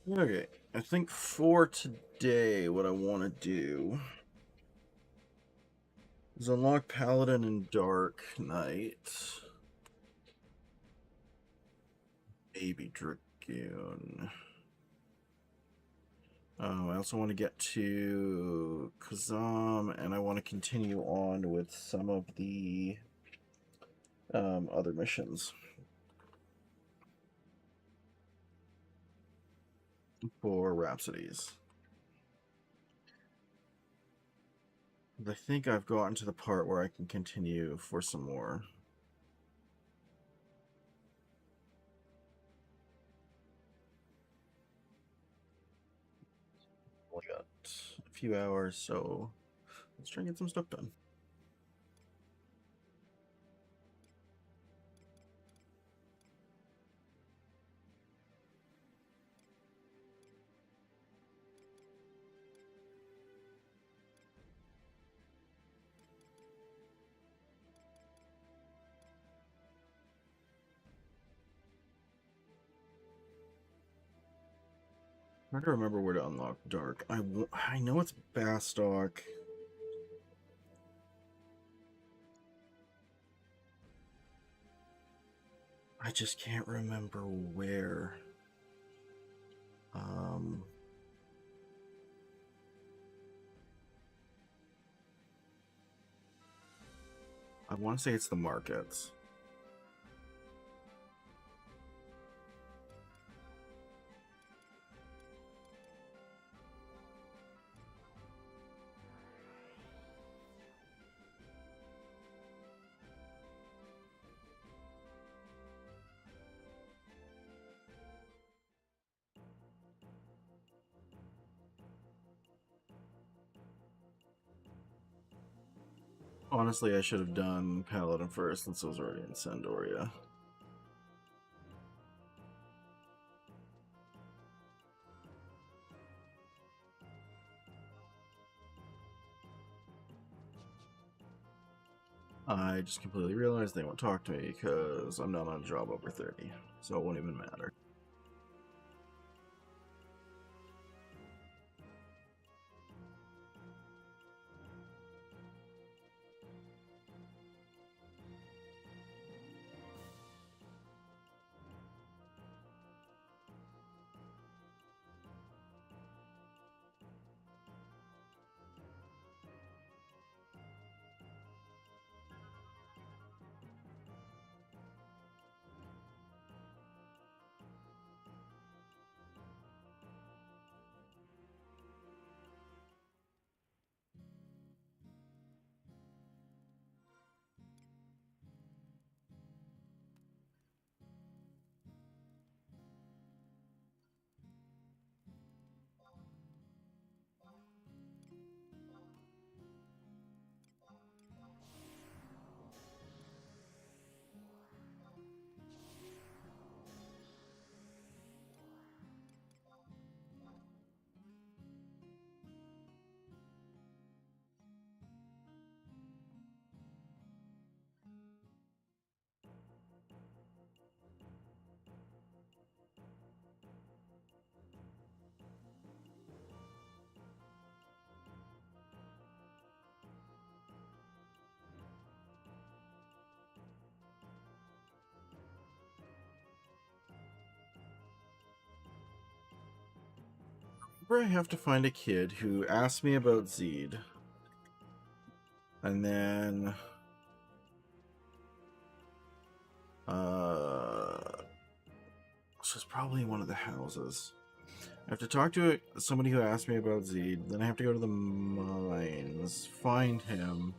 Okay, I think for today, what I want to do is unlock Paladin and Dark Knight. Baby Dragoon. I also want to get to Kazam, and I want to continue on with some of the other missions for Rhapsodies. I think I've gotten to the part where I can continue for some more. Only got a few hours, so let's try and get some stuff done. Trying to remember where to unlock Dark. I know it's Bastock. I just can't remember where. Um, I want to say it's the markets. Honestly, I should have done Paladin first since I was already in Sandoria. I just completely realized they won't talk to me because I'm not on a job over 30, so it won't even matter. I have to find a kid who asked me about Zeed, and then this is probably one of the houses. I have to talk to somebody who asked me about Zeed, then I have to go to the mines, find him,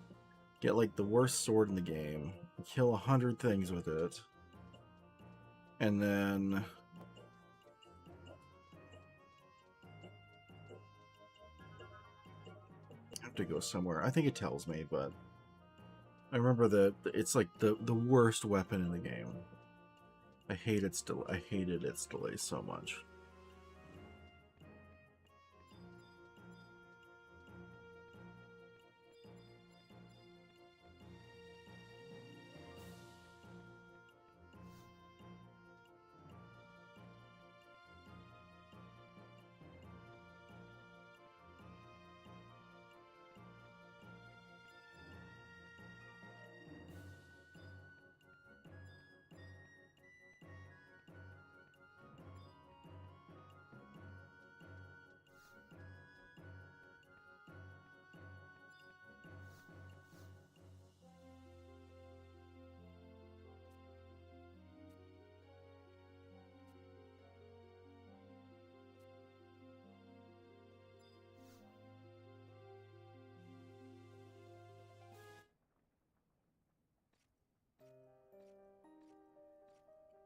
get like the worst sword in the game, kill 100 things with it, and then I have to go somewhere. I think it tells me, but I remember that it's like the worst weapon in the game. I hated its delay so much.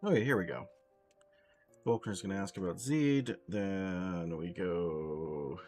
Okay, here we go. Volkner's going to ask about Zeed. Then we go.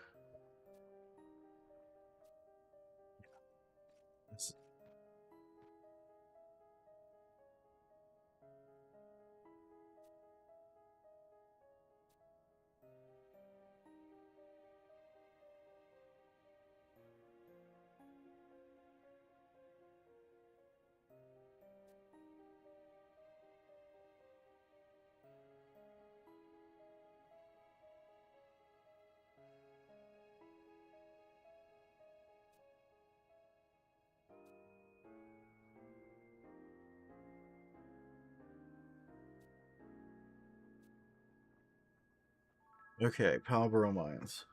Okay, Palboro Mines.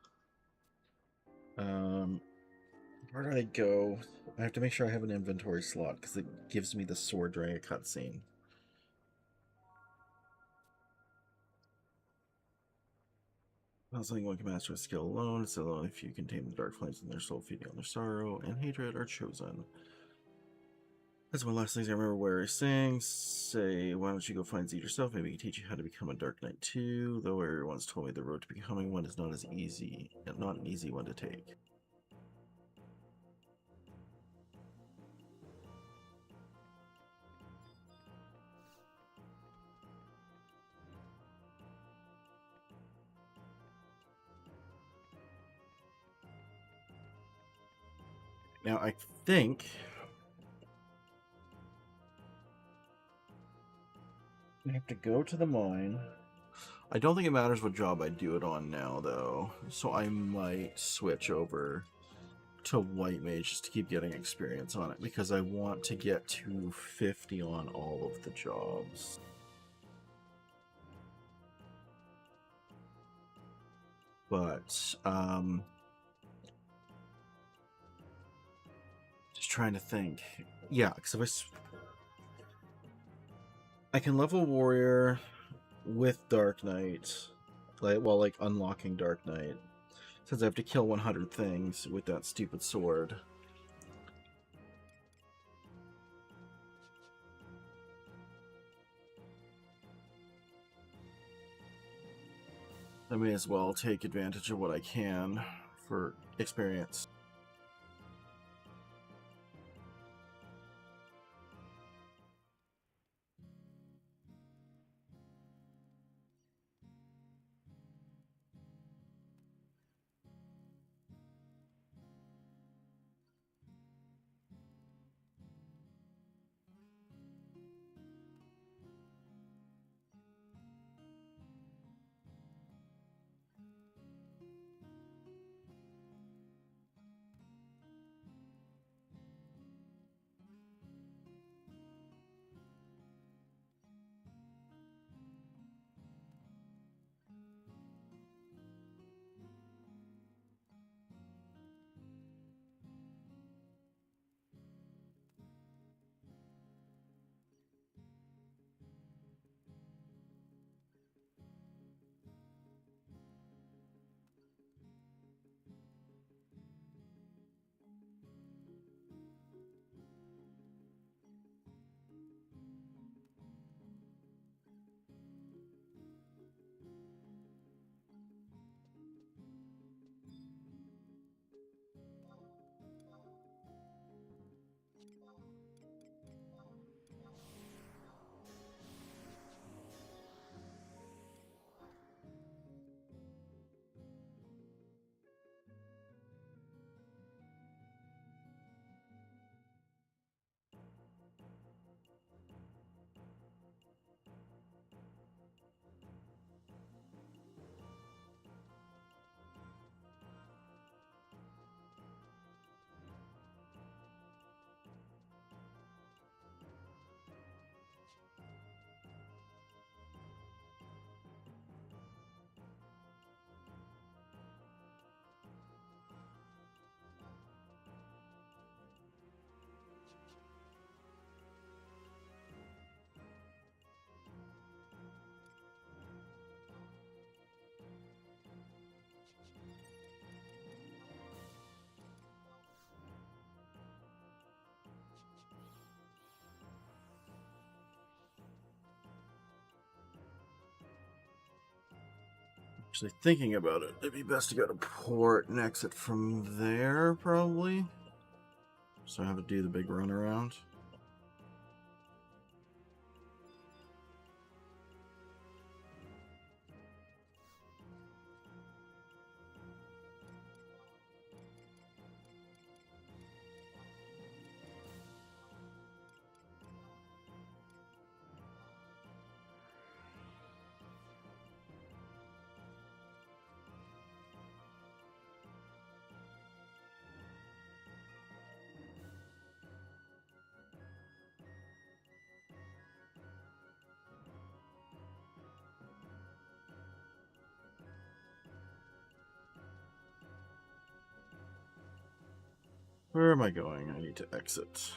Where do I go? I have to make sure I have an inventory slot because it gives me the sword during a cutscene. Not something one can master with skill alone. It's alone if you can tame the dark flames in their soul, feeding on their sorrow and hatred are chosen. That's one last things I remember where he sings. Say, why don't you go find Zed yourself? Maybe he can teach you how to become a Dark Knight too. Though everyone's told me the road to becoming one is not as easy, not an easy one to take. Now I think I have to go to the mine. I don't think it matters what job I do it on now, though. So I might switch over to White Mage just to keep getting experience on it because I want to get to 50 on all of the jobs. But, just trying to think. Yeah, because if I can level Warrior with Dark Knight, like unlocking Dark Knight, since I have to kill 100 things with that stupid sword. I may as well take advantage of what I can for experience. Actually, thinking about it, it'd be best to go to port and exit from there, probably. So I have to do the big run around. Where am I going? I need to exit.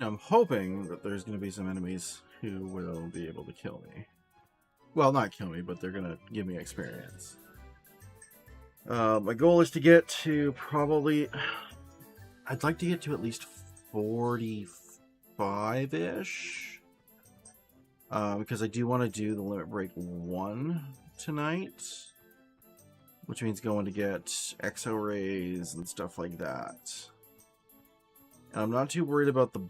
I'm hoping that there's going to be some enemies who will be able to kill me. Well, not kill me, but they're going to give me experience. My goal is to get to probably... I'd like to get to at least 45-ish. Because I do want to do the Limit Break 1 tonight. Which means going to get exo rays and stuff like that. And I'm not too worried about the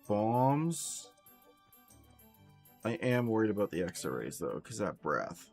bombs. I am worried about the exo rays though, because that breath.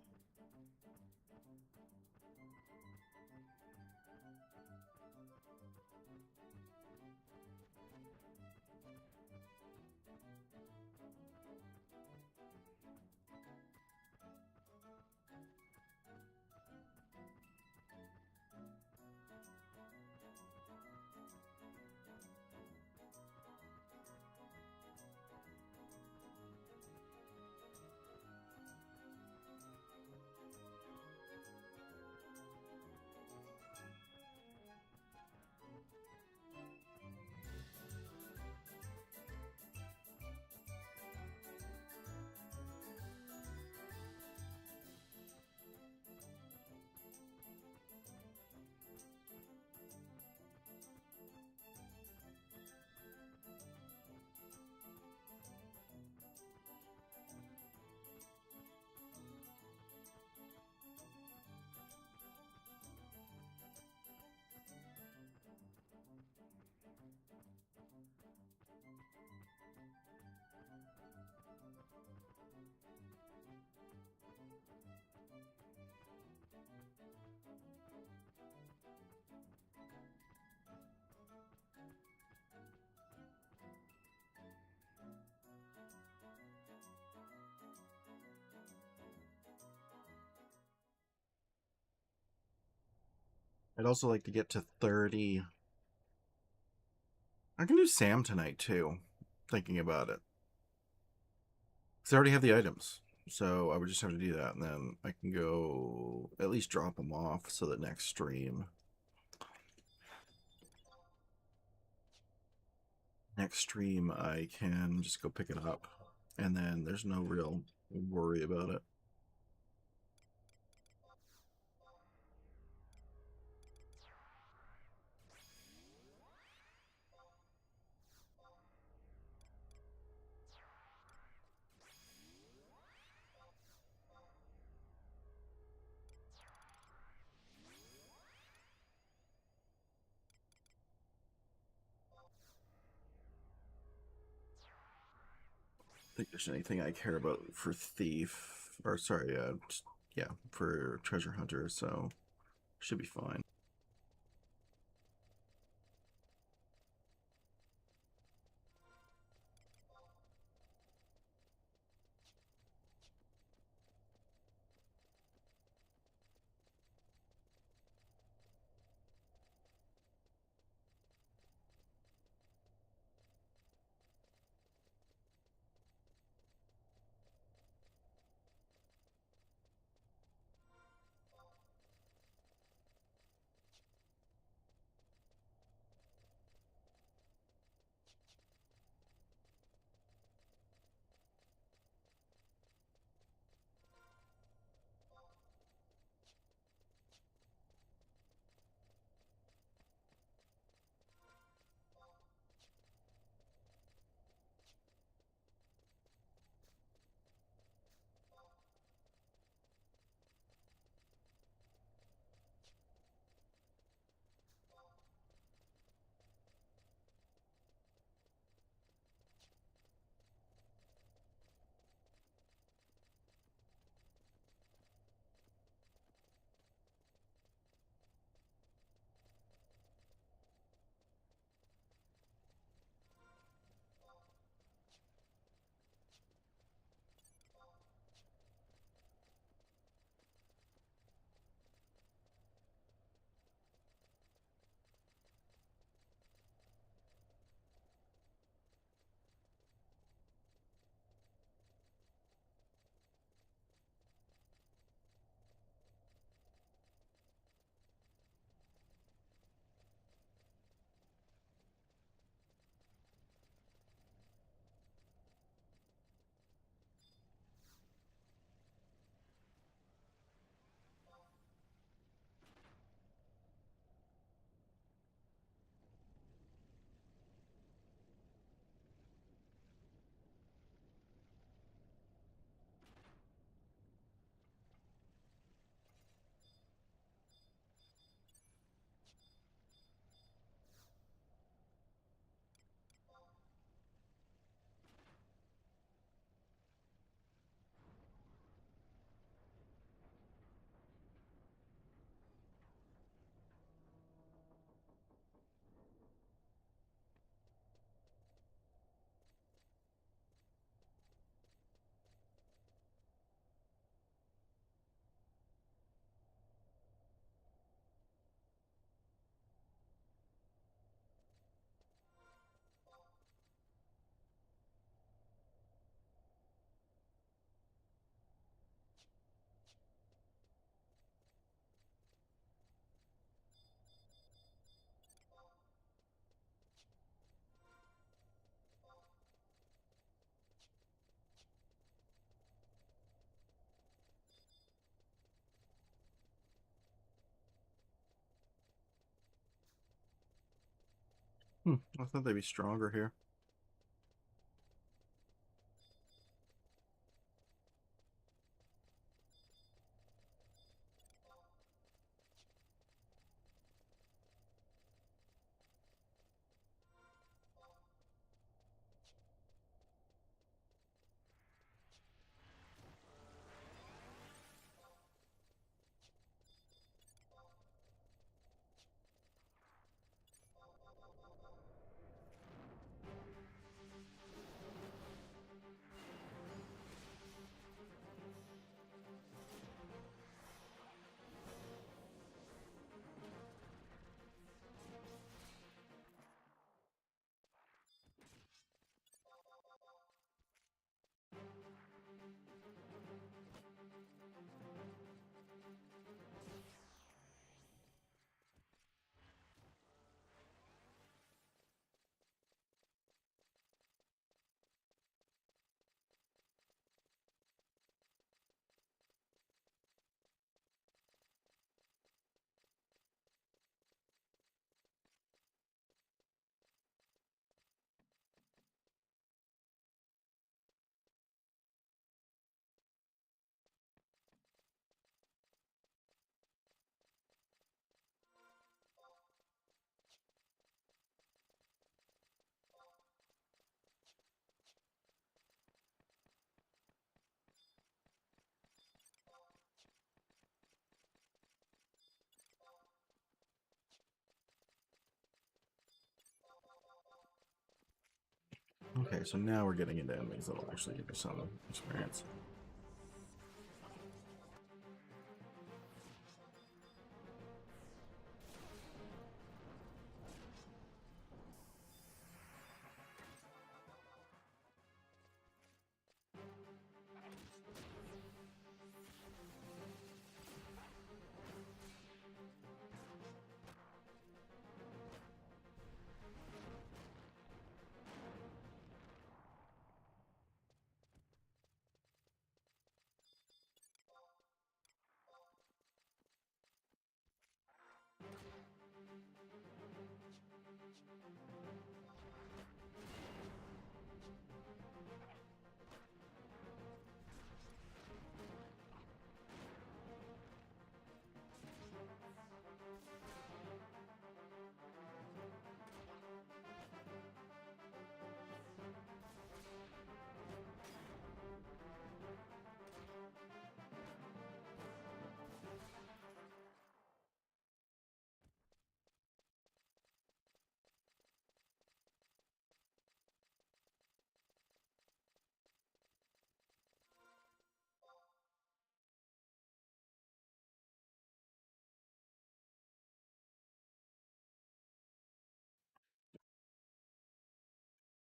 I'd also like to get to 30. I can do Sam tonight too, thinking about it. Because I already have the items. So I would just have to do that, and then I can go at least drop them off so that next stream. Next stream, I can just go pick it up, and then there's no real worry about it. I think there's anything I care about for Thief, or sorry, yeah, for Treasure Hunter, so should be fine. I thought they'd be stronger here. Okay, so now we're getting into enemies that'll actually give you some experience.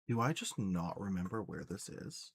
Do I just not remember where this is?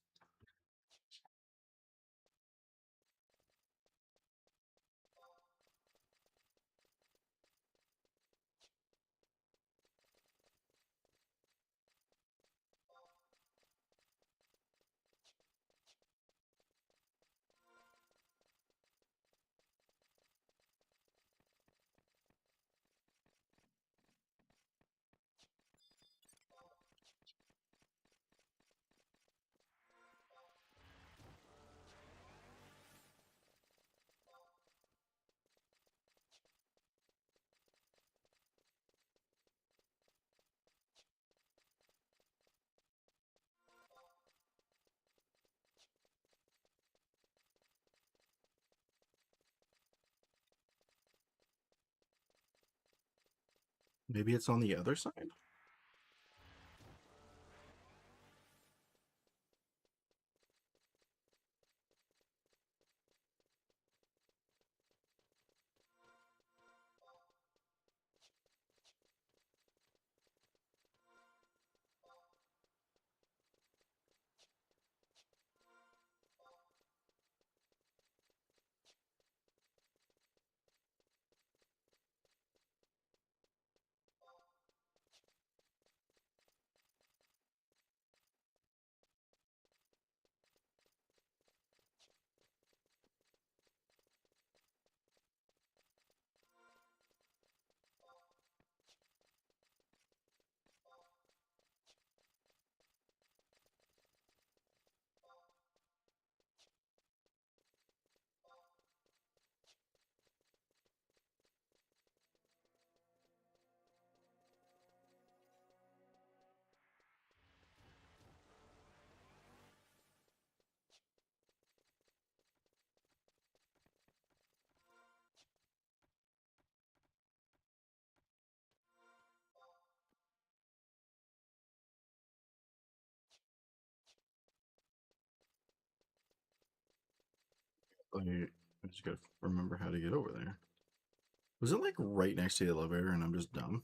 Maybe it's on the other side? I just gotta remember how to get over there. Was it like right next to the elevator and I'm just dumb?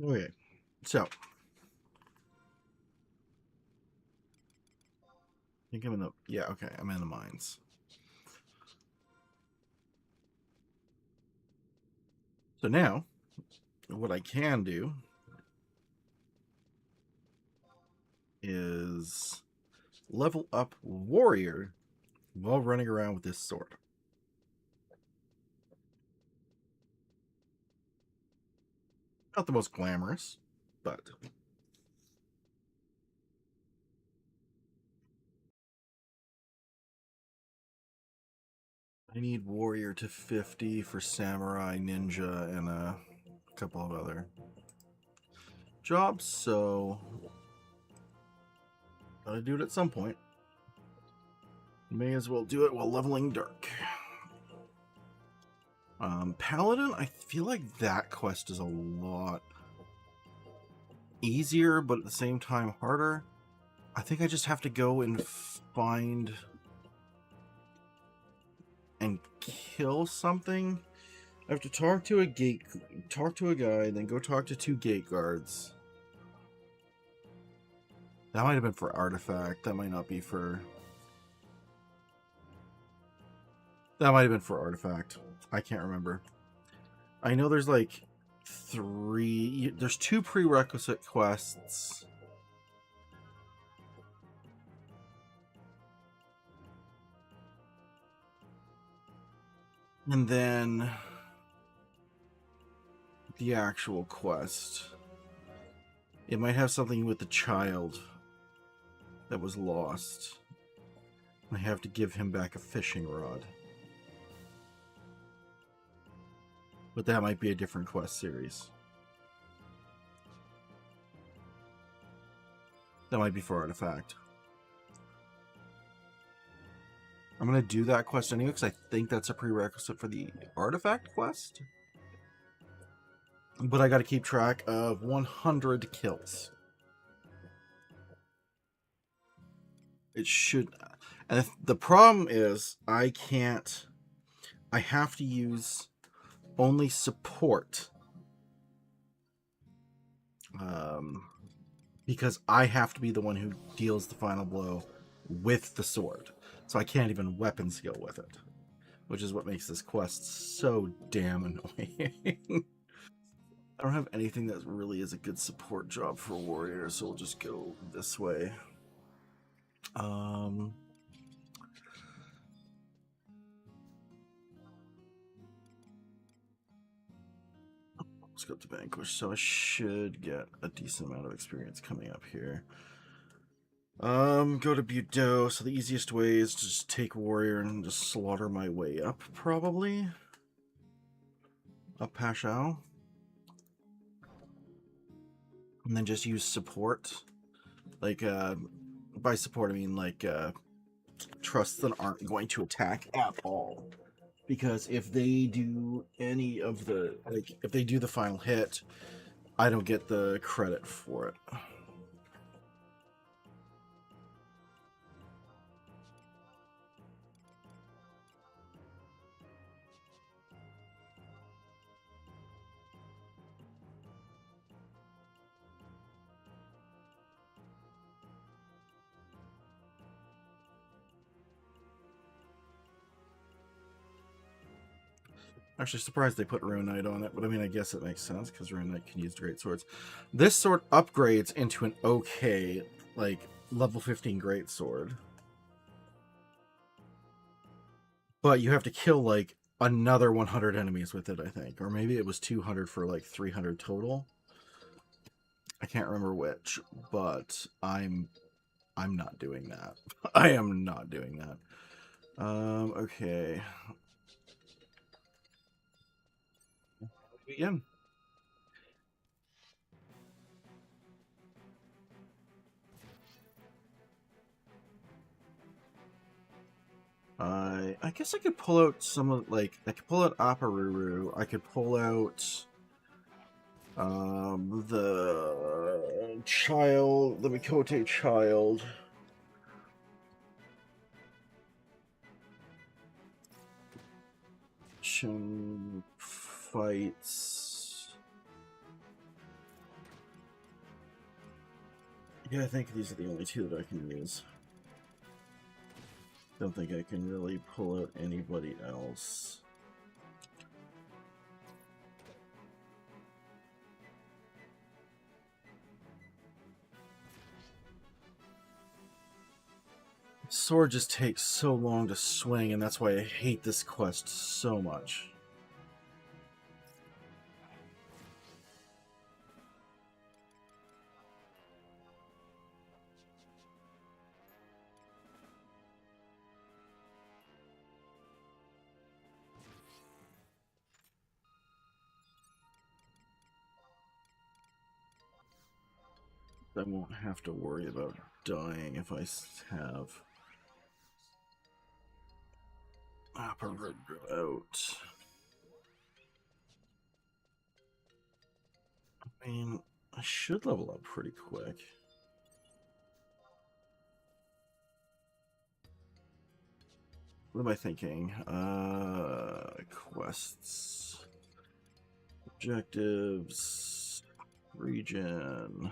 Okay, so I think I'm in the okay, I'm in the mines. So now, what I can do is level up warrior while running around with this sword. Not the most glamorous, but I need warrior to 50 for samurai, ninja, and a couple of other jobs, so gotta do it at some point. May as well do it while leveling dark. Paladin, I feel like that quest is a lot easier, but at the same time harder. I think I just have to go and find and kill something. I have to talk to a guy, then go talk to 2 gate guards. That might have been for artifact. That might not be for. That might have been for artifact. I can't remember. I know there's like 3. There's 2 prerequisite quests. And then the actual quest. It might have something with the child that was lost. I have to give him back a fishing rod. But that might be a different quest series. That might be for artifact. I'm going to do that quest anyway because I think that's a prerequisite for the artifact quest. But I got to keep track of 100 kills. It should. And the problem is I can't. I have to use only support. Because I have to be the one who deals the final blow with the sword. So I can't even weapon skill with it. Which is what makes this quest so damn annoying. I don't have anything that really is a good support job for warrior, so we'll just go this way. Let's go to Vanquish, so I should get a decent amount of experience coming up here. Go to Budo, so the easiest way is to just take warrior and just slaughter my way up, probably. Up Pashao. And then just use support. Like, by support I mean like, trusts that aren't going to attack at all. Because if they do any of the, like, if they do the final hit, I don't get the credit for it. Actually, surprised they put Rune Knight on it, but I mean, I guess it makes sense because Rune Knight can use great swords. This sword upgrades into an okay, like, level 15 great sword. But you have to kill, like, another 100 enemies with it, I think. Or maybe it was 200 for, like, 300 total. I can't remember which, but I'm not doing that. I am not doing that. Okay. Again. I guess I could pull out some of, like, I could pull out Aparuru. I could pull out the child, the Mikote child. Shin fights Yeah, I think these are the only two that I can use. Don't think I can really pull out anybody else. Sword just takes so long to swing, and that's why I hate this quest so much. I won't have to worry about dying if I have Upper out. I mean, I should level up pretty quick. What am I thinking? Quests, objectives, region.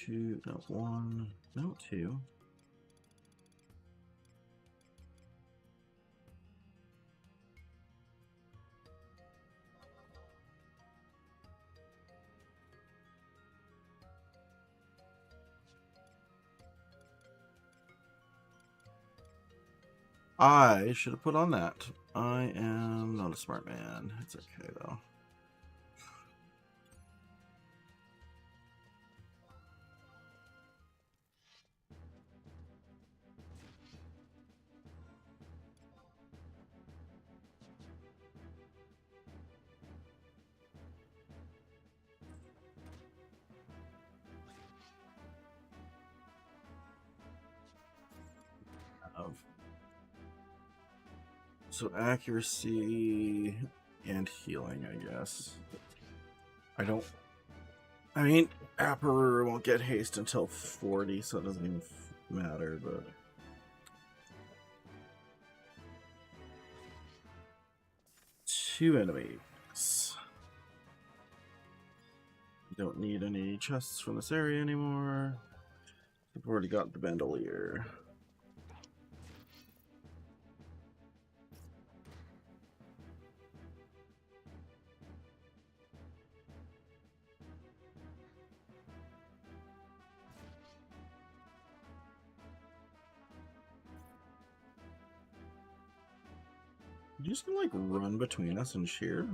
2, no, 1, no, 2. I should have put on that. I am not a smart man. It's okay, though. So accuracy and healing, I guess. I mean, Apparur won't get haste until 40, so it doesn't even matter, but... Two enemies. Don't need any chests from this area anymore. I've already got the bandolier. You just gonna like run between us and cheer?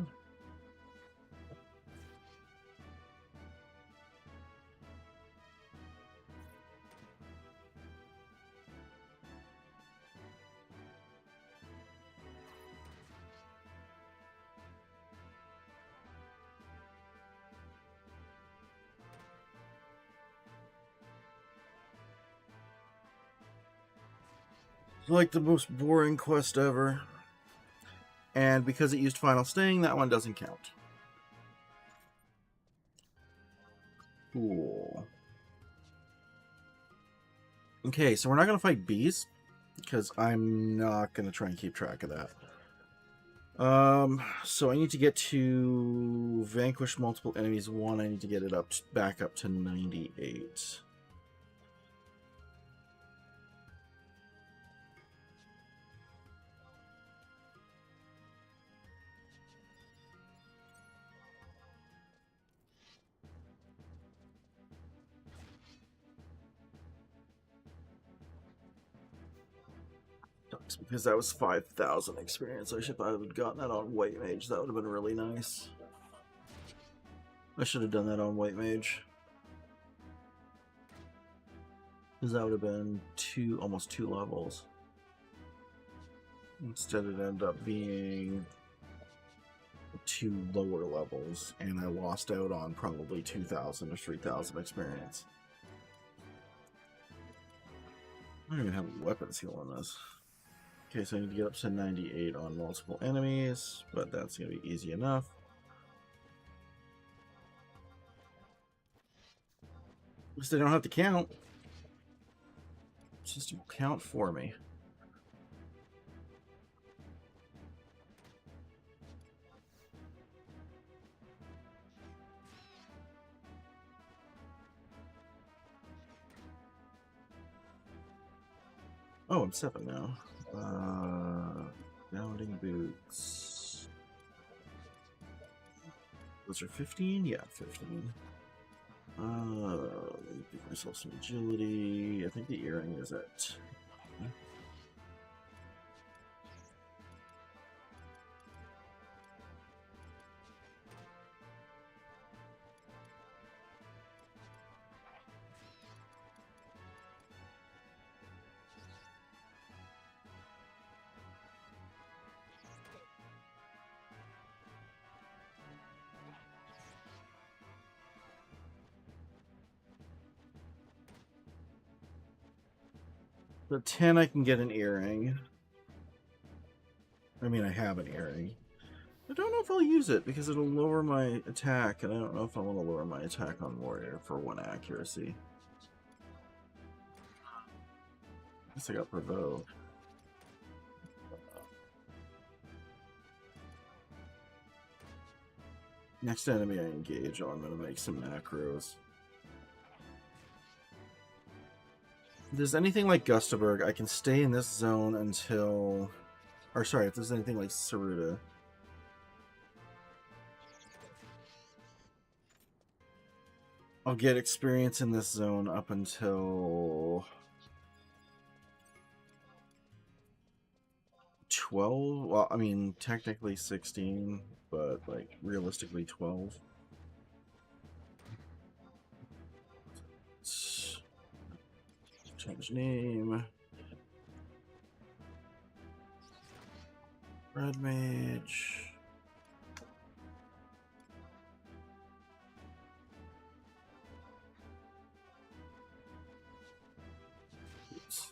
Like the most boring quest ever. And because it used Final Sting, that one doesn't count. Cool. Okay, so we're not going to fight bees, because I'm not going to try and keep track of that. So I need to get to vanquish multiple enemies 1. I need to get it back up to 98. Because that was 5,000 experience. I should have gotten that on White Mage. That would have been really nice. I should have done that on White Mage. Because that would have been almost 2 levels. Instead it ended up being 2 lower levels, and I lost out on probably 2,000 or 3,000 experience. I don't even have a weapon skill on this. Okay, so I need to get up to 98 on multiple enemies, but that's going to be easy enough. At least I don't have to count. Just count for me. Oh, I'm 7 now. Bounding boots. Those are 15? Yeah, 15. Let me give myself some agility. I think the earring is at... The 10, I can get an earring. I mean, I have an earring. I don't know if I'll use it because it'll lower my attack, and I don't know if I want to lower my attack on warrior for 1 accuracy. I guess I got provoke. Next enemy I engage on, I'm going to make some macros. If there's anything like Gustaberg, I can stay in this zone until... Or sorry, if there's anything like Saruta. I'll get experience in this zone up until... 12? Well, I mean, technically 16, but, like, realistically 12. Change name. Red Mage. Oops.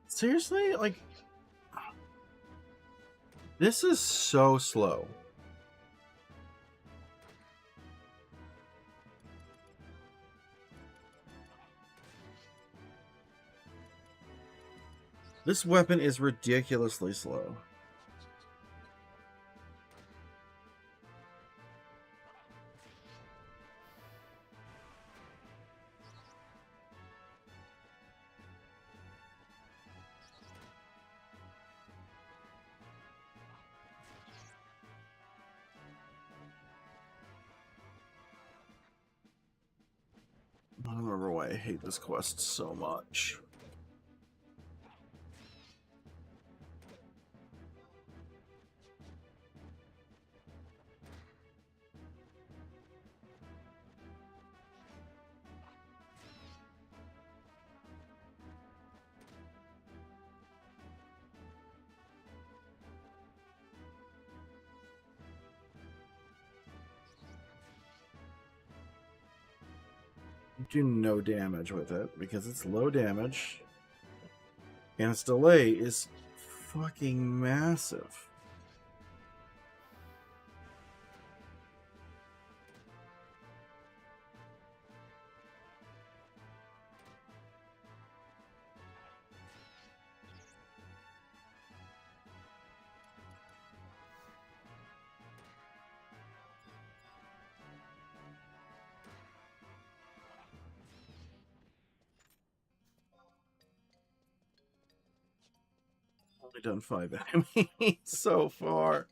Seriously? Like, this is so slow. This weapon is ridiculously slow. I don't remember why I hate this quest so much. Do no damage with it because it's low damage and its delay is fucking massive. Only done 5 enemies so far.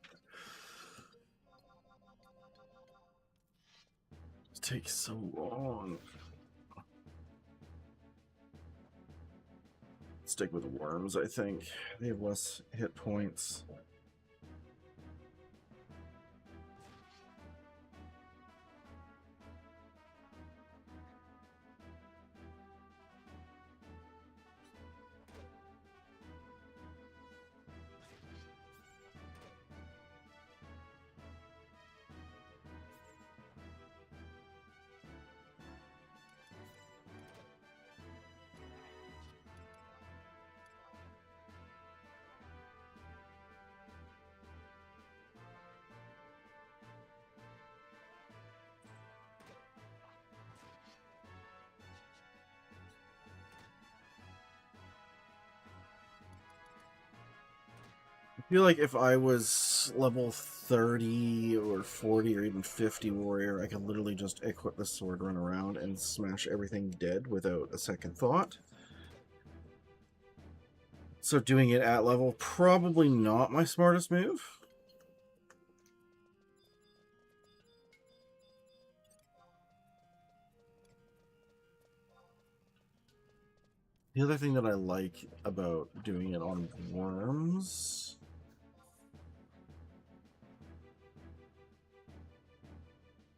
It takes so long. Stick with worms, I think. They have less hit points. feel like if I was level 30 or 40 or even 50 warrior, I could literally just equip the sword, run around, and smash everything dead without a second thought. So doing it at level, probably not my smartest move. The other thing that I like about doing it on worms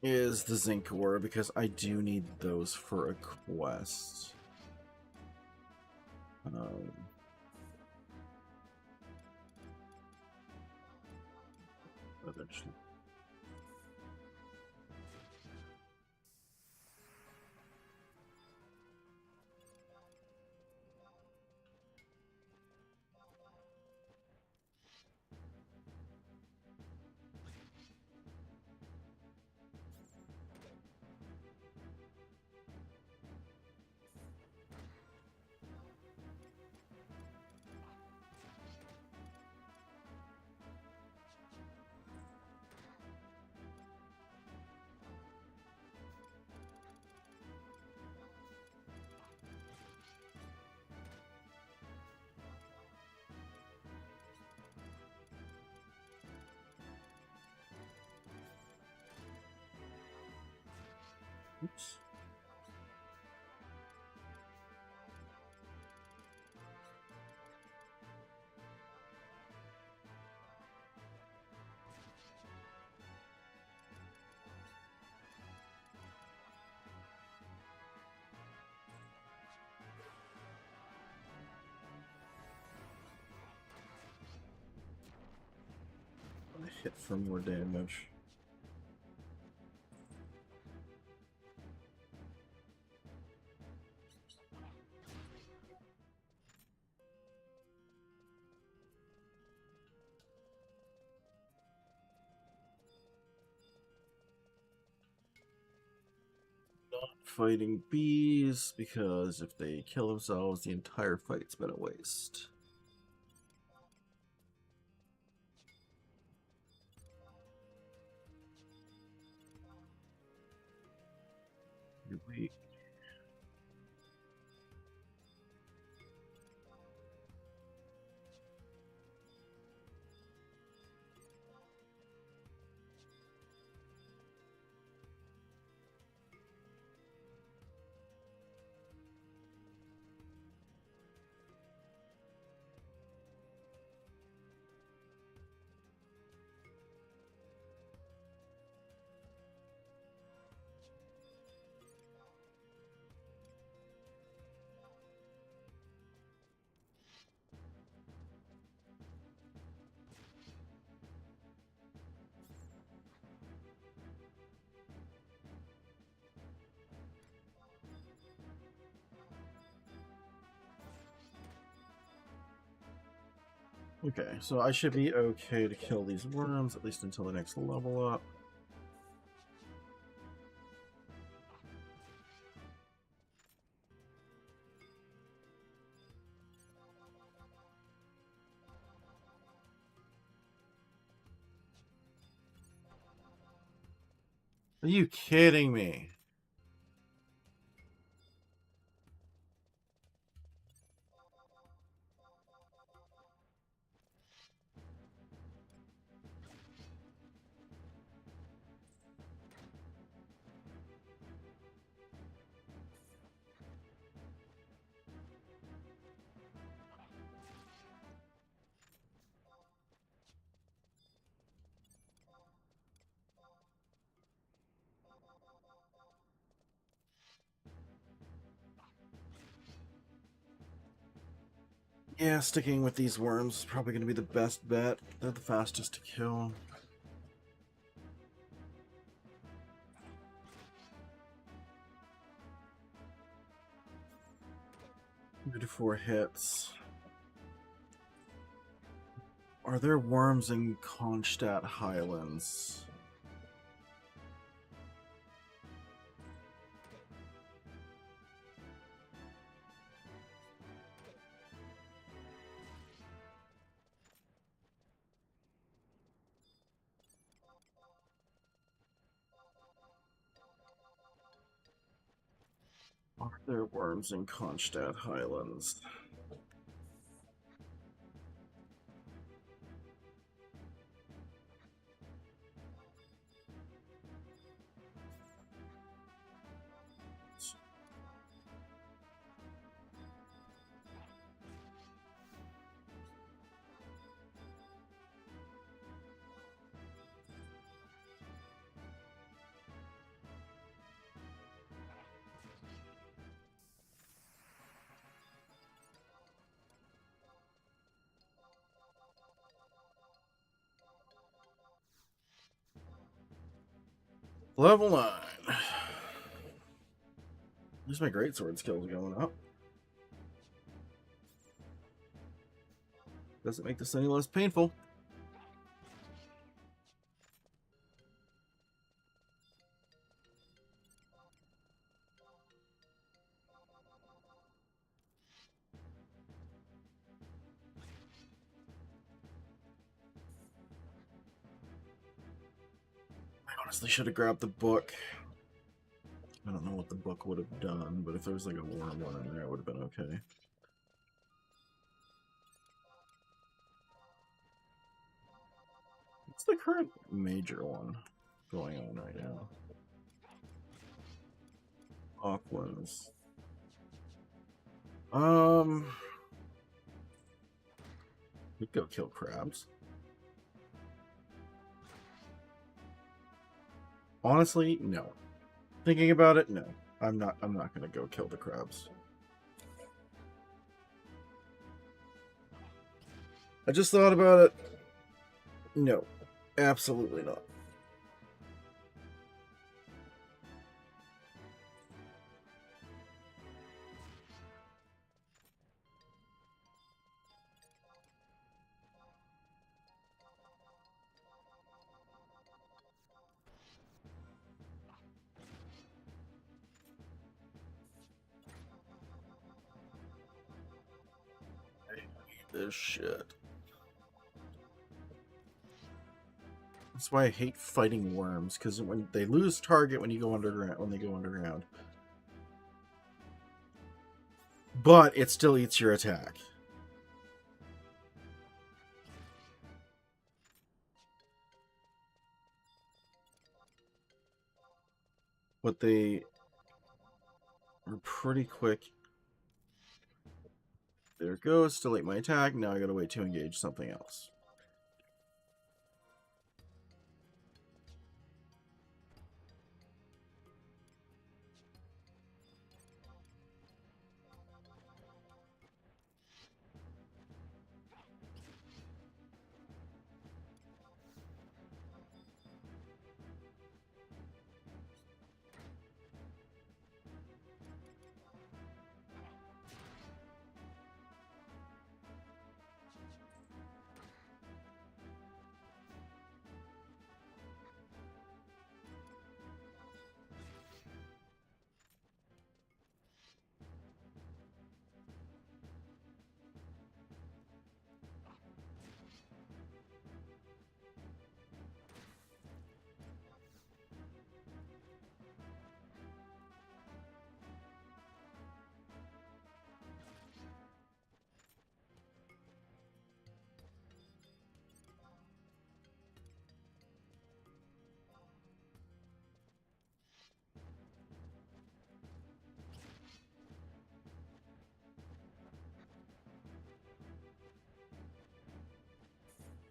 is the zinc ore, because I do need those for a quest. Eventually. Oops. I hit for more damage. Not fighting bees, because if they kill themselves, the entire fight's been a waste. You're weak. Okay, so I should be okay to kill these worms, at least until the next level up. Are you kidding me? Yeah, sticking with these worms is probably going to be the best bet. They're the fastest to kill. 34 hits. Are there worms in Kronstadt Highlands? There are worms in Kronstadt Highlands. Level 9. At least my greatsword skills are going up. Doesn't make this any less painful. I honestly should have grabbed the book. I don't know what the book would have done, but if there was like a worm one in there, it would have been okay. What's the current major one going on right now? Auckland's. We'd go kill crabs. Honestly, no. Thinking about it, no. I'm not gonna go kill the crabs. I just thought about it. No. Absolutely not. This shit. That's why I hate fighting worms, because when they lose target when you go underground, when they go underground. But it still eats your attack. But they are pretty quick. There it goes, still ate my attack. Now I gotta wait to engage something else.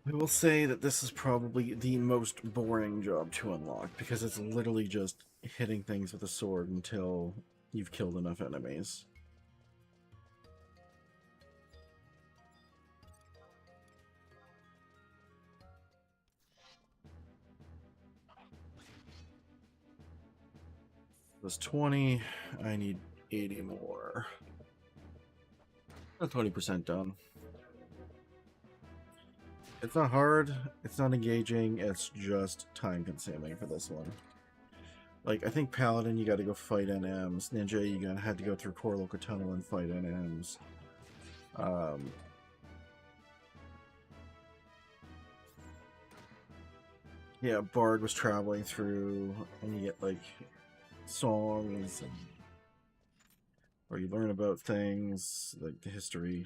I will say that this is probably the most boring job to unlock, because it's literally just hitting things with a sword until you've killed enough enemies. That's 20. I need 80 more. 20% done. It's not hard, it's not engaging, it's just time consuming for this one. Like, I think Paladin, you gotta go fight NMs. Ninja, you had to go through Korloka Tunnel and fight NMs. Yeah, Bard was traveling through, and you get, like, songs and Or you learn about things, like the history.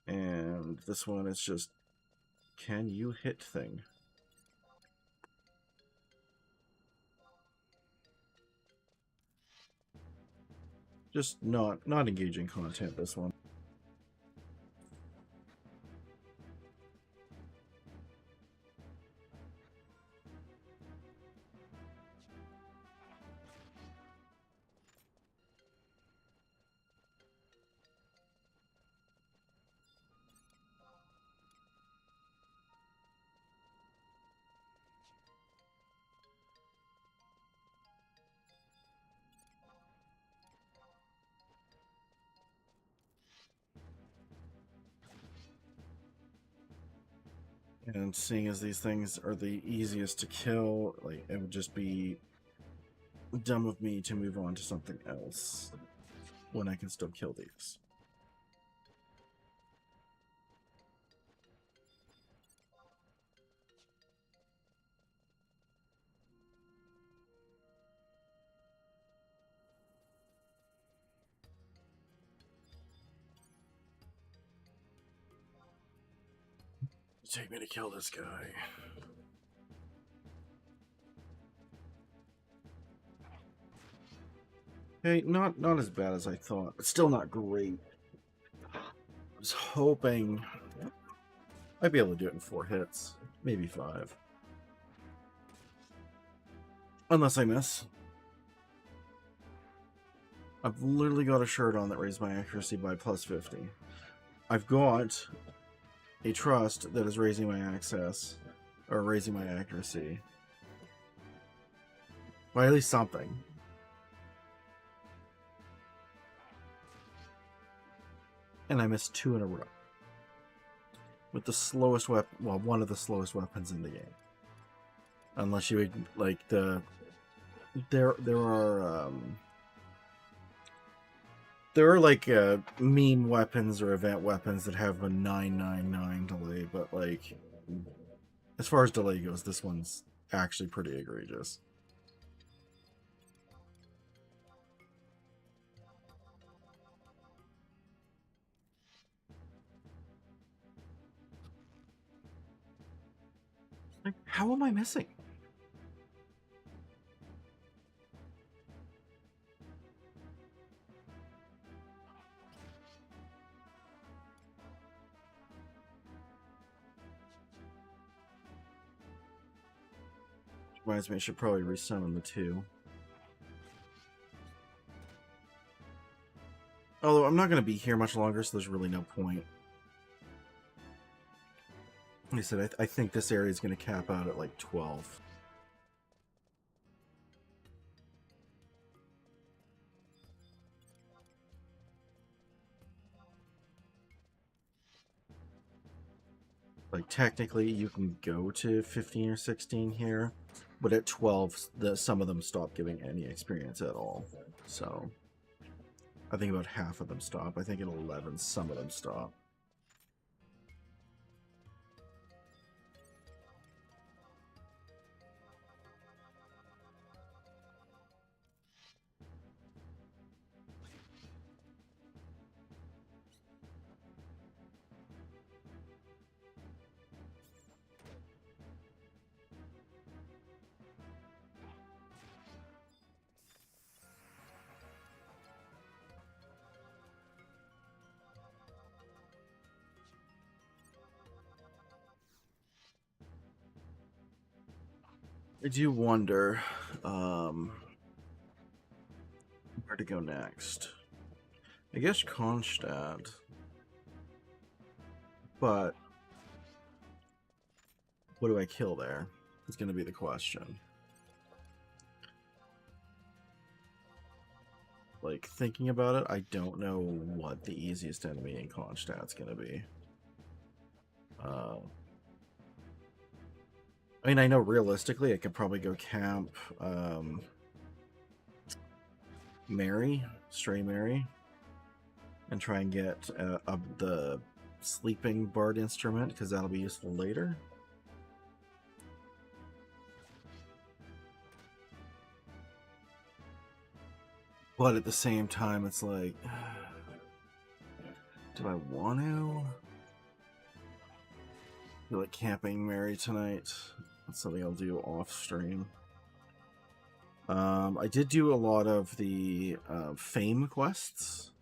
And this one is just, can you hit thing? Just not engaging content, this one. And seeing as these things are the easiest to kill, like, it would just be dumb of me to move on to something else when I can still kill these. Take me to kill this guy. Okay, not as bad as I thought, but still not great. I was hoping I'd be able to do it in 4 hits, maybe 5. Unless I miss. I've literally got a shirt on that raised my accuracy by plus 50. I've got a trust that is raising my access, or raising my accuracy. Or at least something. And I missed 2 in a row. With the slowest weapon, well, one of the slowest weapons in the game. Unless you, like, there are like meme weapons or event weapons that have a 999 delay, but like as far as delay goes, this one's actually pretty egregious. Like, how am I missing? Reminds me I should probably resummon the 2. Although I'm not going to be here much longer, so there's really no point. Like I said, I think this area is going to cap out at like 12. Like, technically, you can go to 15 or 16 here, but at 12, some of them stop giving any experience at all. So, I think about half of them stop. I think at 11, some of them stop. I do wonder where to go next. I guess Kronstadt, but what do I kill there? Is going to be the question. Like, thinking about it, I don't know what the easiest enemy in Kronstadt's going to be. I mean, I know realistically I could probably go camp Mary, Stray Mary, and try and get the sleeping bard instrument, because that'll be useful later. But at the same time, it's like, do I want to? I feel like camping Mary tonight. That's something I'll do off stream. I did do a lot of the fame quests.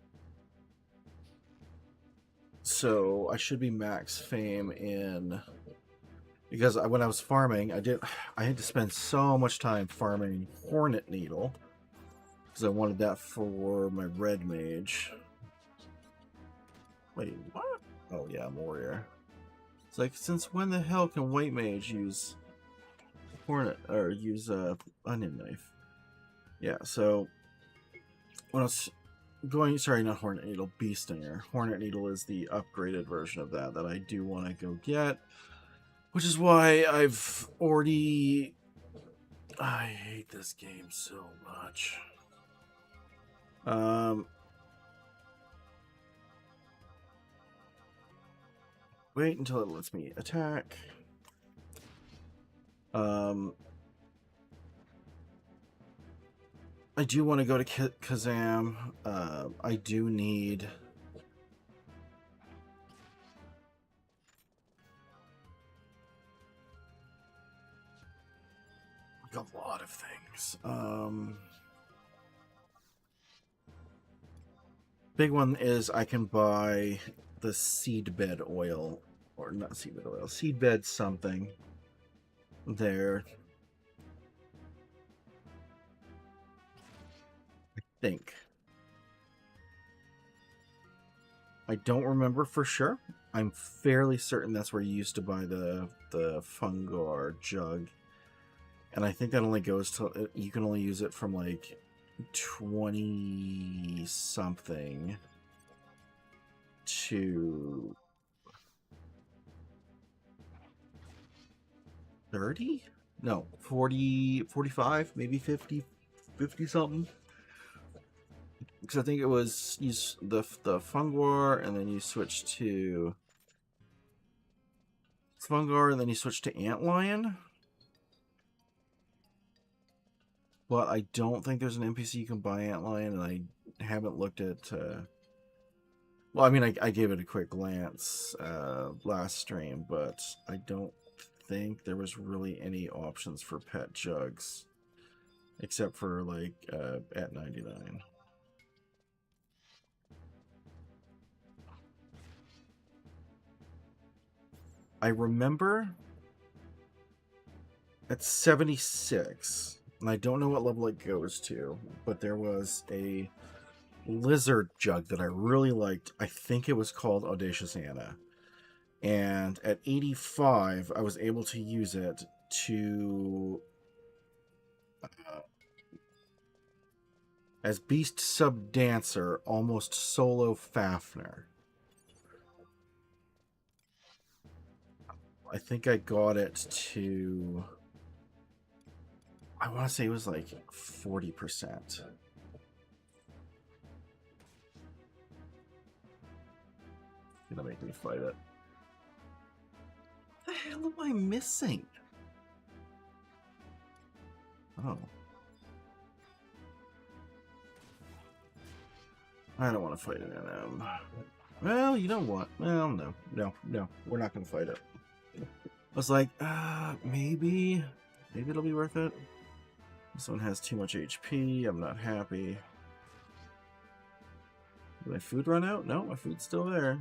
So I should be max fame in, because when I was farming, I had to spend so much time farming Hornet Needle because I wanted that for my red mage. Wait, what? Oh yeah, warrior. It's like, since when the hell can white mage use Hornet or use onion knife? Yeah, so when I was going, sorry, not Hornet Needle, Bee Stinger. Hornet Needle is the upgraded version of that I do want to go get, which is why I've already. I hate this game so much. Wait until it lets me attack. I do want to go to Kazam. I do need. A lot of things. Big one is I can buy the seedbed oil, or not seedbed oil, seedbed something there. I think. I don't remember for sure. I'm fairly certain that's where you used to buy the Fungar jug. And I think that only goes to, you can only use it from like 20 something to 30? No, 40, 45, maybe 50 something. Because I think it was use the Fungar, and then you switch to Fungar, and then you switch to Antlion. But I don't think there's an NPC you can buy Antlion, and I haven't looked at. Well, I mean, I gave it a quick glance last stream, but I don't think there was really any options for pet jugs, except for like at 99. I remember at 76, and I don't know what level it goes to, but there was a lizard jug that I really liked. I think it was called Audacious Anna. And at 85, I was able to use it to as Beast Sub Dancer, almost solo Fafnir. I think I got it to, I want to say it was like 40%. Gonna make me fight it. What the hell am I missing? Oh. I don't want to fight an NM. Well, you know what? Well, no. We're not going to fight it. I was like, maybe it'll be worth it. This one has too much HP. I'm not happy. Did my food run out? No, my food's still there.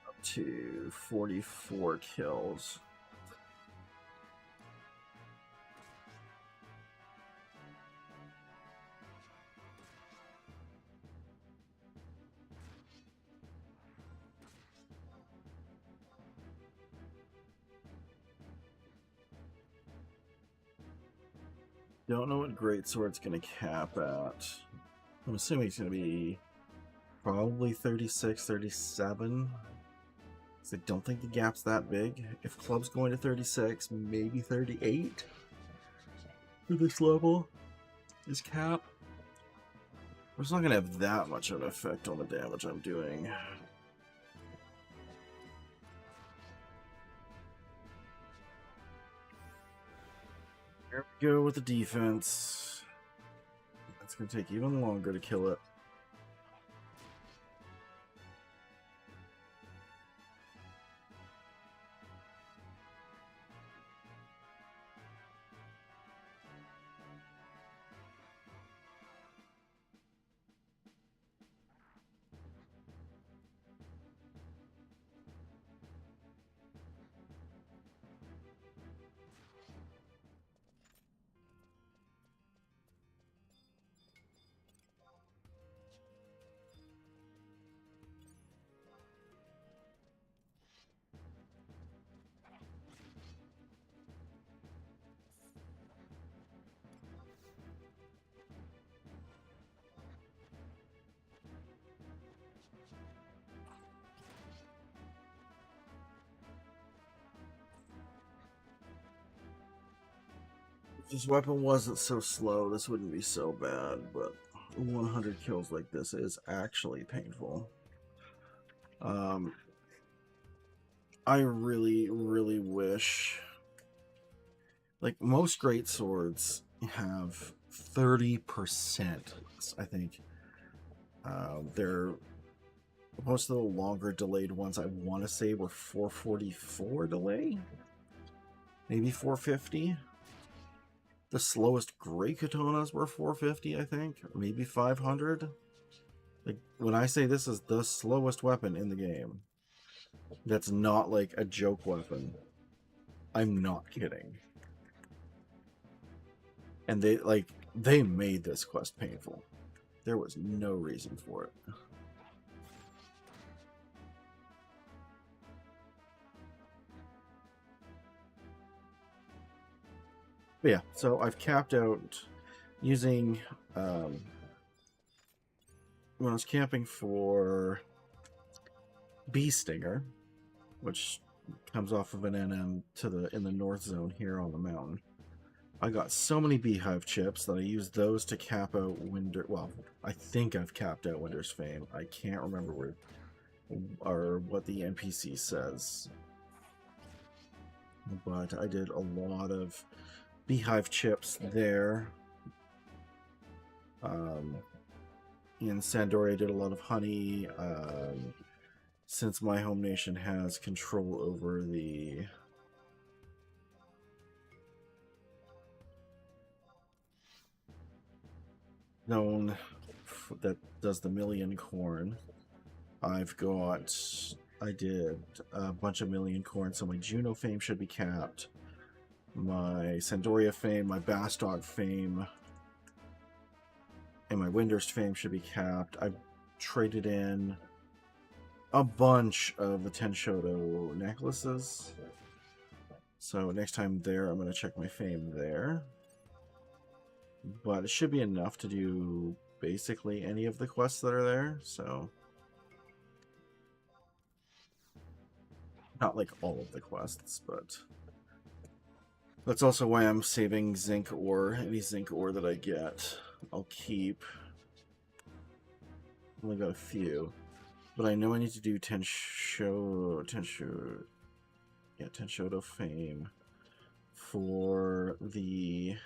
Up to 44 kills. Don't know what Greatsword's going to cap at. I'm assuming it's going to be probably 36, 37. I don't think the gap's that big. If Club's going to 36, maybe 38 for this level is cap. It's not going to have that much of an effect on the damage I'm doing. Here we go with the defense. It's going to take even longer to kill it. If this weapon wasn't so slow, this wouldn't be so bad, but 100 kills like this is actually painful. I really, really wish... Like, most great swords have 30%, I think. They're... Most of the longer delayed ones, I want to say, were 444 delay? Maybe 450? The slowest great katanas were 450, I think. Maybe 500? Like, when I say this is the slowest weapon in the game, that's not like a joke weapon. I'm not kidding. And they made this quest painful. There was no reason for it. But yeah, so I've capped out using when I was camping for Bee Stinger, which comes off of an NM in the north zone here on the mountain. I got so many beehive chips that I used those to cap out Winder. Well, I think I've capped out Winder's Fame. I can't remember where or what the NPC says, but I did a lot of beehive chips there. In Sandoria, I did a lot of honey. Since my home nation has control over the zone that does the million corn, I did a bunch of million corn, so my Juno fame should be capped. My Sandoria fame, my Bastog fame, and my Windurst fame should be capped. I've traded in a bunch of the Tenshodo necklaces. So next time there, I'm going to check my fame there. But it should be enough to do basically any of the quests that are there, so... Not like all of the quests, but... That's also why I'm saving zinc ore. Any zinc ore that I get, I'll keep. Only got a few. But I know I need to do Tenshodo fame for the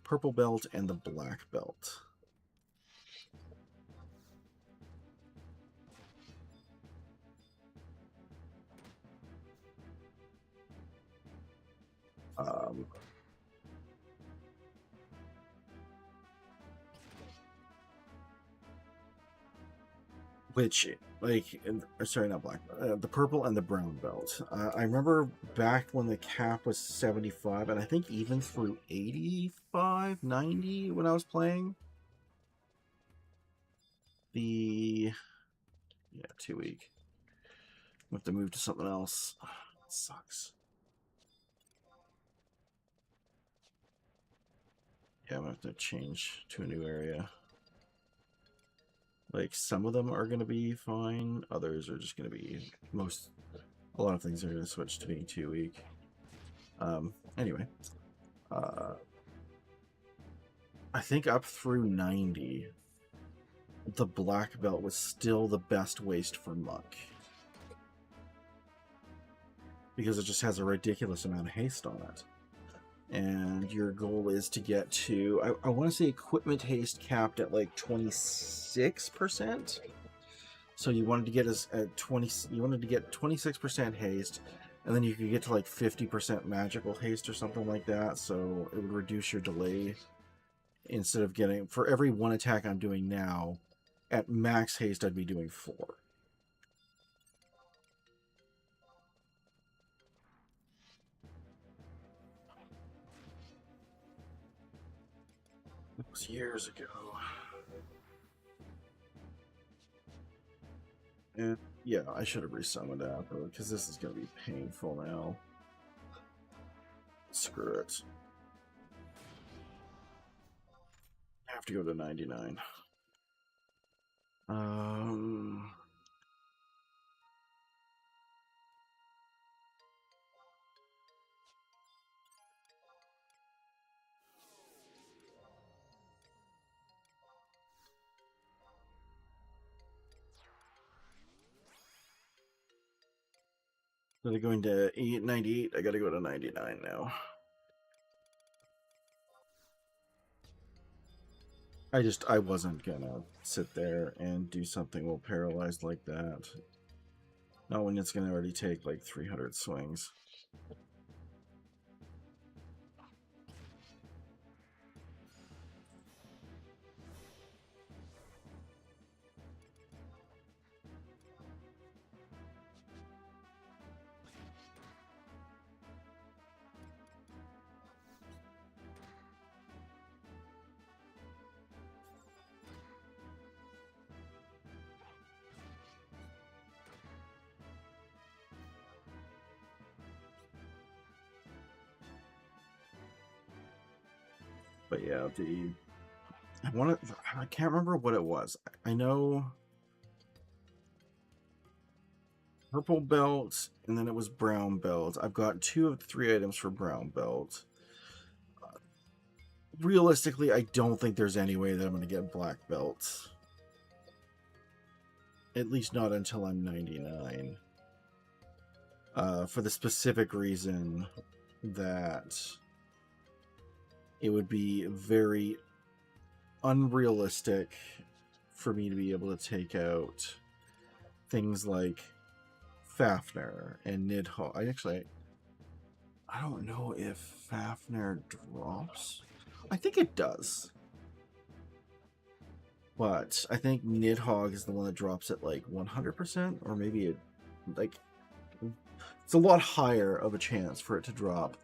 purple belt and the black belt. Which, like, sorry, not black, the purple and the brown belt. I remember back when the cap was 75, and I think even through 85, 90 when I was playing. Yeah, 2 week. I have to move to something else. It sucks. Yeah, I'm gonna have to change to a new area. Like, some of them are going to be fine. Others are just going to be... A lot of things are going to switch to being 2 week. Anyway. I think up through 90, the black belt was still the best waist for Muck. Because it just has a ridiculous amount of haste on it. and your goal is to get to, I want to say equipment haste capped at like 26%. So you wanted to get as at 20, you wanted to get 26% haste, and then you could get to like 50% magical haste or something like that. So it would reduce your delay. Instead of getting, for every one attack I'm doing now, at max haste I'd be doing 4. It was years ago. And yeah, I should have resummoned that, because this is going to be painful now. Screw it. I have to go to 99. Instead of going to 98, I gotta go to 99 now. I wasn't gonna sit there and do something while paralyzed like that. Not when it's gonna already take like 300 swings. But yeah, I can't remember what it was. I know purple belt, and then it was brown belt. I've got 2 of the 3 items for brown belt. Realistically, I don't think there's any way that I'm going to get black belt. At least not until I'm 99. For the specific reason that it would be very unrealistic for me to be able to take out things like Fafnir and Nidhogg. I don't know if Fafnir drops. I think it does. But I think Nidhogg is the one that drops at like 100%, or maybe it, like, it's a lot higher of a chance for it to drop.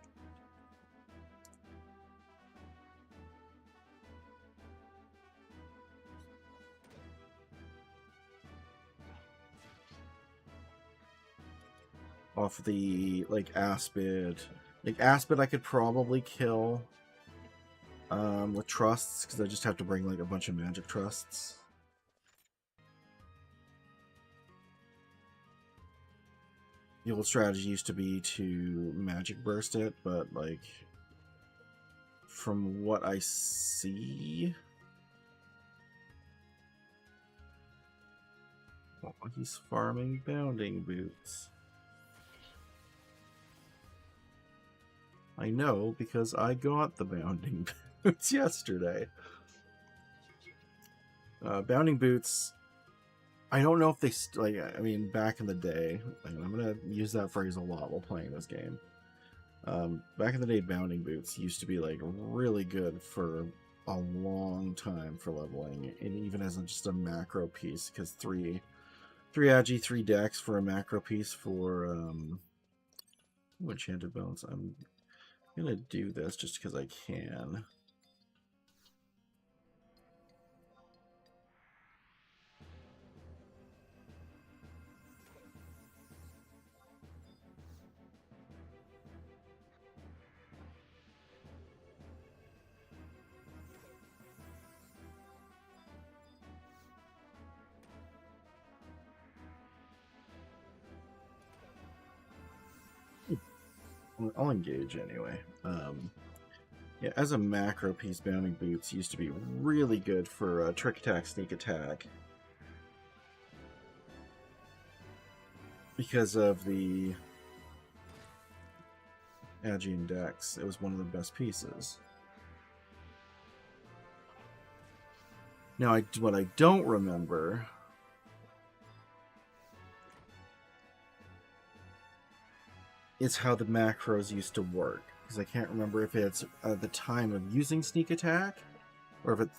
Off the, like, Aspid. Like, Aspid I could probably kill with trusts, because I just have to bring, like, a bunch of magic trusts. The old strategy used to be to magic burst it, but, like, from what I see... Oh, he's farming bounding boots. I know, because I got the bounding boots yesterday. Bounding boots, I don't know if they, like, I mean, back in the day, and I'm going to use that phrase a lot while playing this game. Back in the day, bounding boots used to be, like, really good for a long time for leveling, and even as just a macro piece, because 3 agi, 3 dex for a macro piece for enchanted bones. I'm gonna do this just because I can. I'll engage anyway. Yeah, as a macro piece, bounding boots used to be really good for trick attack, sneak attack, because of the Agi and Dex. It was one of the best pieces. Now, what I don't remember is how the macros used to work. Because I can't remember if it's at the time of using sneak attack, or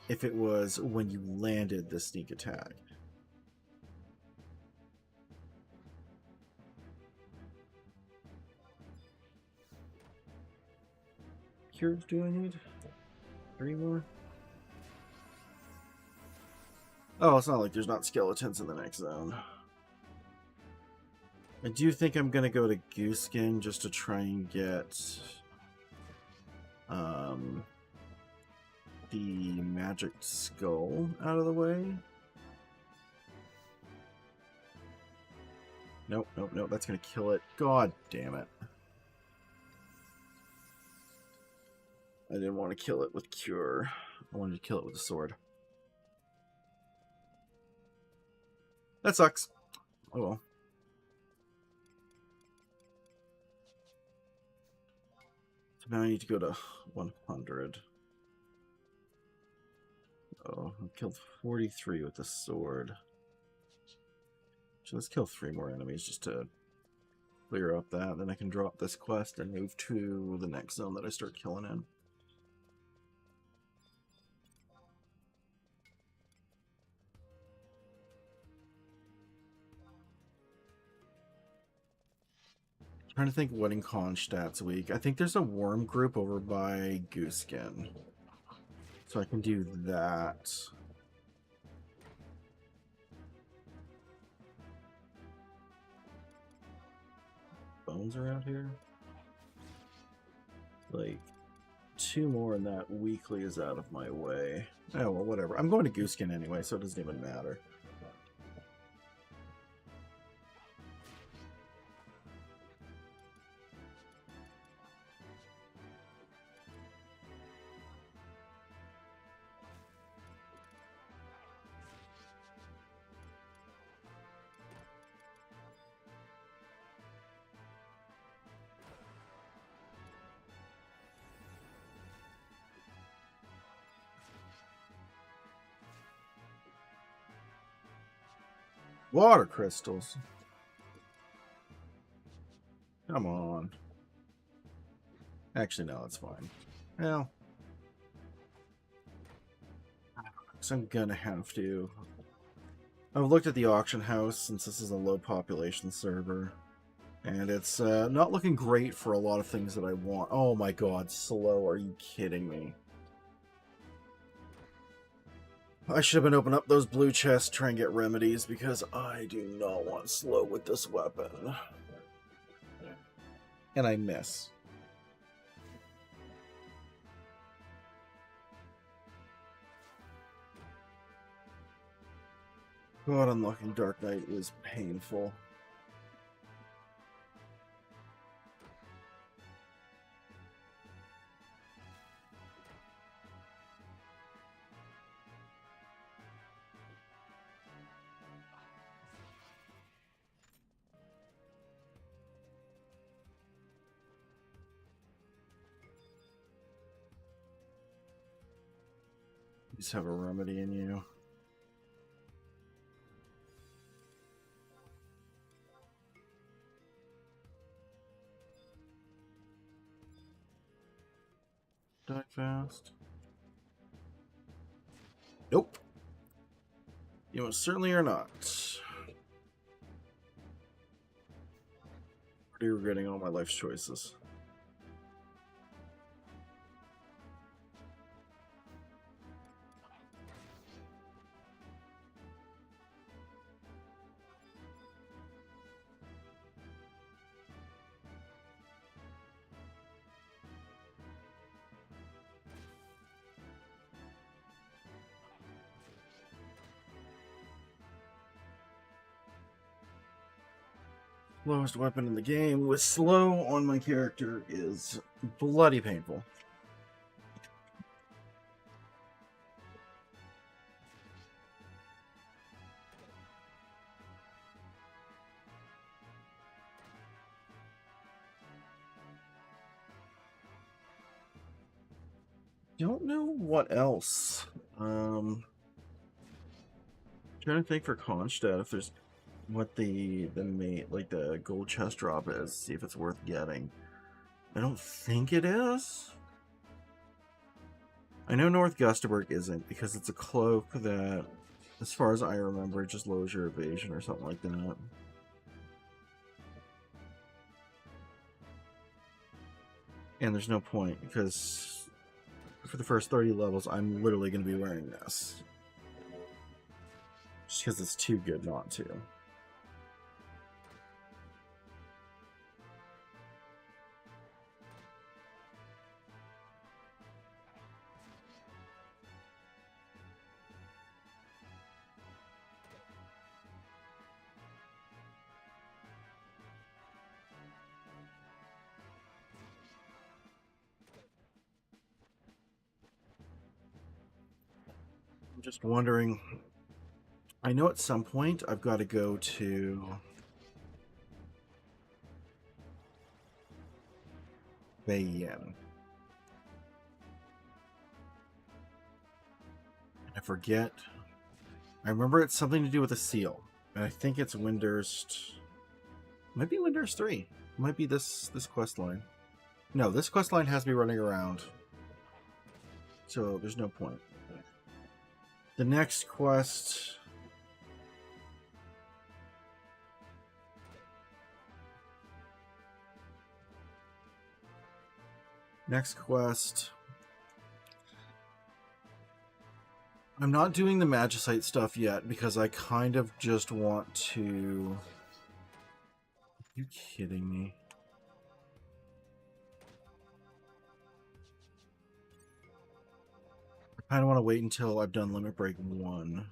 if it was when you landed the sneak attack. Cures do I need? 3 more? Oh, it's not like there's not skeletons in the next zone. I do think I'm gonna go to Gooskin just to try and get the magic skull out of the way. Nope, nope, nope, that's gonna kill it. God damn it. I didn't want to kill it with Cure. I wanted to kill it with a sword. That sucks. Oh well. So now I need to go to 100. Oh, I killed 43 with the sword. So let's kill 3 more enemies just to clear up that. Then I can drop this quest and move to the next zone that I start killing in. I'm trying to think what in Kronstadt's week. I think there's a worm group over by Gooskin. So I can do that. Bones around here? Like, 2 more and that weekly is out of my way. Oh, well, whatever. I'm going to Gooskin anyway, so it doesn't even matter. Water crystals. Come on. Actually, no, it's fine. Well, so I'm gonna have to. I've looked at the auction house since this is a low population server, and it's not looking great for a lot of things that I want. Oh my god, slow, are you kidding me? I should have been opening up those blue chests to try and get remedies, because I do not want slow with this weapon. And I miss. God, unlocking Dark Knight is painful. Just have a remedy in you. Die fast. Nope. You most certainly are not. Already regretting all my life's choices. Lowest weapon in the game with slow on my character is bloody painful. don't know what else. Trying to think for Kronstadt if there's what the main, like the gold chest drop is. See if it's worth getting. I don't think it is. I know North Gustaberg isn't because it's a cloak that, as far as I remember, it just lowers your evasion or something like that. And there's no point because for the first 30 levels, I'm literally going to be wearing this. Just because it's too good not to. I'm just wondering. I know at some point I've got to go to Bayen. I forget. I remember it's something to do with a seal. And I think it's Windurst. Might be Windurst 3. Might be this quest line. No, this quest line has me running around. So there's no point. The next quest. I'm not doing the Magicite stuff yet because I kind of just want to... Are you kidding me? I kind of want to wait until I've done Limit Break 1.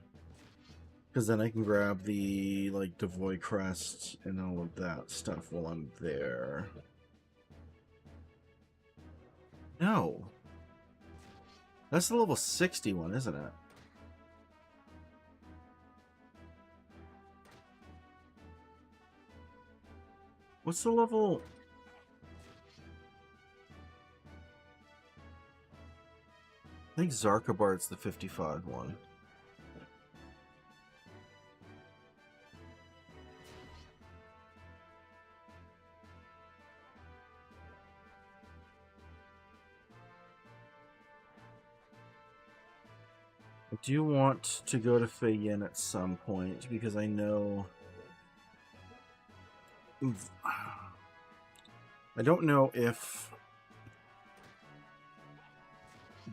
Because then I can grab the, like, Devoy Crest and all of that stuff while I'm there. No. That's the level 60 one, isn't it? What's the level... I think Zarkabard's the 55 one. I do want to go to Fei Yin at some point because I know... I don't know if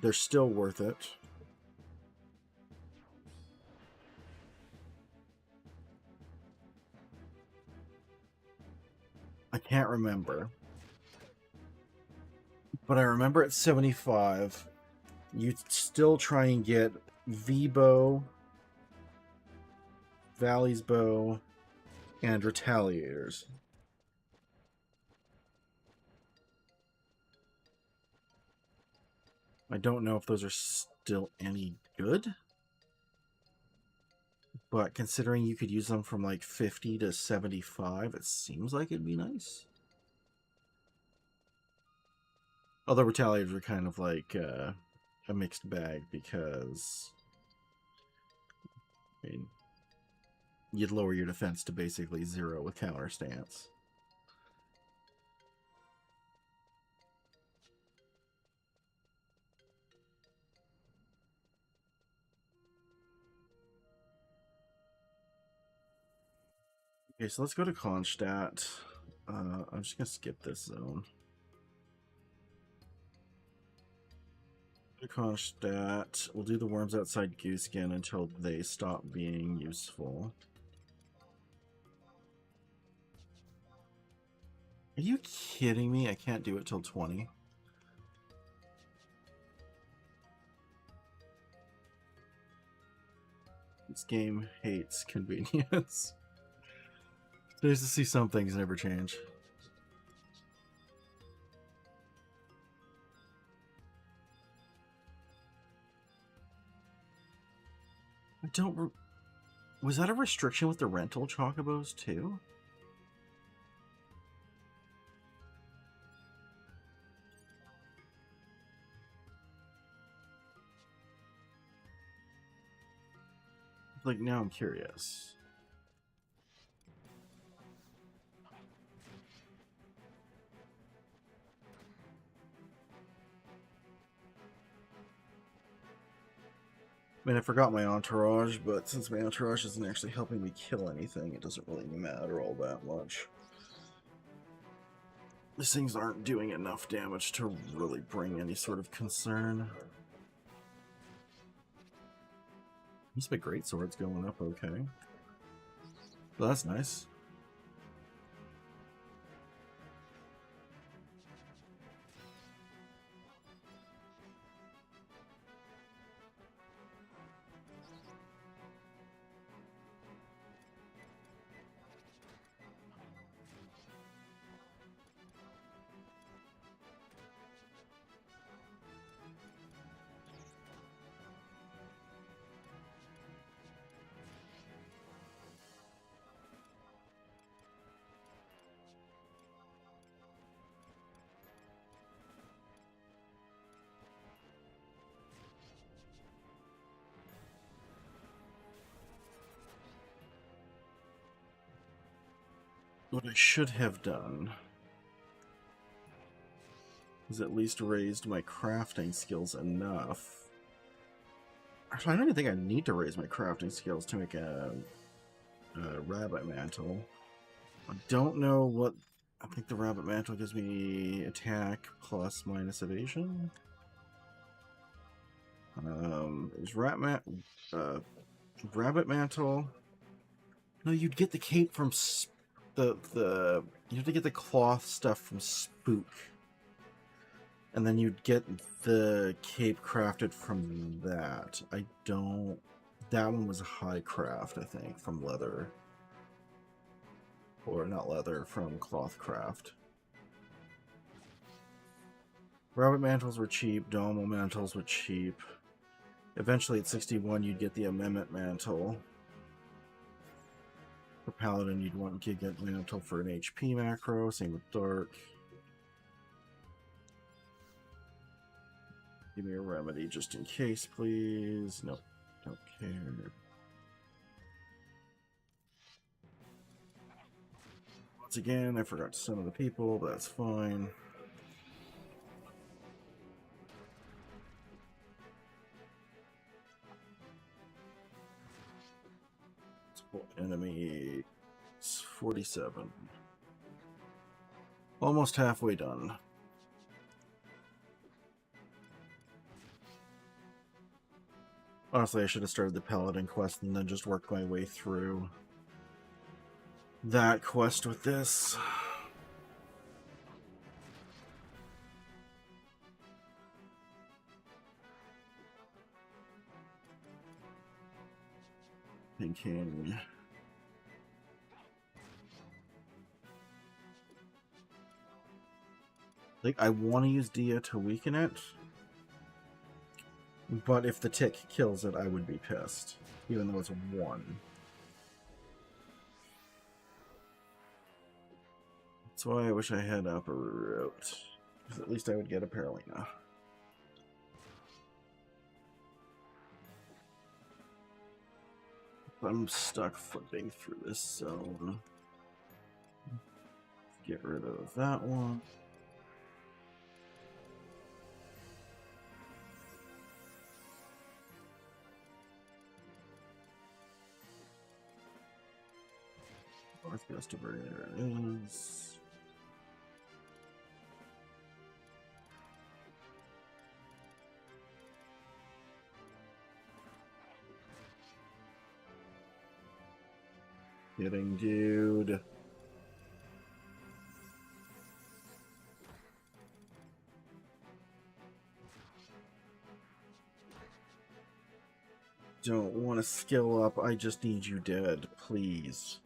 they're still worth it. I can't remember. But I remember at 75, you still try and get V-Bow, Valley's Bow, and Retaliators. I don't know if those are still any good. But considering you could use them from like 50 to 75, it seems like it'd be nice. Although Retaliators are kind of like a mixed bag because... I mean, you'd lower your defense to basically 0 with counter stance. Okay, so let's go to Kronstadt. I'm just going to skip this zone. Go to Kronstadt. We'll do the worms outside Gooskin until they stop being useful. Are you kidding me? I can't do it till 20. This game hates convenience. There's to see some things never change. I don't... Was that a restriction with the rental chocobos too? Like, now I'm curious. I mean, I forgot my entourage, but since my entourage isn't actually helping me kill anything, it doesn't really matter all that much. These things aren't doing enough damage to really bring any sort of concern. At least my greatsword's going up okay. Well, that's nice. What I should have done is at least raised my crafting skills enough. Actually, I don't even think I need to raise my crafting skills to make a rabbit mantle. I don't know what... I think the rabbit mantle gives me attack plus minus evasion. Is rabbit mantle... No, you'd get the cape from you have to get the cloth stuff from Spook. And then you'd get the cape crafted from that. I don't... That one was a high craft, I think, from leather. Or not leather, from cloth craft. Rabbit mantles were cheap, domo mantles were cheap. Eventually at 61 you'd get the amendment mantle. For paladin you'd want Gigant mantle for an HP macro, same with dark. Give me a remedy just in case, please. Nope, don't care. Once again, I forgot to summon the people, but that's fine. Enemy 47. Almost halfway done. Honestly, I should have started the Paladin quest and then just worked my way through that quest with this. Thinking... Like, I want to use Dia to weaken it, but if the tick kills it, I would be pissed, even though it's 1. That's why I wish I had Upper Route, because at least I would get a Paralina. I'm stuck flipping through this zone. Get rid of that one. North Gustaford, there it is. Kidding, dude. Don't want to skill up, I just need you dead, please.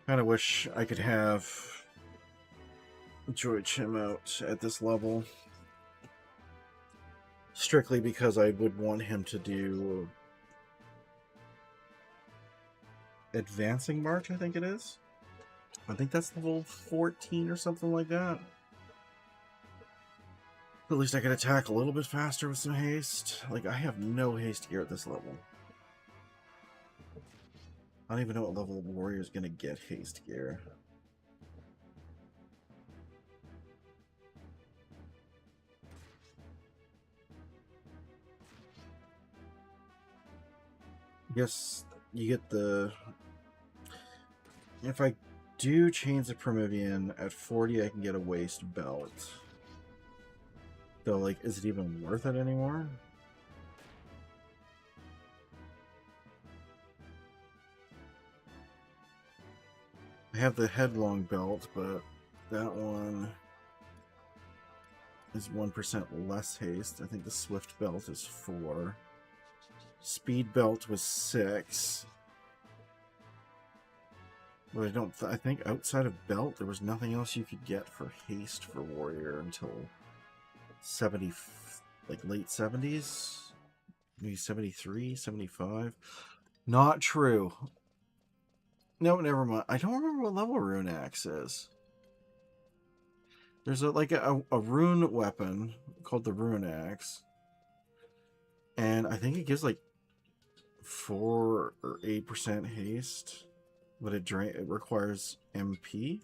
Kind of wish I could have Joy Chim out at this level. Strictly because I would want him to do Advancing March, I think it is. I think that's level 14 or something like that. At least I can attack a little bit faster with some haste. Like, I have no haste gear at this level. I don't even know what level the warrior is going to get haste gear. Yes, you get the... If I do Chains of Promethean, at 40 I can get a waist belt. So, like, is it even worth it anymore? I have the Headlong belt, but that one is 1% less haste. I think the Swift belt is 4. Speed belt was 6. But I think outside of belt, there was nothing else you could get for haste for warrior until 70, like late 70s? Maybe 73, 75? Not true. No, never mind. I don't remember what level Rune Axe is. There's a rune weapon called the Rune Axe. And I think it gives like 4 or 8% haste. But it requires MP.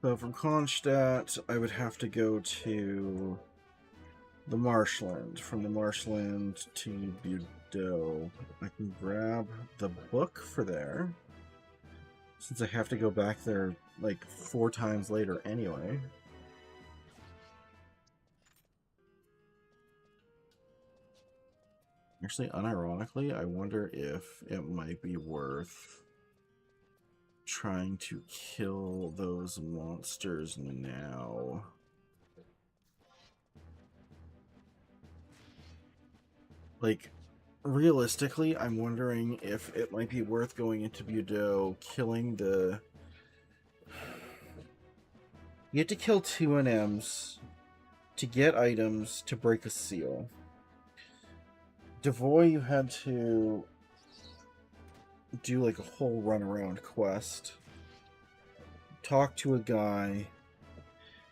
So from Kronstadt, I would have to go to the Marshland. From the Marshland to Budeaux. I can grab the book for there, since I have to go back there like 4 times later anyway. Actually, unironically, I wonder if it might be worth trying to kill those monsters now. Like, realistically, I'm wondering if it might be worth going into Budeaux, killing the... You have to kill 2 NMs to get items to break a seal. Devoy, you had to do like a whole runaround quest. Talk to a guy.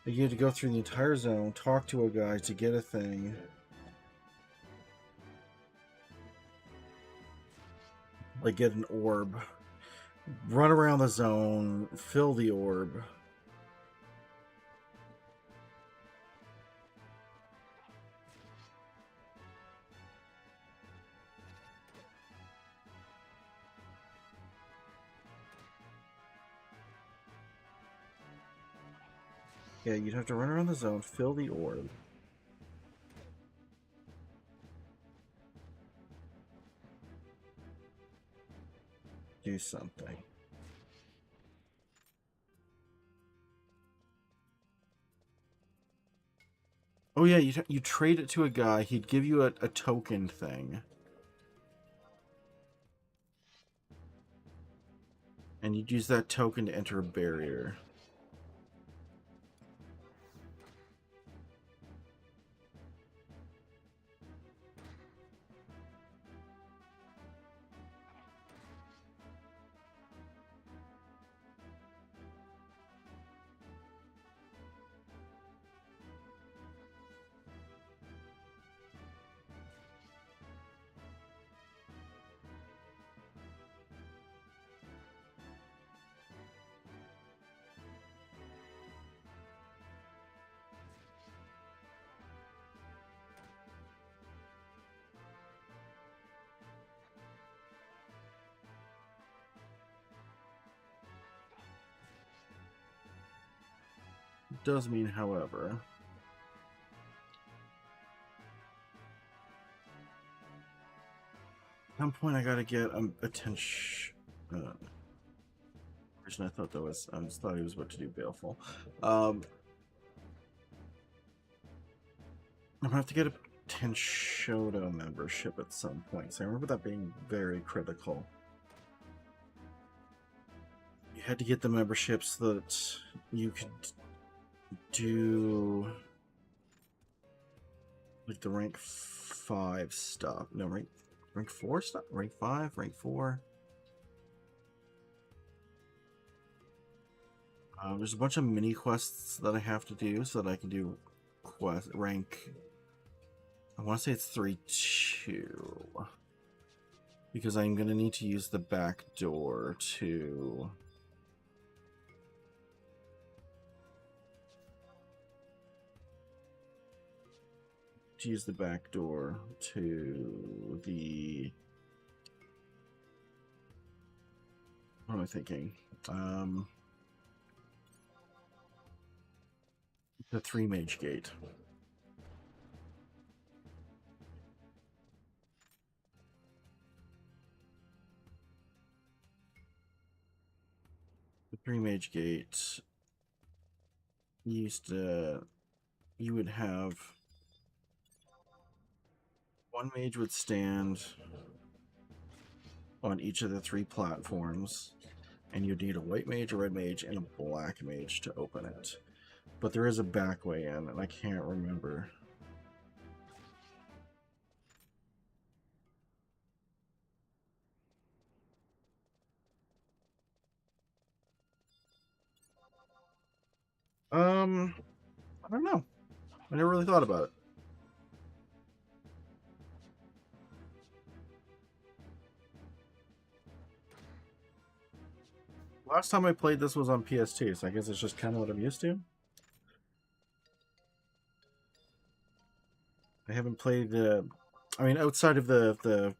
You had to go through the entire zone, talk to a guy to get a thing. Like, get an orb. Run around the zone, fill the orb. Yeah, you'd have to run around the zone, fill the orb. Do something. Oh yeah, you trade it to a guy, he'd give you a token thing. And you'd use that token to enter a barrier. Does mean, however, some point I gotta get attention. I thought that was. I just thought he was about to do Baleful. I'm gonna have to get a Tenshoto membership at some point. So I remember that being very critical. You had to get the membership so that you could do like the rank 5 stuff. No, rank 4 stuff? Rank 5? Rank 4? There's a bunch of mini quests that I have to do so that I can do rank. I want to say it's 3-2. Because I'm going to need to use the back door to use the back door to the. What am I thinking? The 3 mage gate. The 3 mage gate used to. You would have. One mage would stand on each of the 3 platforms, and you'd need a white mage, a red mage, and a black mage to open it. But there is a back way in, and I can't remember. I don't know. I never really thought about it. Last time I played this was on PS2, so I guess it's just kind of what I'm used to. I haven't played I mean, outside of the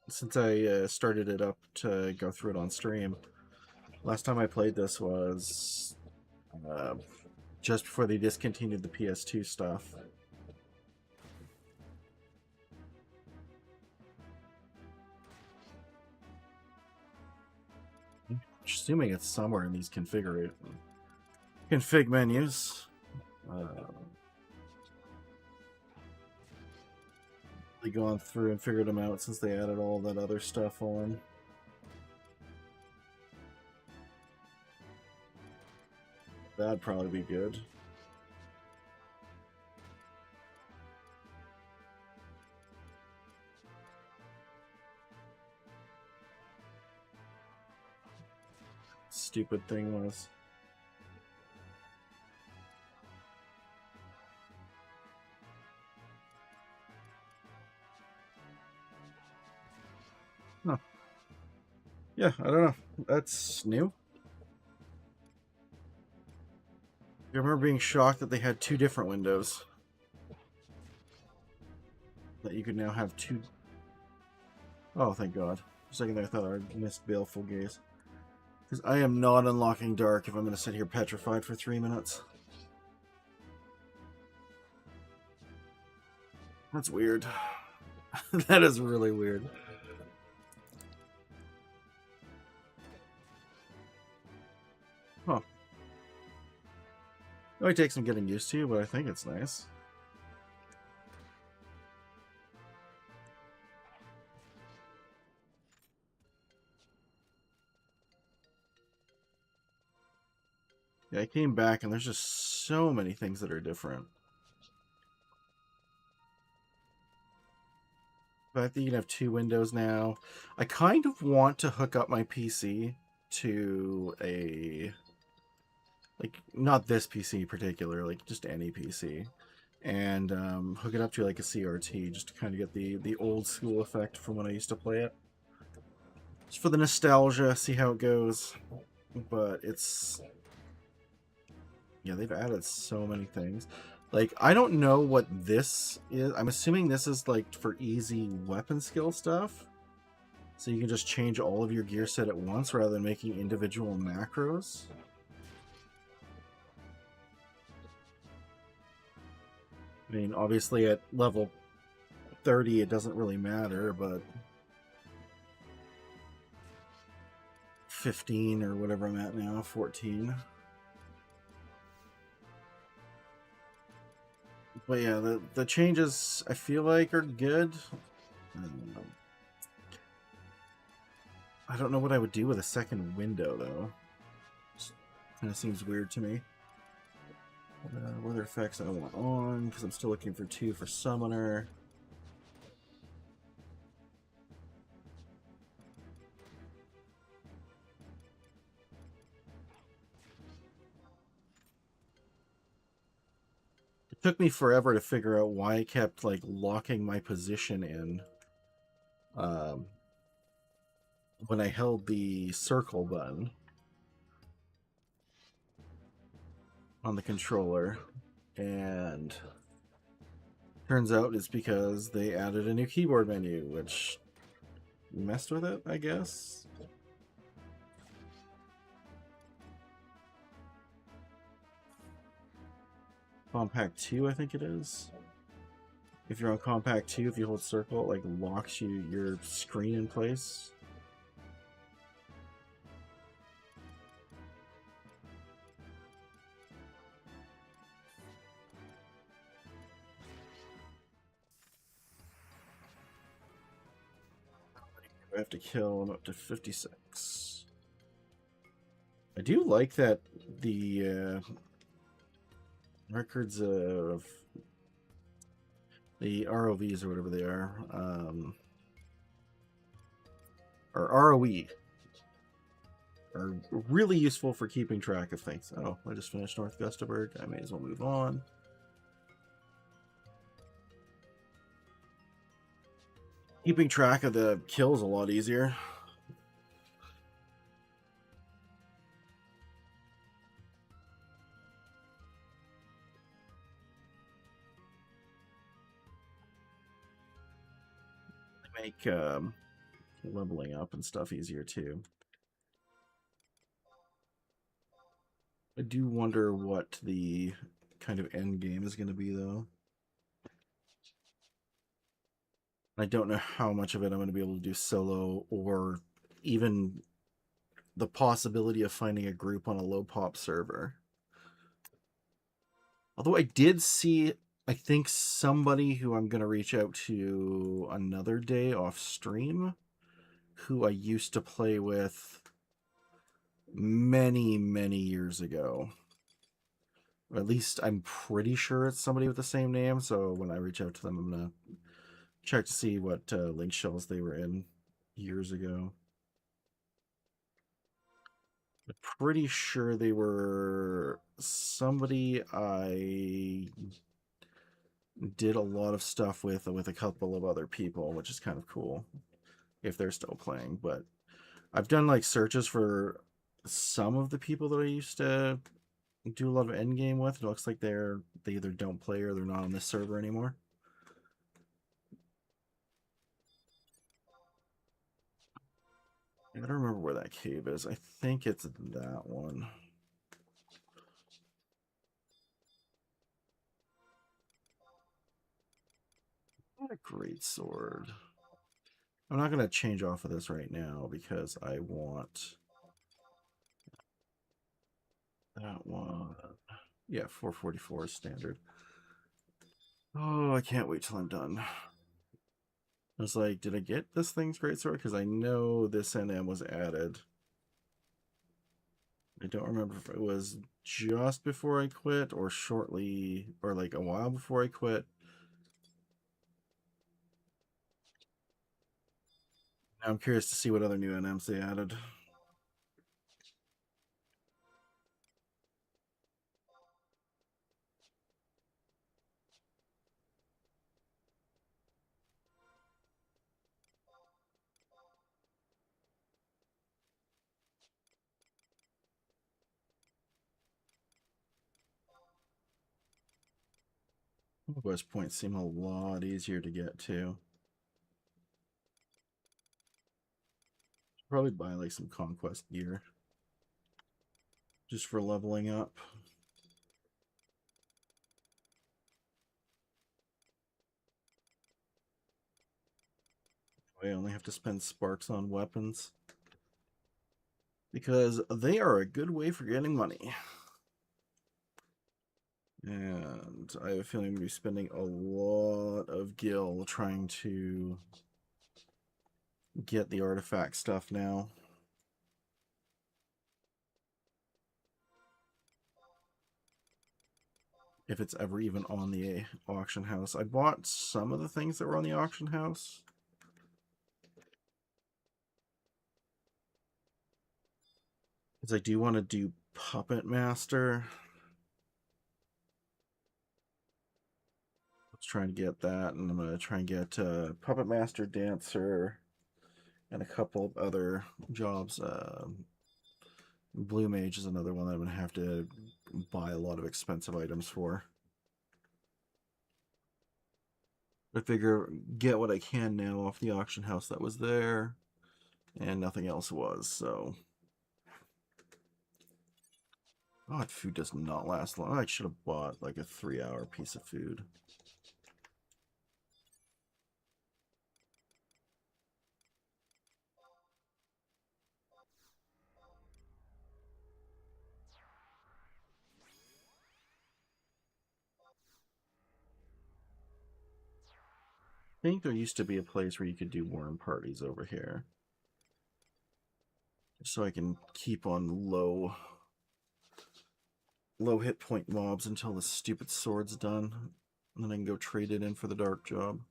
since I started it up to go through it on stream. Last time I played this was just before they discontinued the PS2 stuff. Assuming it's somewhere in these config menus. They gone through and figured them out since they added all that other stuff on. That'd probably be good. Stupid thing was. Huh. Yeah, I don't know. That's new. I remember being shocked that they had 2 different windows. That you could now have 2. Oh, thank God. For a second there, I thought I missed Baleful Gaze. Because I am not unlocking Dark if I'm going to sit here petrified for 3 minutes. That's weird. That is really weird. Huh. It only takes some getting used to, but I think it's nice. Yeah, I came back and there's just so many things that are different. But I think you can have 2 windows now. I kind of want to hook up my PC to a... like, not this PC in particular, like just any PC. And hook it up to like a CRT just to kind of get the old school effect from when I used to play it. Just for the nostalgia, see how it goes. But it's... yeah, they've added so many things. Like, I don't know what this is. I'm assuming this is, like, for easy weapon skill stuff. So you can just change all of your gear set at once rather than making individual macros. I mean, obviously at level 30, it doesn't really matter, but 15 or whatever I'm at now, 14. But yeah, the changes I feel like are good. I don't know what I would do with a second window though. Kind of seems weird to me. Weather effects I want on because I'm still looking for 2 for Summoner. It took me forever to figure out why I kept like locking my position in when I held the circle button on the controller, and turns out it's because they added a new keyboard menu, which messed with it, I guess. Compact 2, I think it is. If you're on Compact 2, if you hold circle, it like locks your screen in place. I have to kill him up to 56. I do like that the records of the ROVs or whatever they are, or ROE, are really useful for keeping track of things. Oh, I just finished North Gustaberg. I may as well move on. Keeping track of the kills a lot easier. They make leveling up and stuff easier too. I do wonder what the kind of end game is going to be, though. I don't know how much of it I'm going to be able to do solo, or even the possibility of finding a group on a low pop server. Although I did see, I think, somebody who I'm going to reach out to another day off stream, who I used to play with many, many years ago. Or at least I'm pretty sure it's somebody with the same name, so when I reach out to them, I'm going to check to see what link shells they were in years ago. I'm pretty sure they were somebody I did a lot of stuff with a couple of other people, which is kind of cool if they're still playing. But I've done like searches for some of the people that I used to do a lot of endgame with. It looks like they either don't play or they're not on this server anymore. I gotta remember where that cave is. I think it's that one. What a great sword. I'm not going to change off of this right now because I want that one. Yeah, 444 is standard. Oh, I can't wait till I'm done. I was like, did I get this thing's greatsword? Because I know this NM was added. I don't remember if it was just before I quit or shortly, or like a while before I quit. Now I'm curious to see what other new NMs they added. West Point seem a lot easier to get to. Probably buy like some conquest gear just for leveling up. I only have to spend sparks on weapons. Because they are a good way for getting money. And I have a feeling I'm going to be spending a lot of gil trying to get the artifact stuff now. If it's ever even on the auction house. I bought some of the things that were on the auction house. Because I do want to do Puppet Master. Let's try and get that, and I'm going to try and get Puppet Master, Dancer, and a couple of other jobs. Blue Mage is another one that I'm going to have to buy a lot of expensive items for. I figure get what I can now off the auction house that was there, and nothing else was, so. Oh, that food does not last long. I should have bought like a 3-hour piece of food. I think there used to be a place where you could do worm parties over here. So I can keep on low hit point mobs until the stupid sword's done. And then I can go trade it in for the dark job.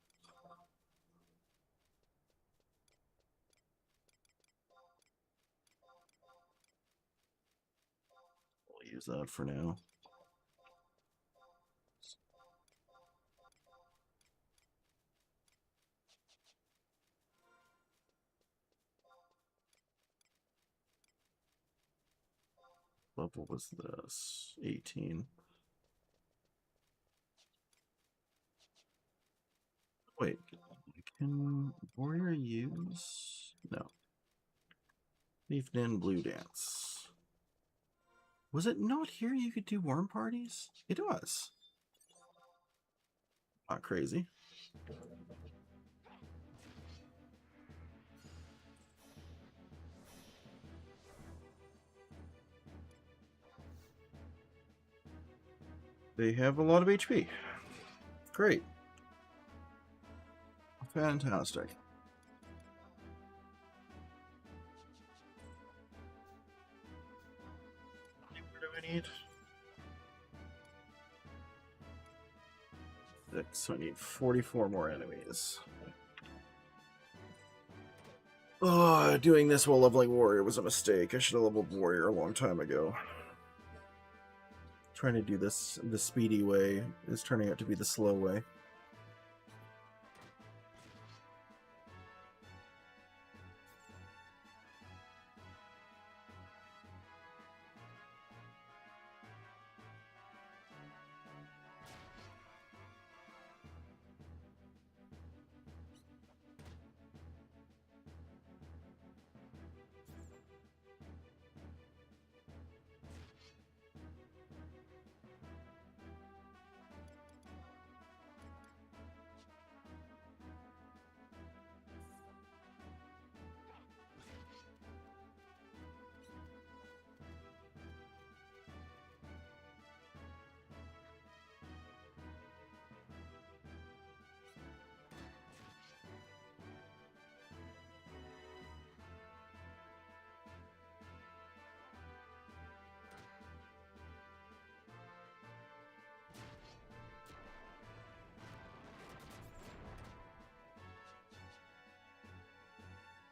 We'll use that for now. Level was this? 18. Wait, can warrior use? No. Leaf Den Blue Dance. Was it not here you could do worm parties? It was. Not crazy. They have a lot of HP. Great. Fantastic. What do I need? 6, so I need 44 more enemies. Oh, doing this while leveling warrior was a mistake. I should have leveled warrior a long time ago. Trying to do this the speedy way is turning out to be the slow way.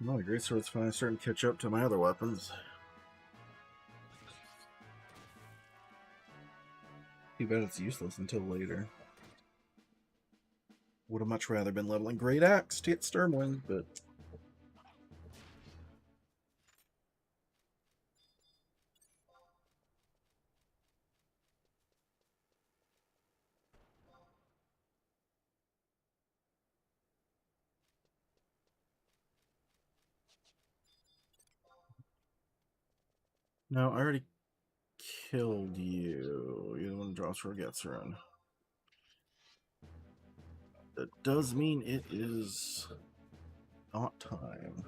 Well, the greatsword's finally starting to catch up to my other weapons. Too bad it's useless until later. Would have much rather been leveling Great Axe to get Stormwind, but no, I already killed you. You're the one who drops Forget's-Run. That does mean it is not time.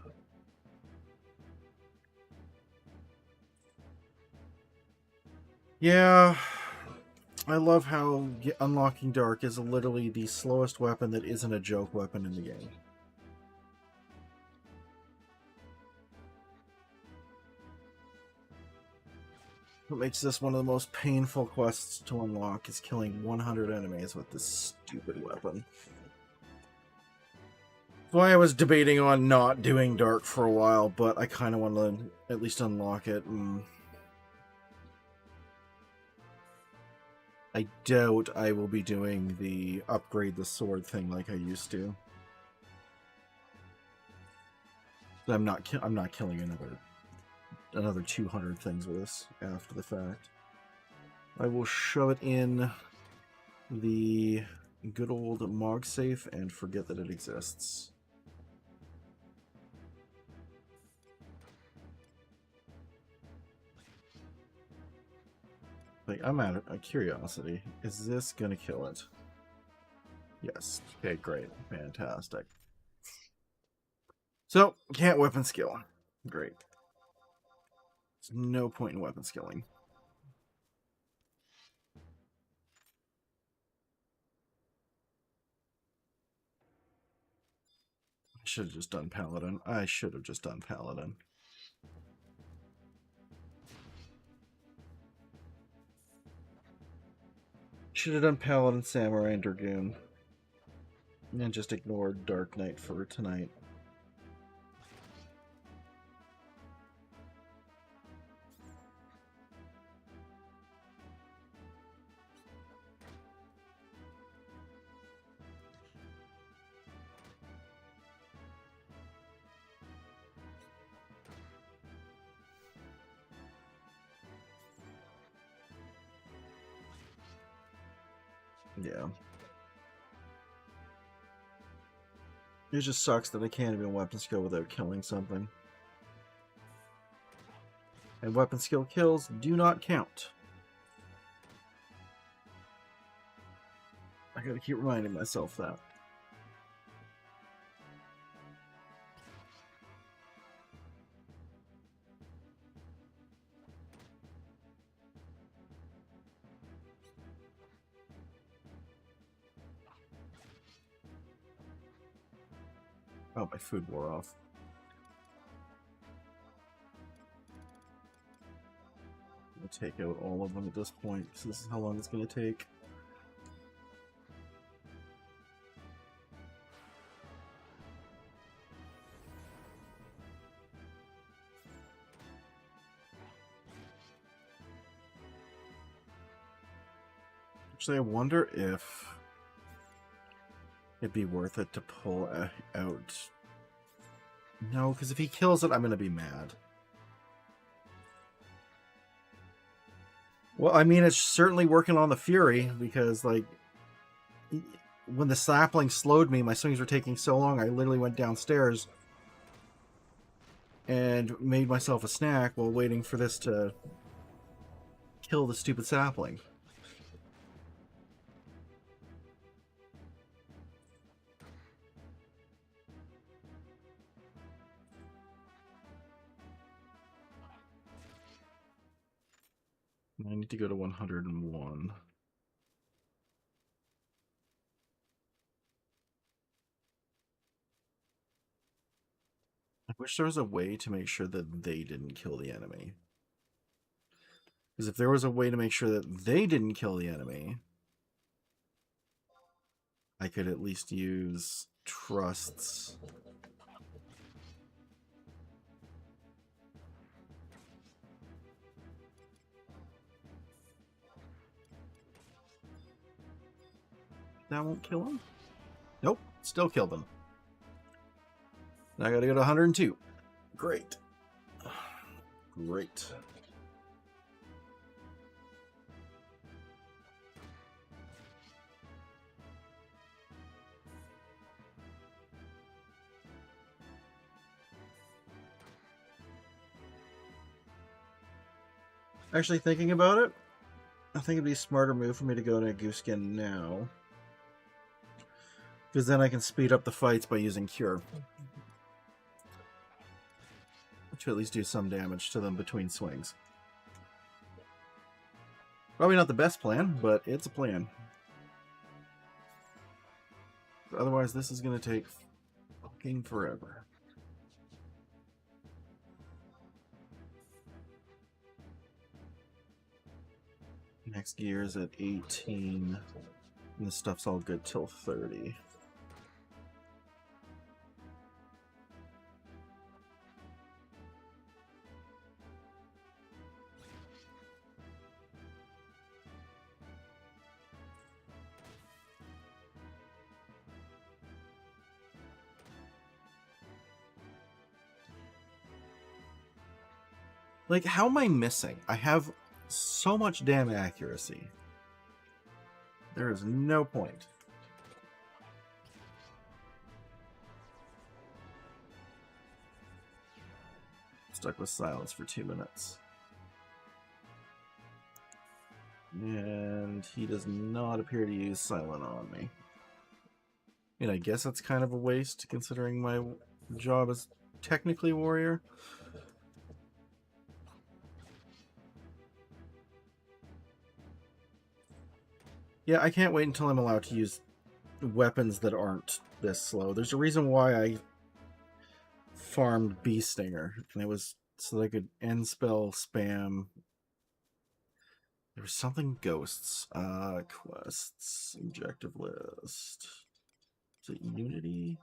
Yeah, I love how unlocking Dark is literally the slowest weapon that isn't a joke weapon in the game. What makes this one of the most painful quests to unlock is killing 100 enemies with this stupid weapon. That's why I was debating on not doing Dark for a while, but I kind of want to at least unlock it. And I doubt I will be doing the upgrade the sword thing like I used to. I'm not killing another 200 things with this after the fact. I will shove it in the good old Mog safe and forget that it exists. Like, I'm out of curiosity. Is this gonna kill it? Yes. Okay, great. Fantastic. So, can't weapon skill. Great. There's no point in weapon skilling. I should have just done Paladin. I should have just done Paladin. Should have done Paladin, Samurai, and Dragoon. And just ignored Dark Knight for tonight. Yeah. It just sucks that I can't even weapon skill without killing something. And weapon skill kills do not count. I gotta keep reminding myself that. Oh, my food wore off. I'm gonna take out all of them at this point, because this is how long it's gonna take. Actually, I wonder if it'd be worth it to pull out. No, because if he kills it, I'm gonna be mad. Well, I mean, it's certainly working on the Fury, because, like, when the sapling slowed me, my swings were taking so long, I literally went downstairs and made myself a snack while waiting for this to kill the stupid sapling. I need to go to 101. I wish there was a way to make sure that they didn't kill the enemy. Because if there was a way to make sure that they didn't kill the enemy, I could at least use trusts. That won't kill him? Nope, still killed him. Now I gotta go to 102. Great. Great. Actually, thinking about it, I think it'd be a smarter move for me to go to Gooskin now. Because then I can speed up the fights by using Cure. to at least do some damage to them between swings. Probably not the best plan, but it's a plan. Otherwise, this is going to take fucking forever. Next gear is at 18. And this stuff's all good till 30. Like, how am I missing? I have so much damn accuracy. There is no point. Stuck with silence for 2 minutes. And he does not appear to use silent on me. I mean, I guess that's kind of a waste, considering my job is technically warrior. Yeah, I can't wait until I'm allowed to use weapons that aren't this slow. There's a reason why I farmed Bee Stinger, and it was so that I could end spell spam. There was something ghosts. Quests. Objective list. Is it Unity?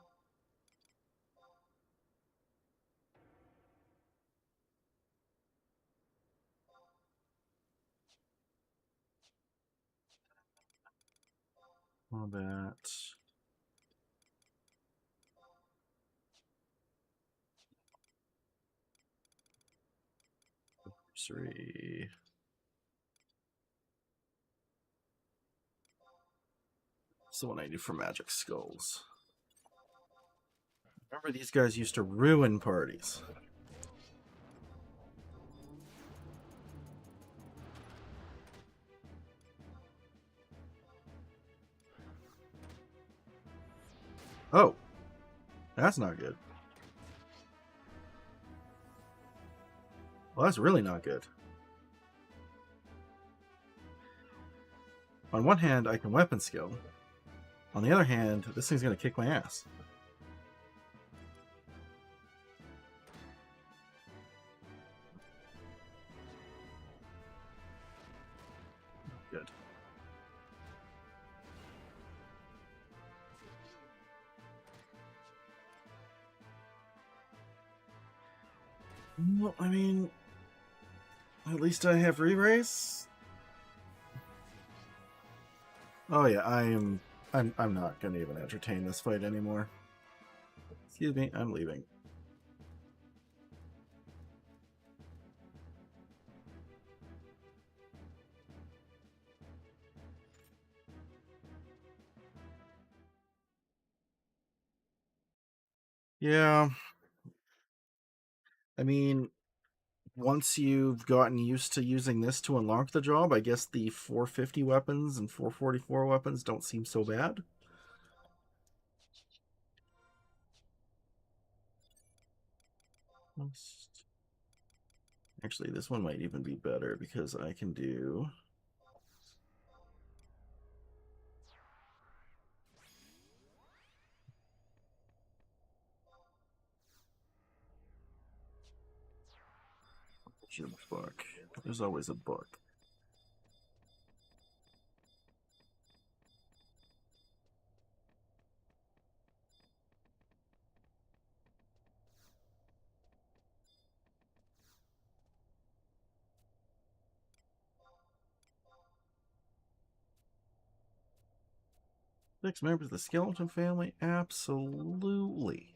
Combat. Sorcery. It's the one I do for Magic Skulls. Remember, these guys used to ruin parties. Oh, that's not good. Well, that's really not good. On one hand, I can weapon skill. On the other hand, this thing's going to kick my ass. Good. Well, I mean, at least I have re-race. Oh yeah, I'm not gonna even entertain this fight anymore. Excuse me, I'm leaving. Yeah. I mean, once you've gotten used to using this to unlock the job, I guess the 450 weapons and 444 weapons don't seem so bad. Actually, this one might even be better because I can do... Buck. There's always a buck. Six members of the skeleton family? Absolutely.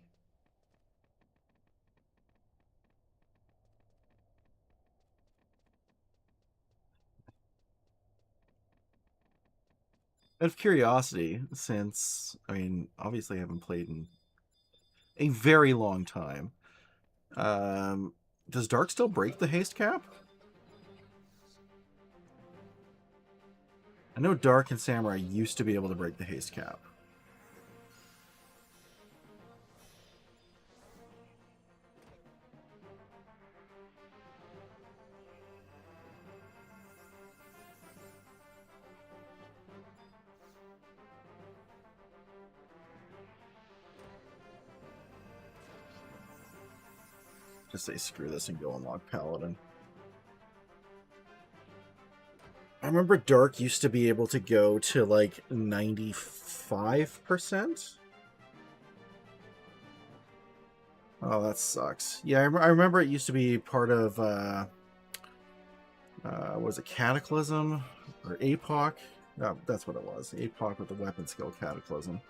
Out of curiosity, since, I mean, obviously I haven't played in a very long time, does Dark still break the haste cap? I know Dark and Samurai used to be able to break the haste cap. Just say screw this and go unlock Paladin. I remember Dark used to be able to go to like 95%. Oh, that sucks. Yeah, I remember it used to be part of, was it Cataclysm or APOC? No, that's what it was. APOC with the weapon skill Cataclysm.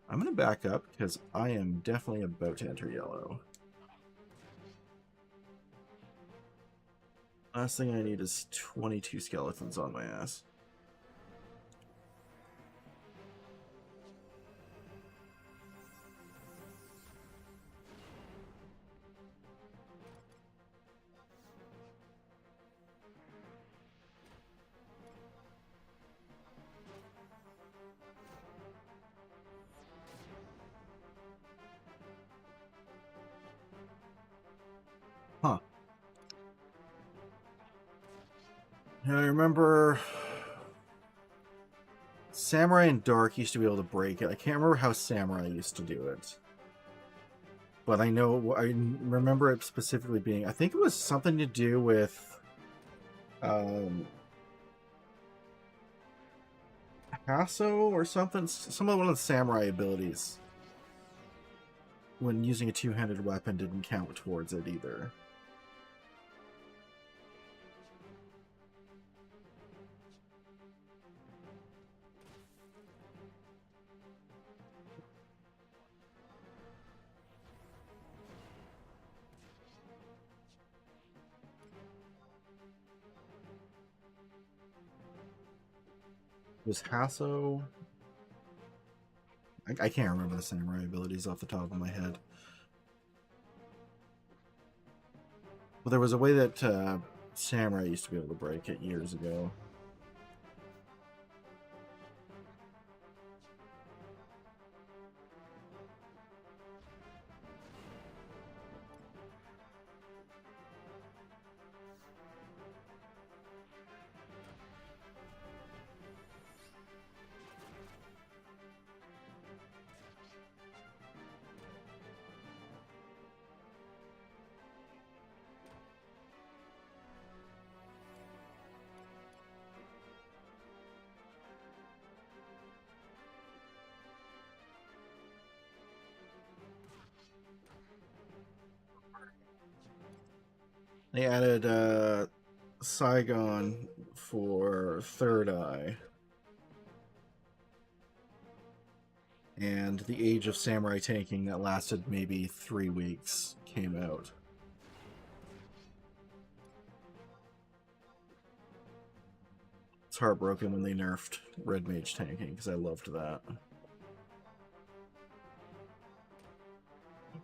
I'm going to back up because I am definitely about to enter yellow. Last thing I need is 22 skeletons on my ass. Huh. I remember Samurai and Dark used to be able to break it. I can't remember how Samurai used to do it. But I know, I remember it specifically being, I think it was something to do with Hasso or something, some of one of the Samurai abilities. When using a two-handed weapon didn't count towards it either. Was Hasso... I can't remember the Samurai abilities off the top of my head. Well, there was a way that Samurai used to be able to break it years ago. They added Saigon for Third Eye. And the Age of Samurai Tanking that lasted maybe 3 weeks came out. It's heartbroken when they nerfed Red Mage Tanking because I loved that. I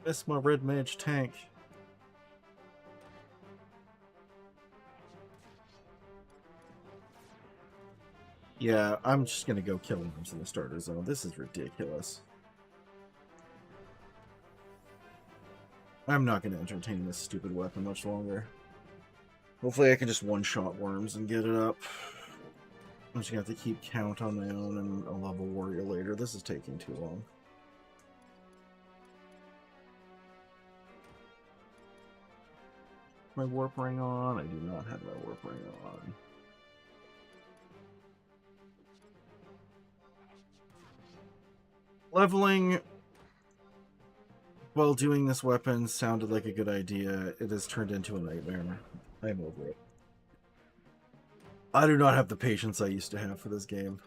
miss my Red Mage tank. Yeah, I'm just gonna go kill worms in the starter zone. This is ridiculous. I'm not gonna entertain this stupid weapon much longer. Hopefully I can just one-shot worms and get it up. I'm just gonna have to keep count on my own and a level warrior later. This is taking too long. My warp ring on? I do not have my warp ring on. Leveling while doing this weapon sounded like a good idea. It has turned into a nightmare. I'm over it. I do not have the patience I used to have for this game.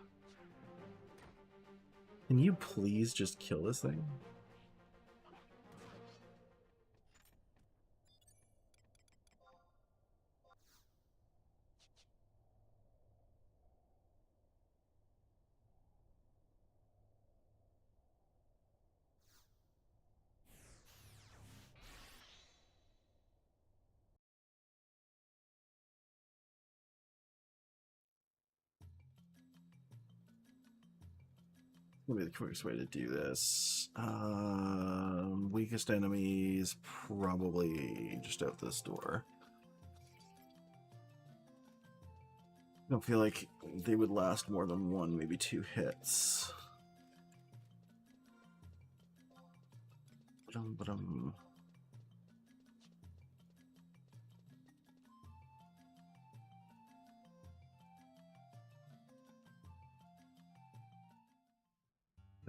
Can you please just kill this thing? Maybe the quickest way to do this. Weakest enemies, probably just out this door. I don't feel like they would last more than 1, maybe 2 hits. Ba-dum, ba-dum.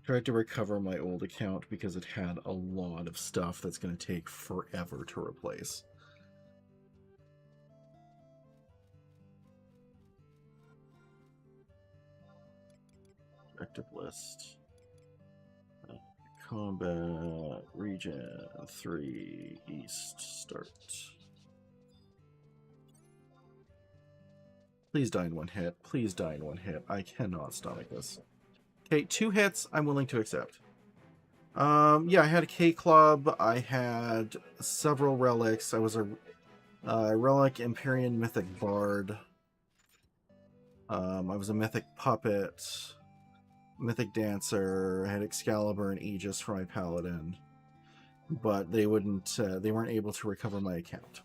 tried to recover my old account because it had a lot of stuff that's going to take forever to replace. Objective list. Combat region 3 east start. Please die in one hit. Please die in one hit. I cannot stomach this. Okay, 2 hits I'm willing to accept. Yeah, I had a K Club. I had several relics. I was a relic Empyrean Mythic Bard. I was a Mythic Puppet. Mythic Dancer. I had Excalibur and Aegis for my Paladin. But they weren't able to recover my account.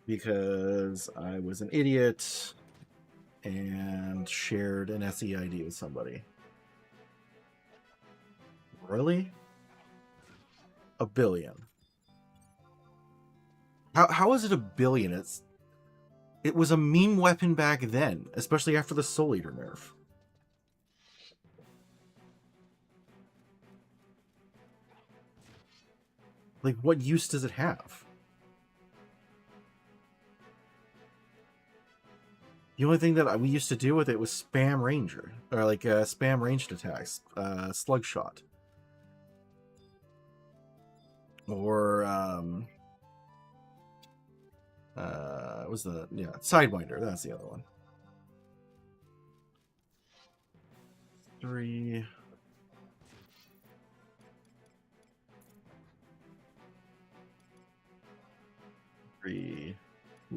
Because I was an idiot and shared an SEID with somebody. Really? A billion. How is it a billion? It was a meme weapon back then, especially after the Soul Eater nerf. Like, what use does it have? The only thing that we used to do with it was spam ranger, or like spam ranged attacks, slug shot, or what was the Sidewinder? That's the other one. 3.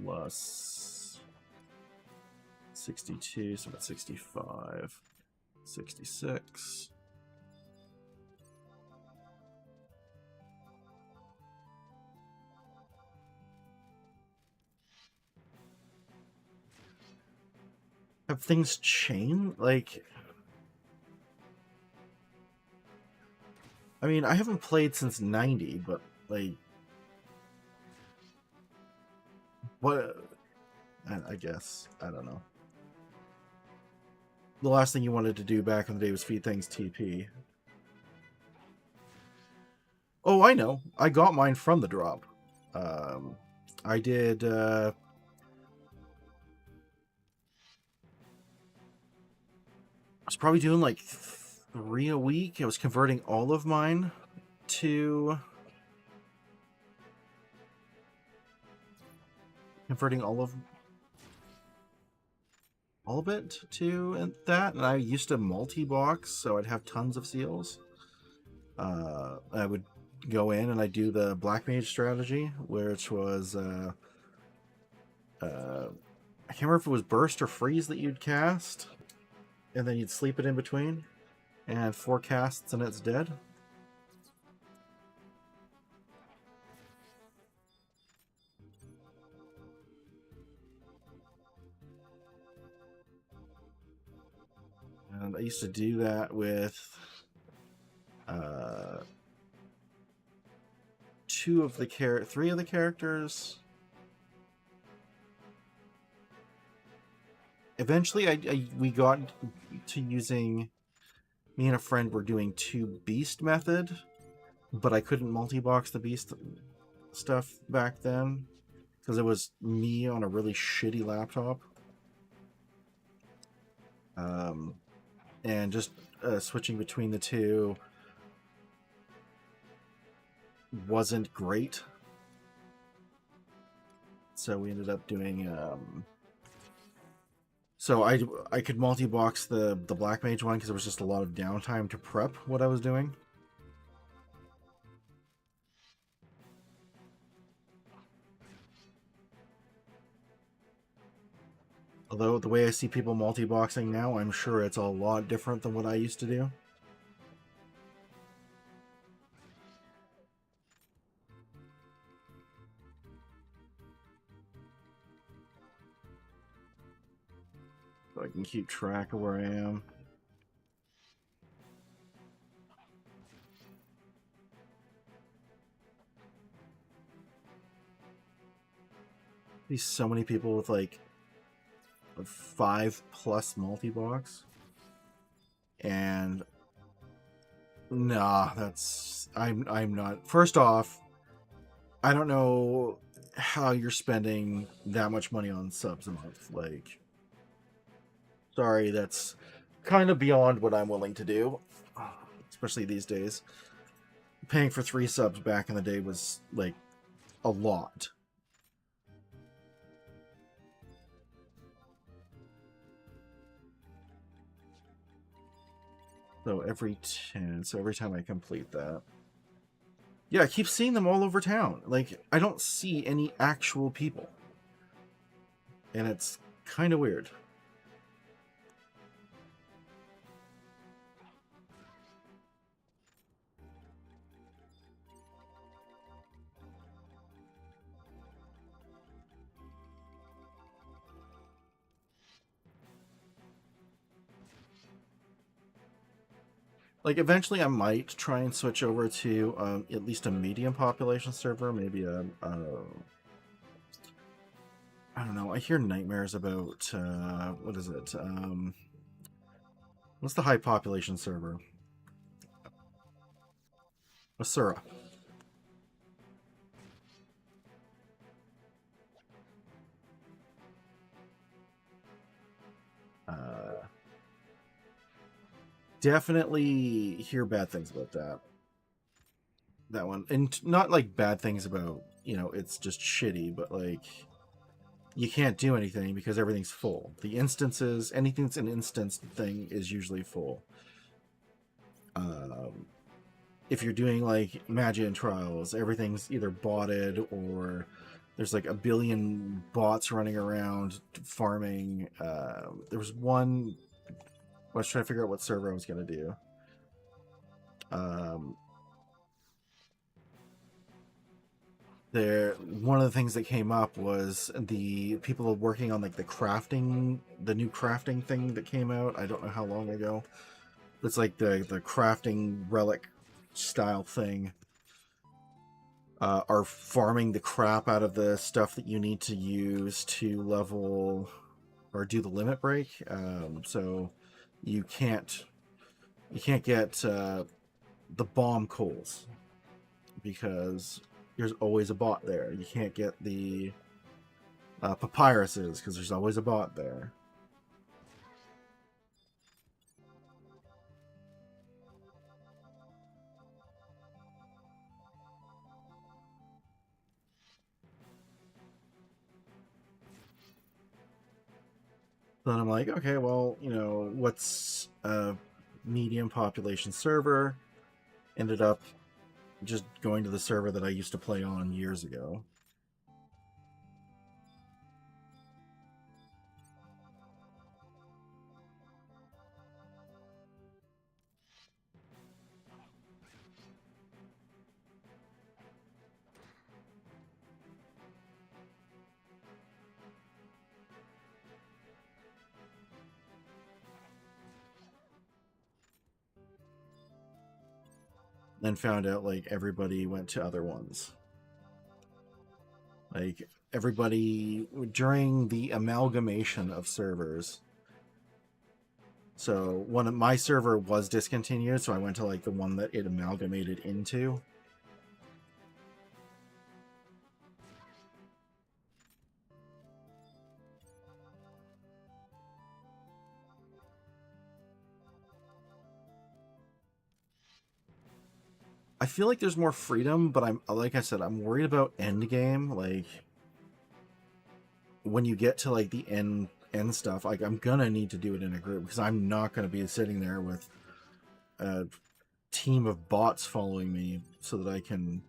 Plus 62, so that's 65, 66. Have things changed? Like, I mean, I haven't played since 90, but like, what? I guess, I don't know. The last thing you wanted to do back in the day was feed things TP. Oh, I know. I got mine from the drop. I did. I was probably doing like 3 a week. I was converting all of mine to. Converting all of it to that, and I used to multi-box, so I'd have tons of seals. I would go in and I do the Black Mage strategy, which was I can't remember if it was burst or freeze that you'd cast, and then you'd sleep it in between, and 4 casts and it's dead. And I used to do that with 3 of the characters. Eventually, we got to using. Me and a friend were doing 2 beast method, but I couldn't multi-box the beast stuff back then because it was me on a really shitty laptop. And just switching between the 2 wasn't great. So we ended up doing so I could multi-box the Black Mage one because there was just a lot of downtime to prep what I was doing. Although the way I see people multi-boxing now, I'm sure it's a lot different than what I used to do. So I can keep track of where I am. There's so many people with like 5+ multi-box. And nah, I'm not. First off, I don't know how you're spending that much money on subs a month. Like, sorry, that's kind of beyond what I'm willing to do, especially these days. Paying for 3 subs back in the day was like a lot. So every 10, so every time I complete that. Yeah, I keep seeing them all over town. Like, I don't see any actual people. And it's kind of weird. Like, eventually I might try and switch over to at least a medium population server, maybe I don't know, I hear nightmares about, what is it, what's the high population server? Asura. Definitely hear bad things about that one, and not like bad things about, you know, it's just shitty, but like you can't do anything because everything's full. The instances, anything that's an instance thing is usually full. If you're doing like Magian trials, everything's either botted or there's like a billion bots running around farming. There was one. I was trying to figure out what server I was gonna do. There, one of the things that came up was the people working on like the new crafting thing that came out. I don't know how long ago. It's like the crafting relic style thing. Are farming the crap out of the stuff that you need to use to level or do the limit break. So you can't get the bomb coals because there's always a bot there. You can't get the papyruses because there's always a bot there. Then I'm like, okay, well, you know, what's a medium population server? Ended up just going to the server that I used to play on years ago. Then found out like everybody went to other ones. Like everybody during the amalgamation of servers. So one of my server was discontinued, so I went to like the one that it amalgamated into. I feel like there's more freedom, but I'm like I said, I'm worried about endgame. Like when you get to like the end stuff, like I'm gonna need to do it in a group because I'm not gonna be sitting there with a team of bots following me so that I can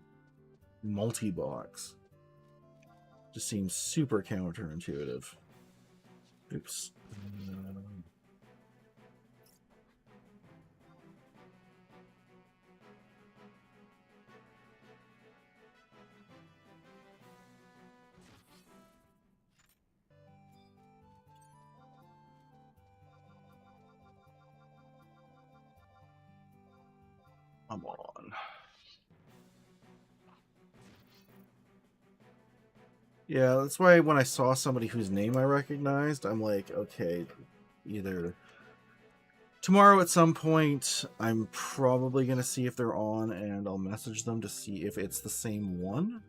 multi-box. Just seems super counterintuitive. Oops. Come on. Yeah, that's why when I saw somebody whose name I recognized, I'm like, okay, either Tomorrow at some point, I'm probably going to see if they're on, and I'll message them to see if it's the same one.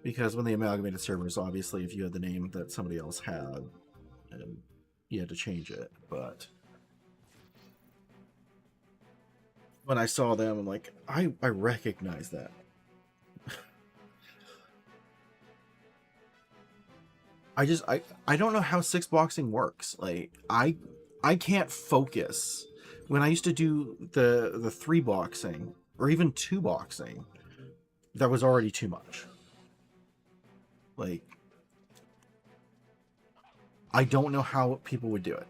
Because when they amalgamated servers, obviously, if you had the name that somebody else had, and you had to change it. But when I saw them, I'm like, I recognize that. I don't know how six boxing works. Like, I can't focus. When I used to do the three boxing, or even two boxing, that was already too much. Like, I don't know how people would do it.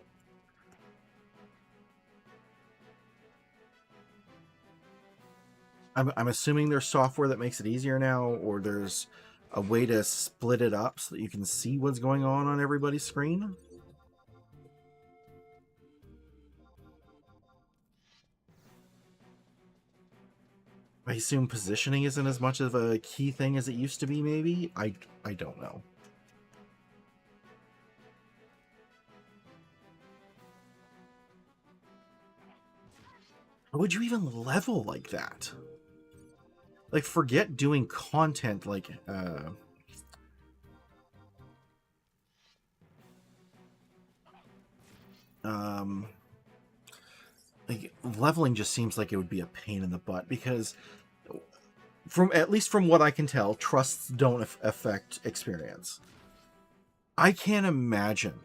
I'm assuming there's software that makes it easier now, or there's a way to split it up so that you can see what's going on everybody's screen. I assume positioning isn't as much of a key thing as it used to be, maybe? I don't know. How would you even level like that? Like, forget doing content like, like, leveling just seems like it would be a pain in the butt, because at least from what I can tell, trusts don't affect experience. I can't imagine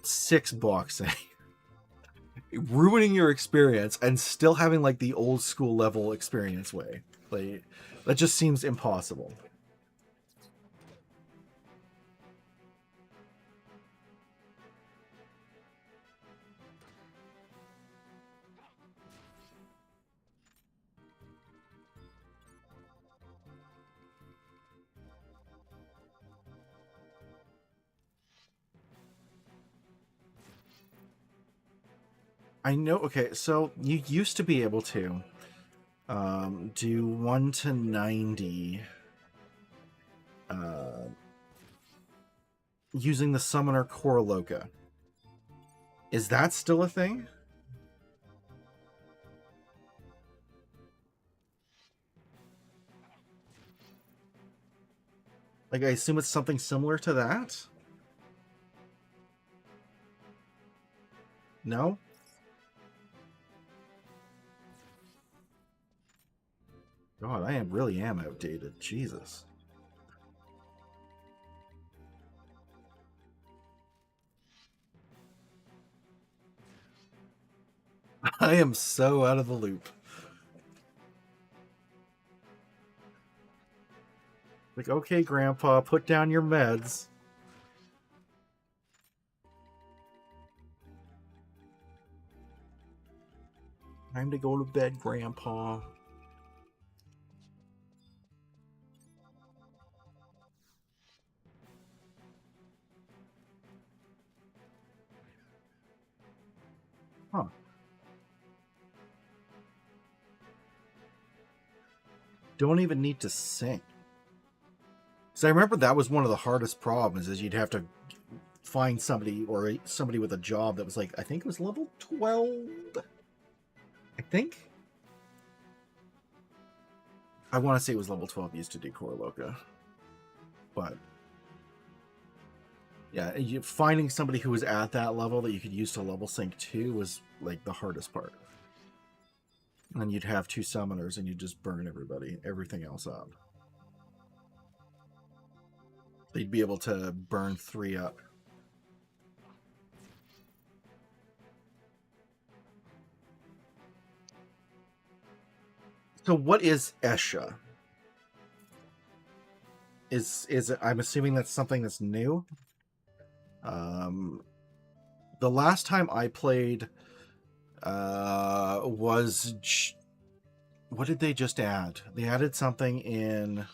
six boxing ruining your experience and still having like the old school level experience way. Like, that just seems impossible. I know. Okay, so you used to be able to do 1 to 90 using the summoner Korloka. Is that still a thing? Like, I assume it's something similar to that? No? God, I really am outdated. Jesus. I am so out of the loop. Like, okay, Grandpa, put down your meds. Time to go to bed, Grandpa. Huh. Don't even need to sing. So I remember that was one of the hardest problems, is you'd have to find somebody, or somebody with a job that was like, I think it was level 12. I think. I want to say it was level 12 used to do Korloka. But yeah, finding somebody who was at that level that you could use to level sync to was like the hardest part. And you'd have two summoners and you'd just burn everything else up. They'd be able to burn 3 up. So what is Escha? Is it, I'm assuming that's something that's new? The last time I played was... What did they just add? They added something in...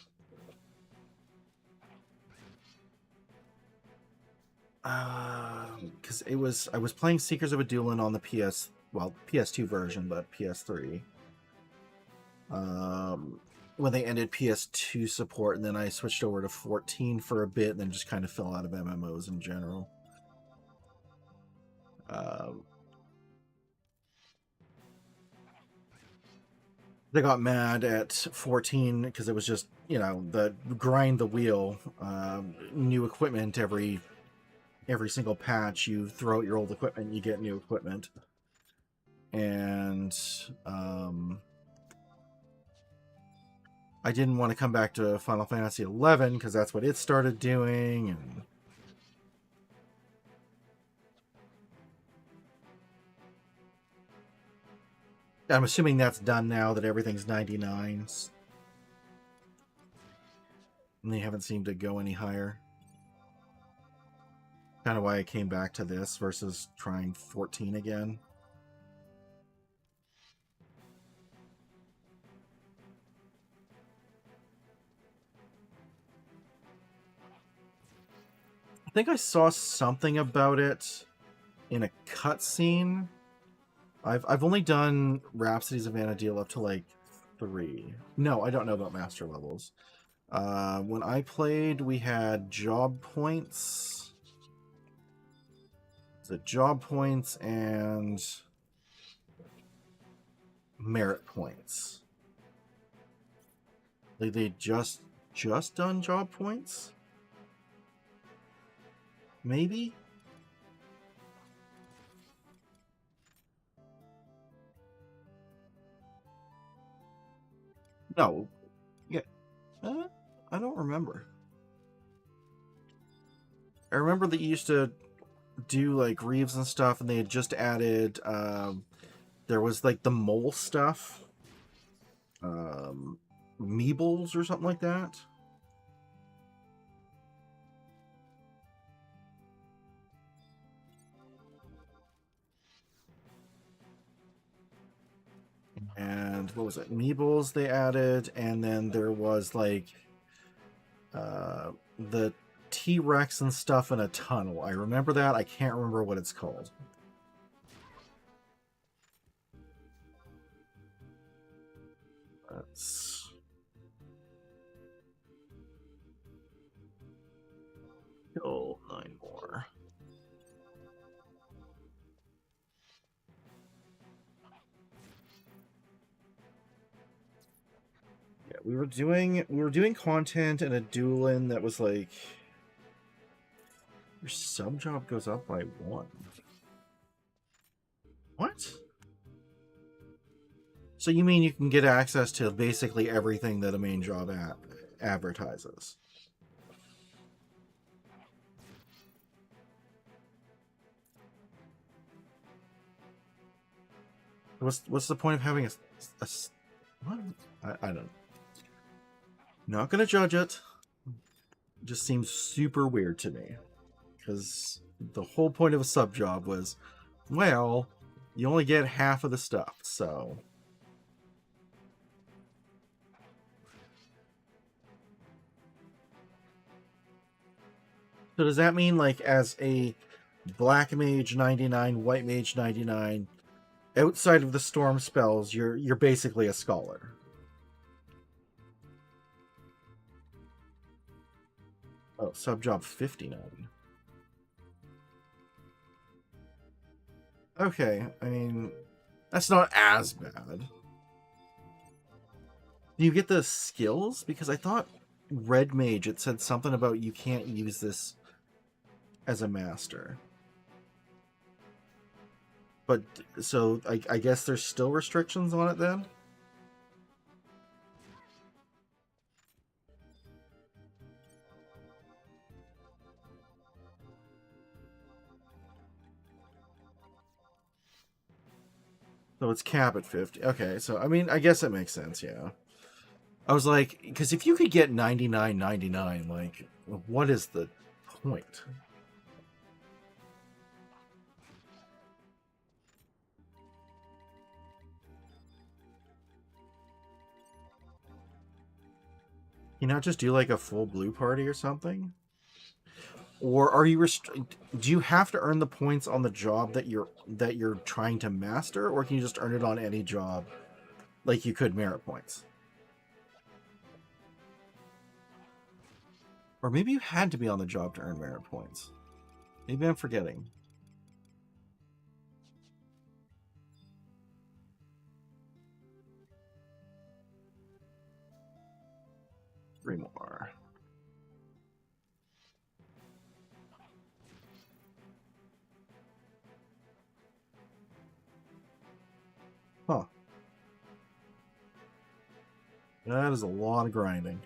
because I was playing Seekers of Adoulin on the PS2 version, but PS3. When they ended PS2 support, and then I switched over to 14 for a bit, and then just kind of fell out of MMOs in general. They got mad at 14 because it was just, you know, the grind the wheel, new equipment every single patch. You throw out your old equipment, you get new equipment. And I didn't want to come back to Final Fantasy 11 because that's what it started doing. And I'm assuming that's done now that everything's 99s. And they haven't seemed to go any higher. Kind of why I came back to this versus trying 14 again. I think I saw something about it in a cutscene. I've only done Rhapsodies of Vana'diel up to like 3. No, I don't know about master levels. When I played, we had job points. The job points and merit points. Like they just done job points? Maybe? No. Yeah. I don't remember. I remember that you used to do like Reeves and stuff, and they had just added there was like the mole stuff. Meebles or something like that. And what was it? Meebles they added, and then there was like the T-Rex and stuff in a tunnel. I remember that. I can't remember what it's called. Let's kill 9 more. Yeah, we were doing content in a duelin that was like your sub job goes up by 1. What? So you mean you can get access to basically everything that a main job app advertises? What's the point of having a what? I don't. Not gonna judge it. Just seems super weird to me, because the whole point of a sub job was, well, you only get half of the stuff, so. So does that mean, like, as a black mage 99, white mage 99, outside of the storm spells, you're basically a scholar? Oh, sub job 59. Okay, I mean, that's not as bad. Do you get the skills? Because I thought Red Mage, it said something about you can't use this as a master. But, so, I guess there's still restrictions on it then? So it's cap at 50. Okay, so, I mean, I guess it makes sense, yeah. I was like, because if you could get 99.99, like, what is the point? You not just do like a full blue party or something? Or are you do you have to earn the points on the job that you're trying to master, or can you just earn it on any job like you could merit points? Or maybe you had to be on the job to earn merit points. Maybe I'm forgetting. That is a lot of grinding.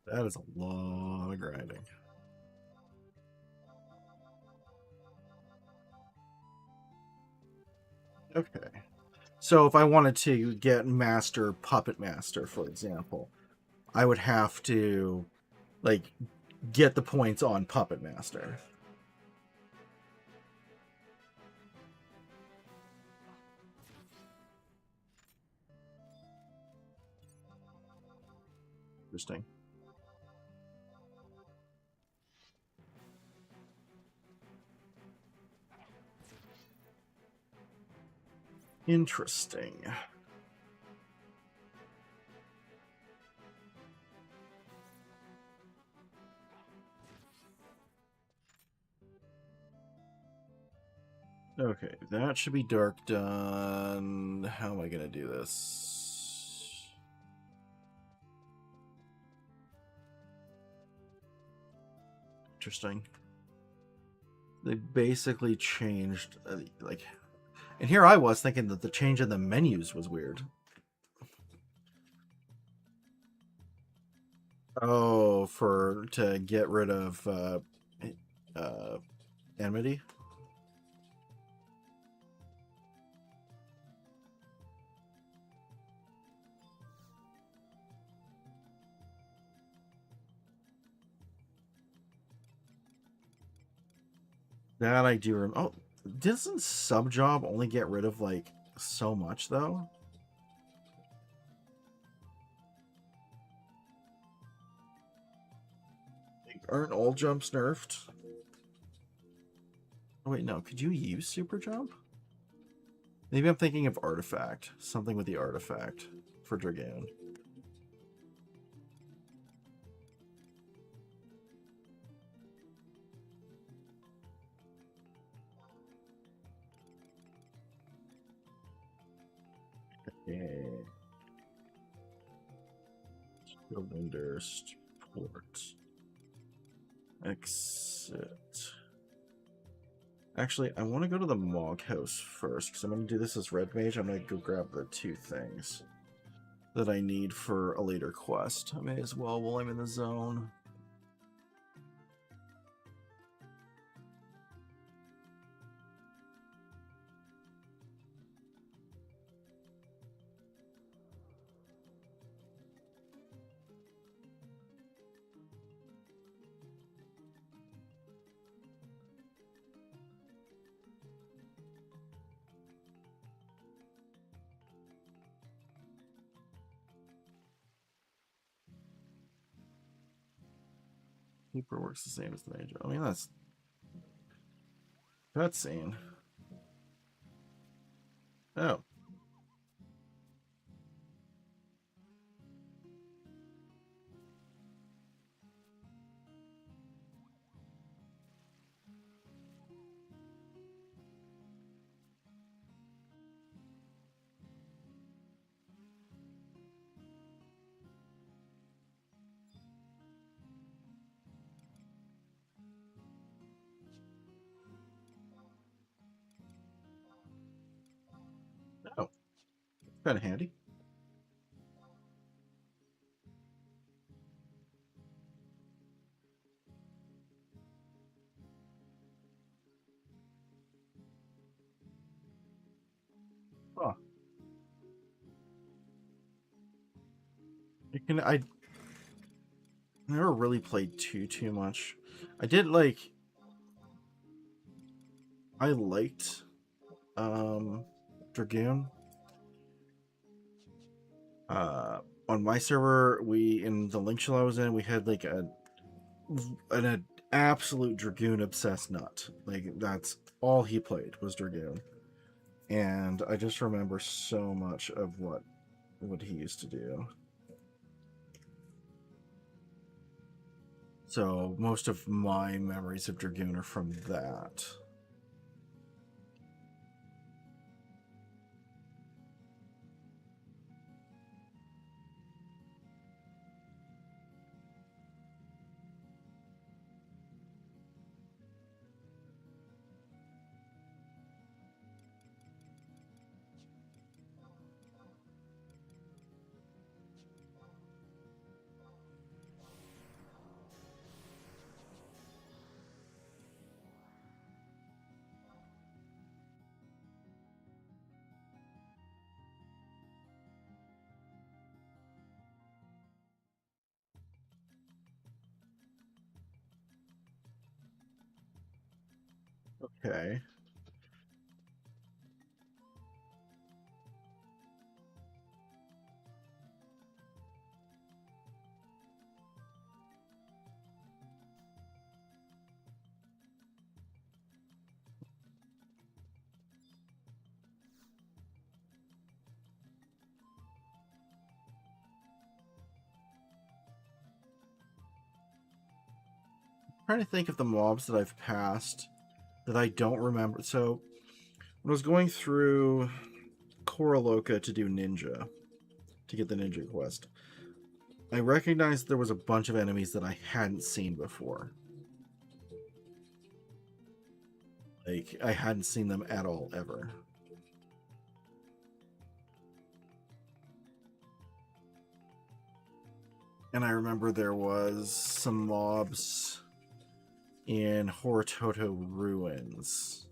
That is a lot of grinding. Okay. So if I wanted to get Master Puppet Master, for example, I would have to, like, get the points on Puppet Master. Interesting. Interesting. Okay, that should be dark done. How am I gonna do this? Interesting. They basically changed, like, and here I was thinking that the change in the menus was weird. Oh, to get rid of enmity. That I do remember. Oh, doesn't sub job only get rid of like so much though? Aren't all jumps nerfed? Oh wait, no. Could you use super jump? Maybe I'm thinking of artifact. Something with the artifact for Dragoon. Yeah. Windurst port. Exit. Actually, I want to go to the Mog House first, because I'm going to do this as Red Mage. I'm going to go grab the 2 things that I need for a later quest. I may as well while I'm in the zone. Keeper works the same as the Mage. I mean, that's cutscene. Oh. Oh. Kind of handy. Huh. I never really played too much. I did like I liked Dragoon. On my server, we in the link shell I was in, we had like an absolute Dragoon obsessed nut. Like that's all he played was Dragoon. And I just remember so much of what he used to do. So most of my memories of Dragoon are from that. Okay. Trying to think of the mobs that I've passed that I don't remember. So when I was going through Koroloka to do ninja, to get the ninja quest, I recognized there was a bunch of enemies that I hadn't seen before. Like, I hadn't seen them at all, ever. And I remember there was some mobs in Horatoto Ruins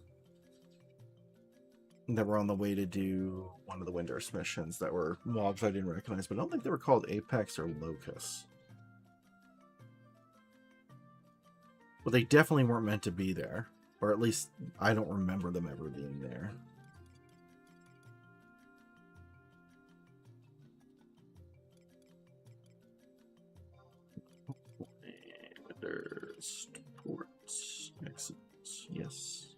that were on the way to do one of the Windurst missions that were mobs I didn't recognize, but I don't think they were called Apex or Locust. But they definitely weren't meant to be there. Or at least, I don't remember them ever being there. There's ports, exits, yes.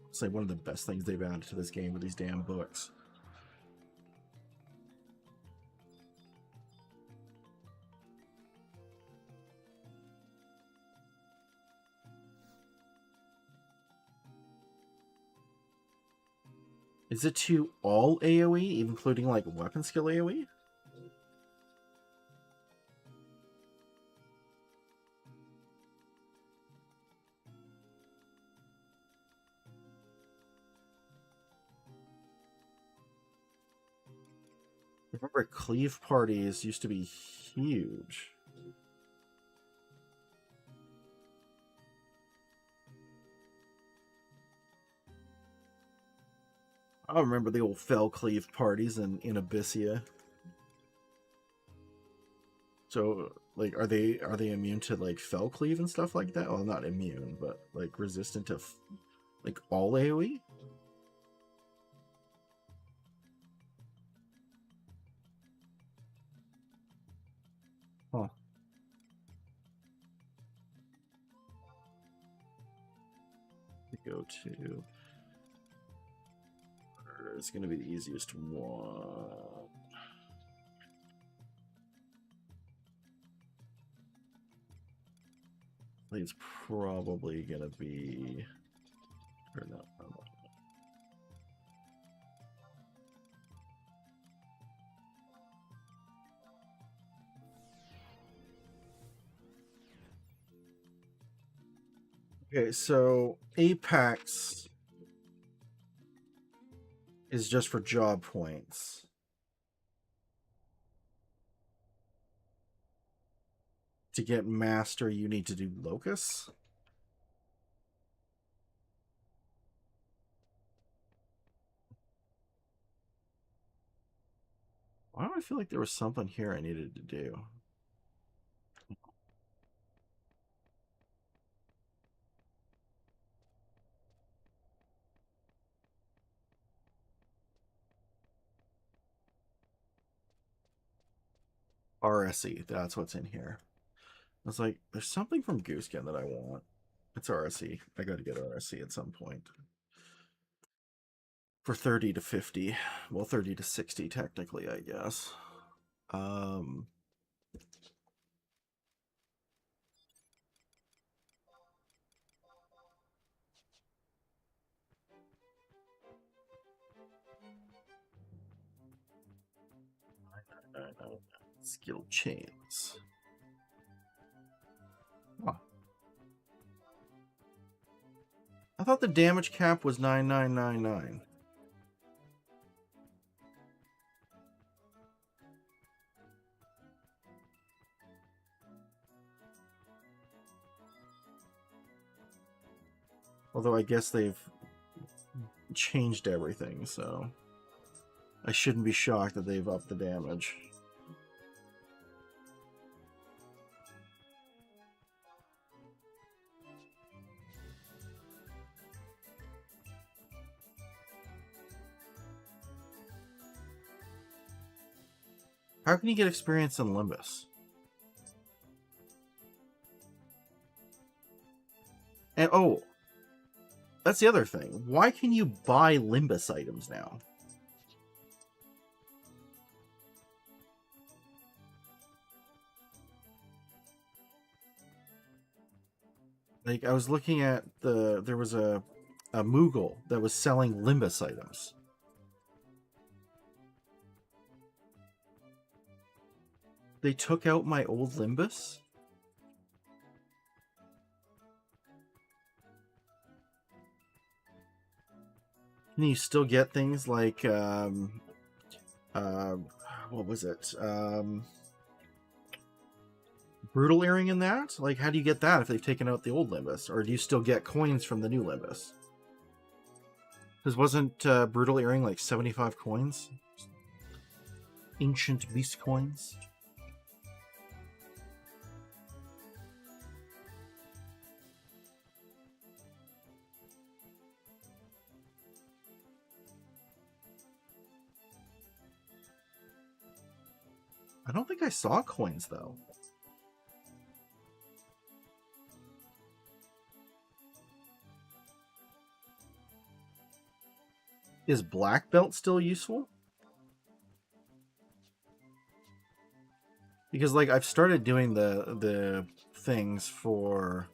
It's like one of the best things they've added to this game with these damn books. Is it to all AoE, including like weapon skill AoE? I remember cleave parties used to be huge. I remember the old fell cleave parties in Abyssia. So, like, are they immune to like fell cleave and stuff like that? Well, not immune, but like resistant to like all AoE. Huh. Go to. It's going to be the easiest one. I think it's probably going to be. Or no. Okay, so Apex is just for job points. To get master, you need to do Locust. Why do I feel like there was something here I needed to do? RSE, that's what's in here. I was like, there's something from Gooskin that I want. It's RSE. I got to get RSE at some point. For 30 to 50. Well, 30 to 60 technically, I guess. Skill chains. Huh. I thought the damage cap was 9999. Although I guess they've changed everything, so I shouldn't be shocked that they've upped the damage. How can you get experience in Limbus? And oh, that's the other thing. Why can you buy Limbus items now? Like, I was looking at there was a Moogle that was selling Limbus items. They took out my old Limbus? Can you still get things like, what was it? Brutal Earring in that? Like, how do you get that if they've taken out the old Limbus? Or do you still get coins from the new Limbus? Because wasn't Brutal Earring like 75 coins? Ancient Beast coins? I don't think I saw coins, though. Is Black Belt still useful? Because, like, I've started doing the things for...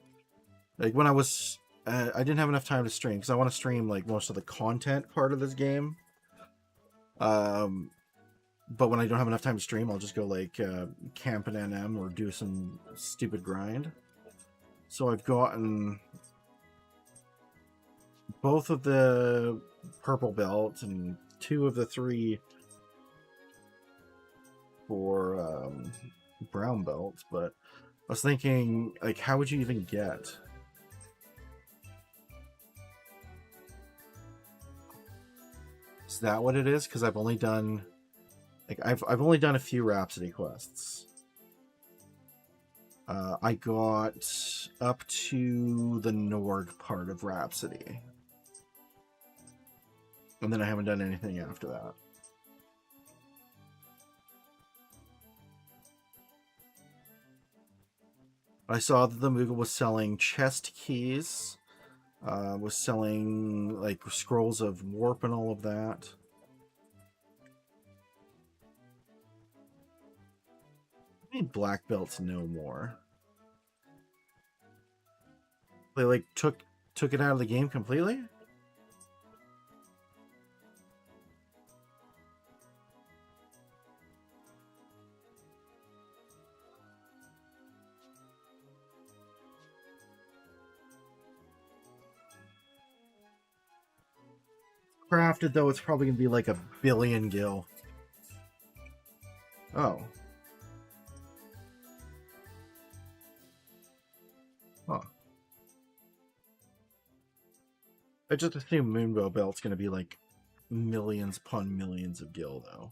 Like, when I was... I didn't have enough time to stream, because I want to stream, like, most of the content part of this game. But when I don't have enough time to stream, I'll just go, like, camp an NM or do some stupid grind. So I've gotten both of the purple belts and 2 of the 3 for brown belts, but I was thinking, like, how would you even get? Is that what it is? Because I've only done... Like, I've only done a few Rhapsody quests. I got up to the Norg part of Rhapsody. And then I haven't done anything after that. I saw that the Moogle was selling chest keys, was selling, like, scrolls of warp and all of that. I need black belts no more. They, like, took it out of the game completely? Crafted, though, it's probably gonna be like 1 billion gil. Oh. Huh. I just assume Moonbow Belt's gonna be like millions upon millions of gil, though.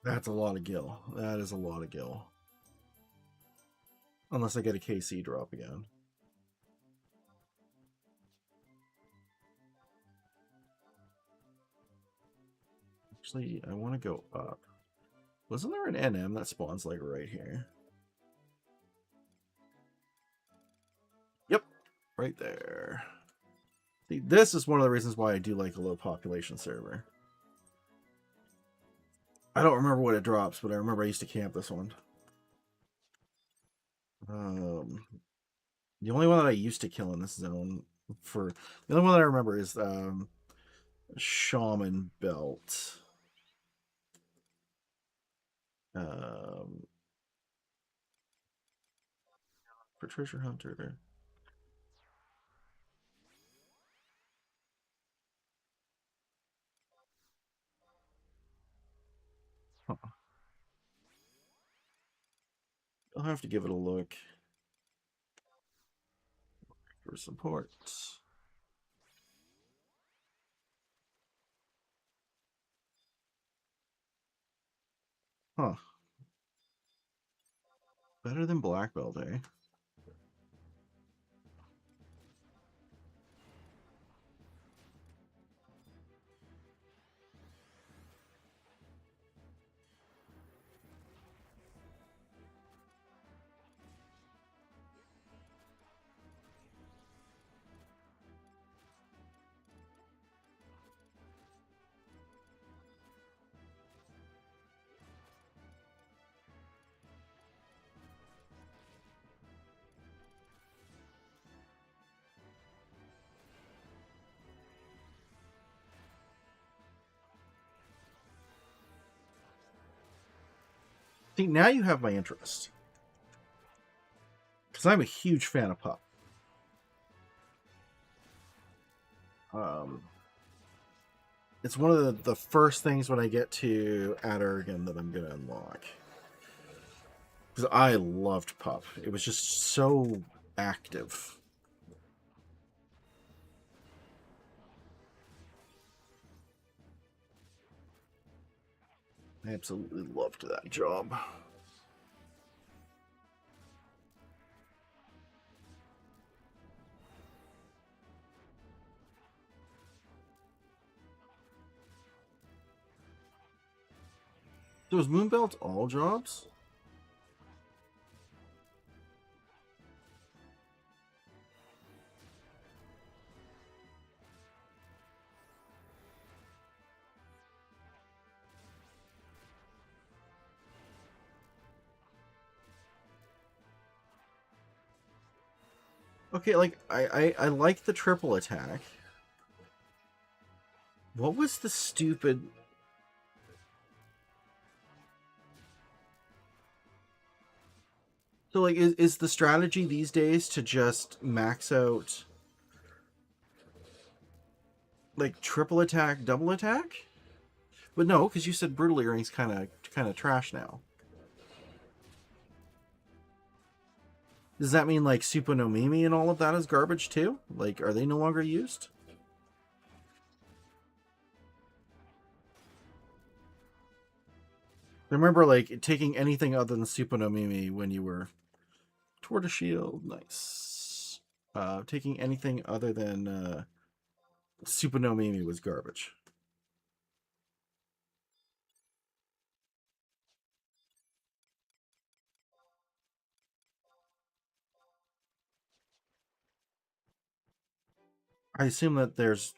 That's a lot of gil. That is a lot of gil. Unless I get a KC drop again. Actually, I want to go up. Wasn't there an NM that spawns, like, right here? Yep, right there. See, this is one of the reasons why I do like a low population server. I don't remember what it drops, but I remember I used to camp this one. The only one that I used to kill in this zone the only one that I remember is Shaman Belt. For Treasure Hunter. Huh. I'll have to give it a look. For support. Huh. Better than Black Belt, eh? See, now you have my interest. Because I'm a huge fan of Pup. It's one of the first things when I get to Adargan that I'm going to unlock. Because I loved Pup. It was just so active. I absolutely loved that job. So is Moonbelt all jobs? Okay, like, I like the triple attack. What was the stupid... So, like, is the strategy these days to just max out, like, triple attack, double attack? But no, because you said Brutal Earring's kind of trash now. Does that mean, like, Suppo no Mimi and all of that is garbage, too? Like, are they no longer used? I remember, like, taking anything other than Suppo no Mimi when you were... Tortoise Shield, nice. Taking anything other than Suppo no Mimi was garbage. I assume that there's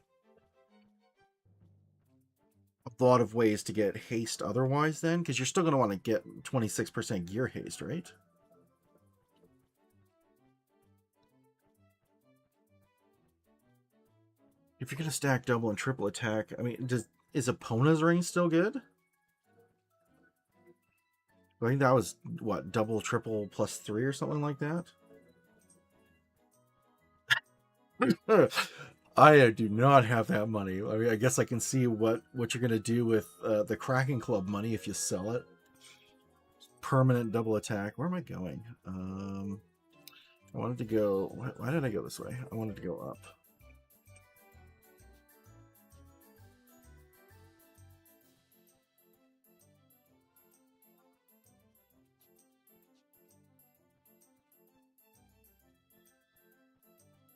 a lot of ways to get haste otherwise then, because you're still going to want to get 26% gear haste, right? If you're going to stack double and triple attack, I mean, is Epona's ring still good? I think that was, what, double, triple, plus 3 or something like that? I do not have that money. I mean, I guess I can see what you're going to do with the Kraken Club money if you sell it. Permanent double attack. Where am I going? I wanted to go... Why did I go this way? I wanted to go up.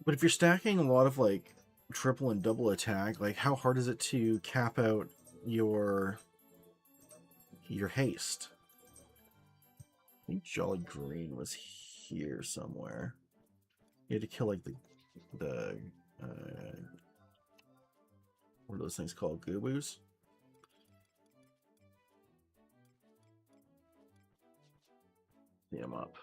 But if you're stacking a lot of, like, triple and double attack, like, how hard is it to cap out your haste? I think Jolly Green was here somewhere. You had to kill, like, the what are those things called? Goobus? See him up.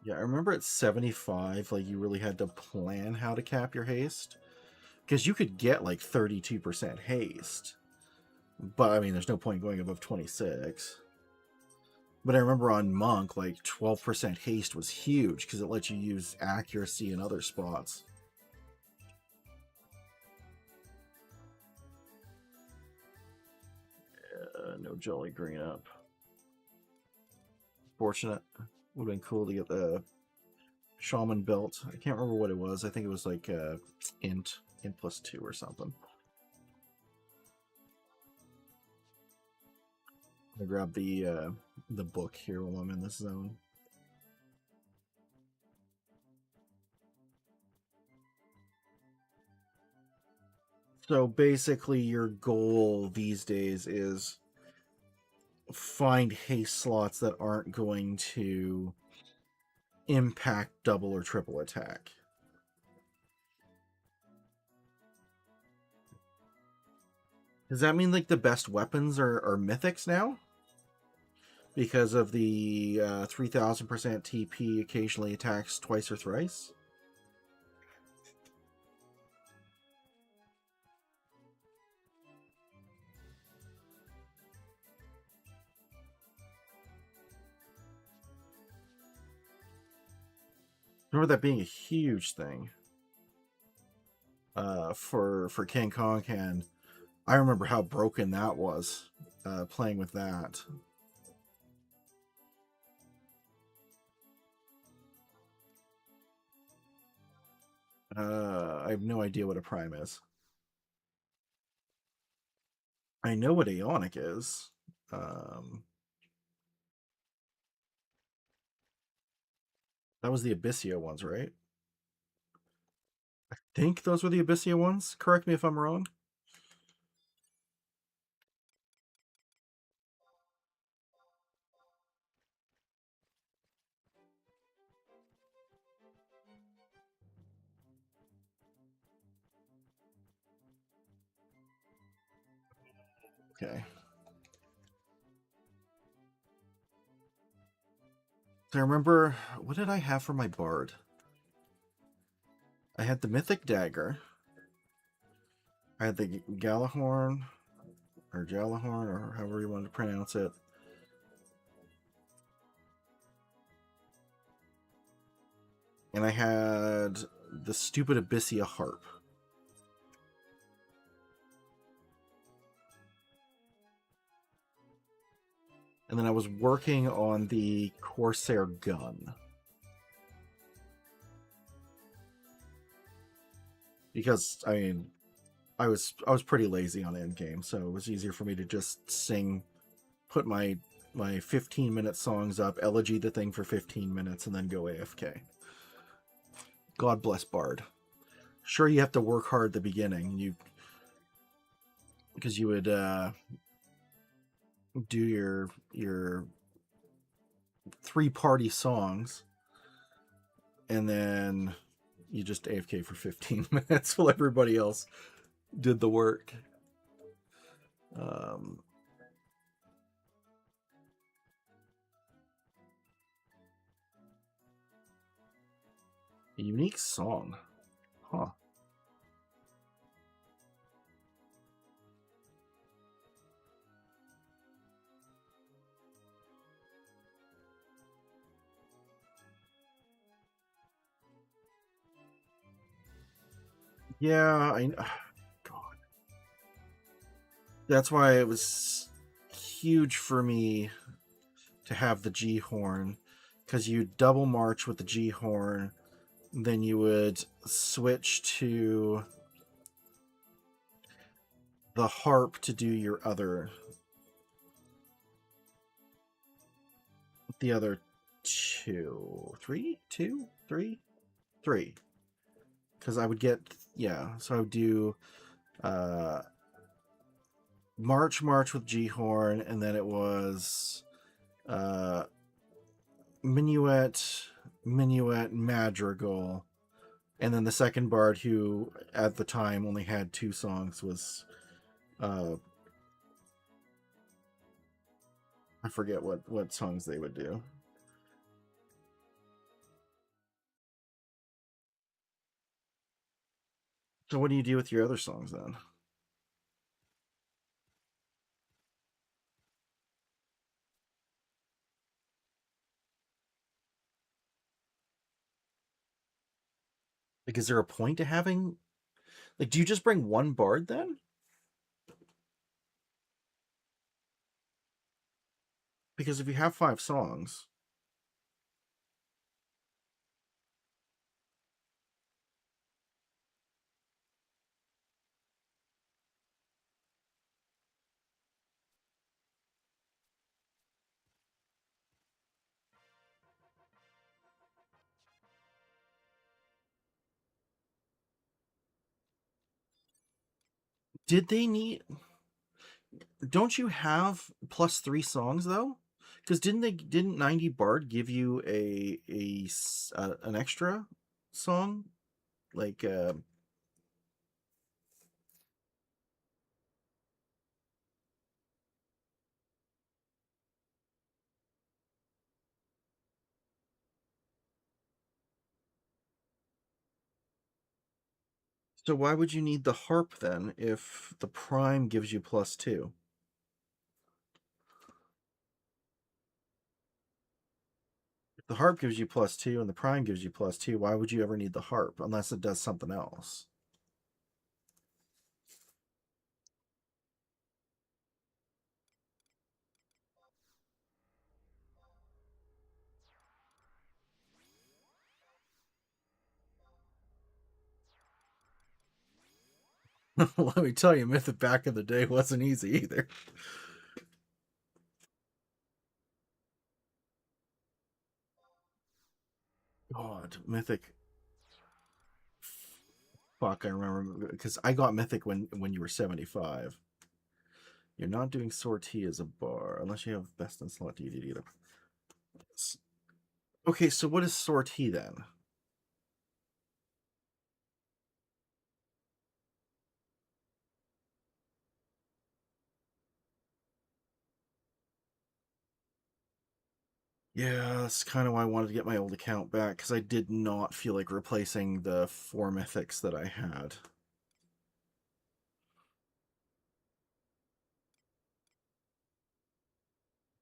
Yeah, I remember at 75, like, you really had to plan how to cap your haste. Because you could get, like, 32% haste. But, I mean, there's no point going above 26. But I remember on Monk, like, 12% haste was huge, because it let you use accuracy in other spots. No Jolly Green up. Fortunate. Would have been cool to get the Shaman belt. I can't remember what it was. I think it was like int plus 2 or something. I'm gonna grab the book here while I'm in this zone. So basically your goal these days is find haste slots that aren't going to impact double or triple attack. Does that mean, like, the best weapons are mythics now? Because of the 3000% TP occasionally attacks twice or thrice? remember that being a huge thing for King Kong, and I remember how broken that was playing with that. I have no idea what a prime is. I know what Aeonic is. That was the Abyssea ones, right? I think those were the Abyssea ones. Correct me if I'm wrong. Okay. So I remember, what did I have for my bard? I had the Mythic Dagger. I had the Galahorn, or Jalahorn, or however you want to pronounce it. And I had the stupid Abyssea Harp. And then I was working on the Corsair gun. Because, I mean, I was pretty lazy on endgame, so it was easier for me to just sing, put my 15-minute songs up, elegy the thing for 15 minutes, and then go AFK. God bless Bard. Sure, you have to work hard at the beginning, because you would do your 3-party songs, and then you just AFK for 15 minutes while everybody else did the work. A unique song. Huh. Yeah, God. That's why it was huge for me to have the G horn, because you double march with the G horn, then you would switch to the harp to do your other, the other three, because I would get, yeah, so I would do march with G horn, and then it was minuet, madrigal, and then the second bard, who at the time only had 2 songs, was I forget what songs they would do. So what do you do with your other songs then? Like, is there a point to having, like, do you just bring one bard then? Because if you have 5 songs, did they need, don't you have +3 songs though? Because didn't 90 Bard give you an extra song, like so why would you need the harp then if the prime gives you +2? The harp gives you +2 and the prime gives you +2. Why would you ever need the harp unless it does something else? Let me tell you, Mythic back in the day wasn't easy either. God, Mythic. Fuck, I remember because I got Mythic when you were 75. You're not doing sortie as a bar unless you have best in slot DD either. Okay, so what is sortie then? Yeah, that's kind of why I wanted to get my old account back because I did not feel like replacing the 4 mythics that I had.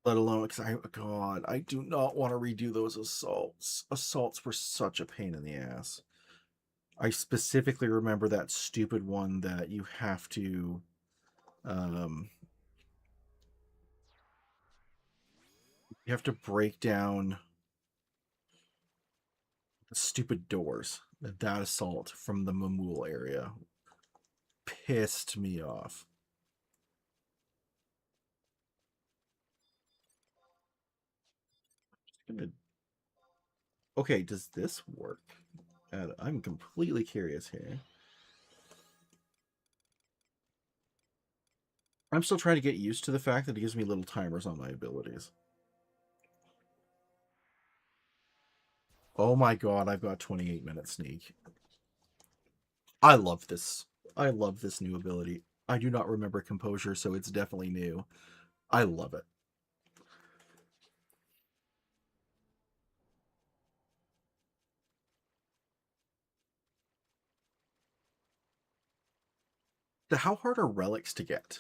Let alone because God, I do not want to redo those assaults. Assaults were such a pain in the ass. I specifically remember that stupid one that you have to, um, break down the stupid doors. That assault from the Mamul area pissed me off. Okay, does this work? I'm completely curious here. I'm still trying to get used to the fact that it gives me little timers on my abilities. Oh my god, I've got 28-minute sneak. I love this. I love this new ability. I do not remember composure, so it's definitely new. I love it. How hard are relics to get?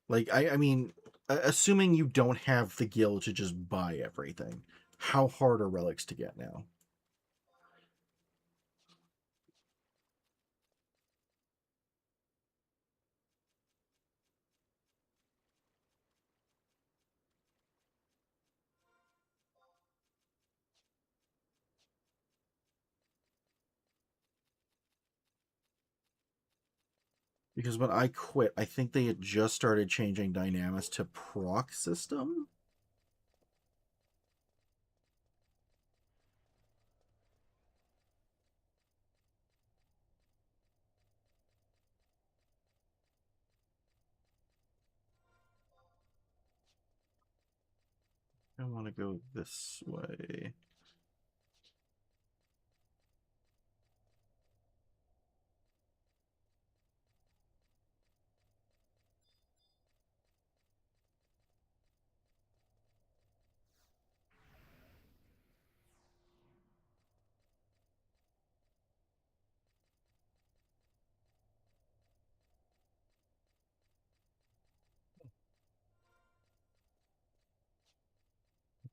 Like, I mean, assuming you don't have the gil to just buy everything, how hard are relics to get now? Because when I quit, I think they had just started changing Dynamis to proc system. I want to go this way.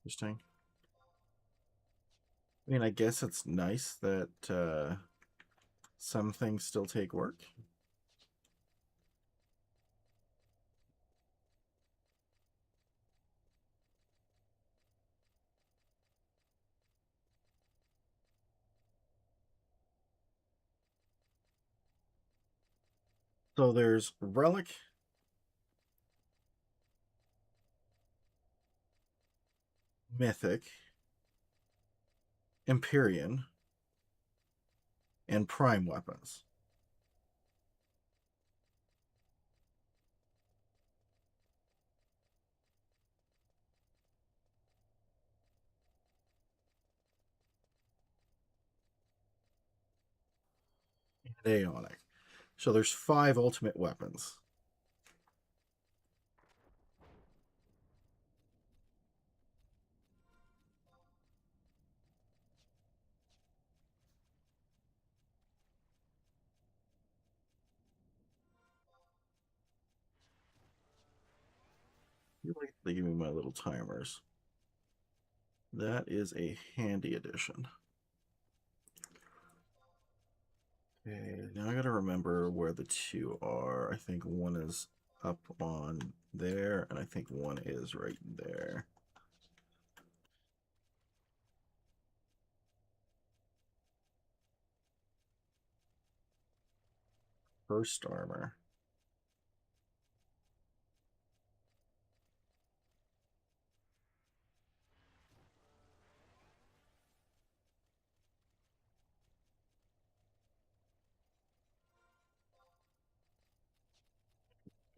Interesting. I mean, I guess it's nice that some things still take work. So there's Relic, Mythic, Empyrean, and Prime weapons. And Aeonic. So there's 5 ultimate weapons. You like they give me my little timers. That is a handy addition. Okay, now I gotta remember where the two are. I think one is up on there, and I think one is right there. First armor.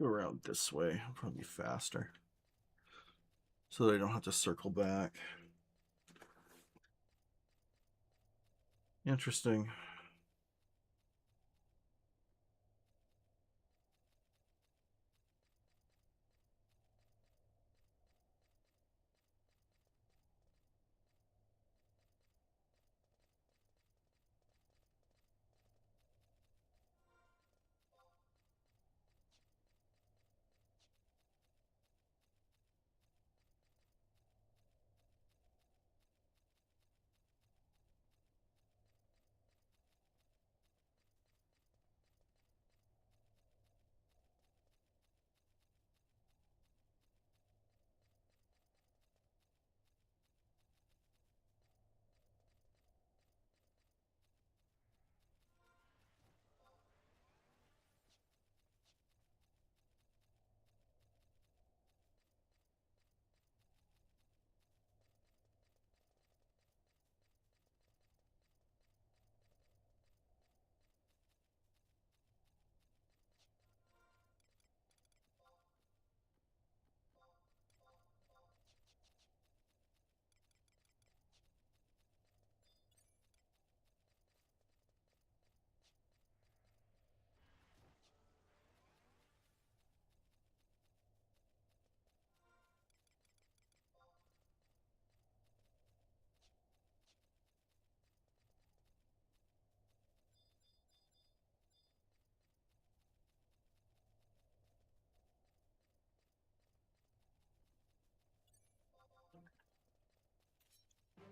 Go around this way. It'll probably be faster. So that I don't have to circle back. Interesting.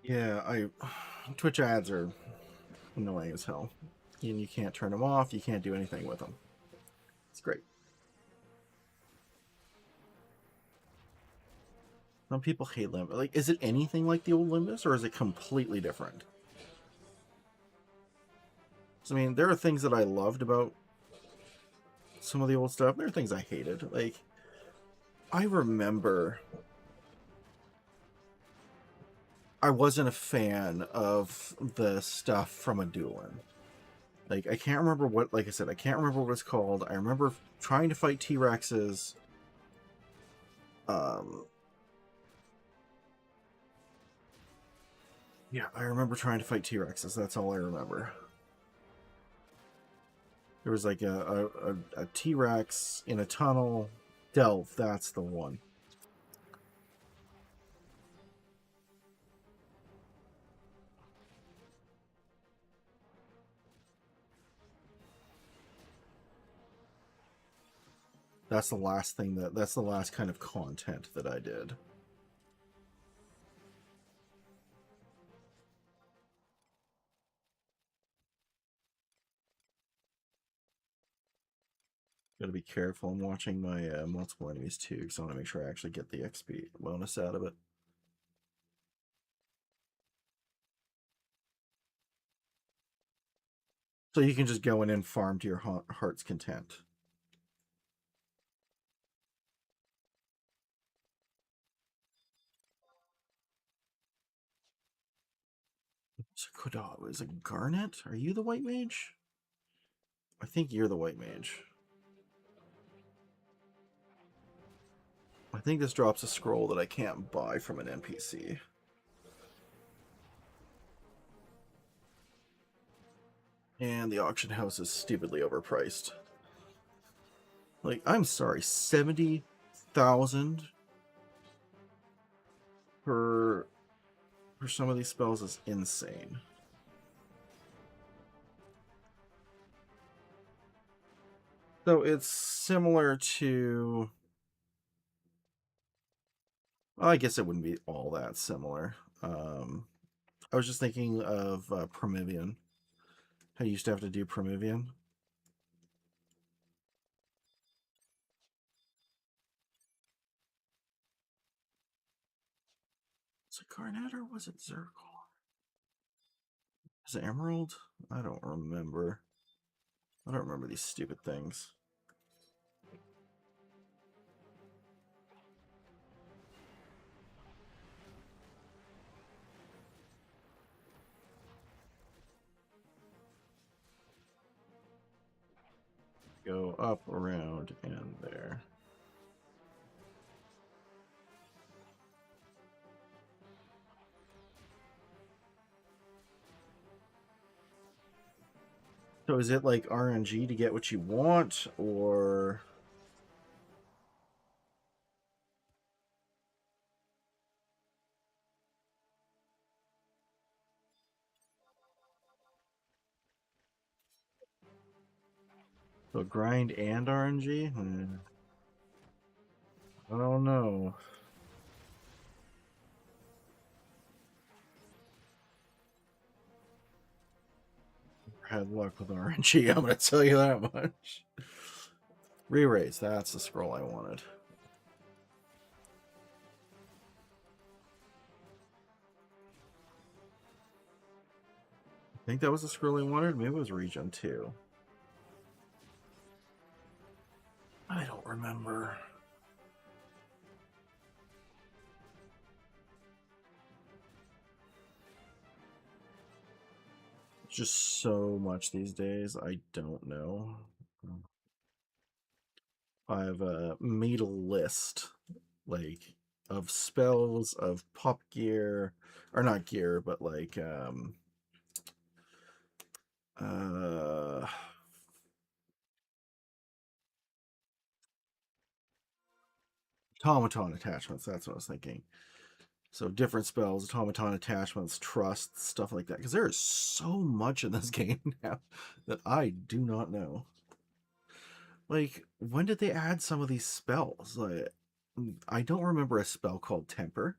Yeah, Twitch ads are annoying as hell. And you can't turn them off, you can't do anything with them. It's great. Some people hate Limbus. Like, is it anything like the old Limbus, or is it completely different? So, I mean, there are things that I loved about some of the old stuff. There are things I hated. Like, I remember I wasn't a fan of the stuff from Adulin. Like, I can't remember what, like I said, I can't remember what it's called. I remember trying to fight T-Rexes. Yeah, I remember trying to fight T-Rexes. That's all I remember. There was like a T-Rex in a tunnel. Delve, that's the one. That's the last thing that's the last kind of content that I did. Gotta be careful. I'm watching my multiple enemies too, because I want to make sure I actually get the XP bonus out of it. So you can just go in and farm to your heart's content. So is it Garnet? Are you the white mage? I think you're the white mage. I think this drops a scroll that I can't buy from an NPC. And the auction house is stupidly overpriced. Like, I'm sorry, 70,000 for some of these spells is insane. So it's similar to... Well, I guess it wouldn't be all that similar. I was just thinking of Promethean. I used to have to do Promethean. Was it Garnet or was it Zircon? Is it Emerald? I don't remember. I don't remember these stupid things. Go up, around, and there. So is it like RNG to get what you want, or... So grind and RNG? I don't know. Had luck with RNG, I'm going to tell you that much. Re-raise, that's the scroll I wanted. I think that was the scroll I wanted. Maybe it was region 2. I don't remember. Just so much these days, I don't know. I've made a list, like, of spells, of pop gear, or not gear, but like uh automaton attachments. That's what I was thinking. So different spells, automaton attachments, trust, stuff like that. Because there is so much in this game now that I do not know. Like, when did they add some of these spells? Like, I don't remember a spell called Temper.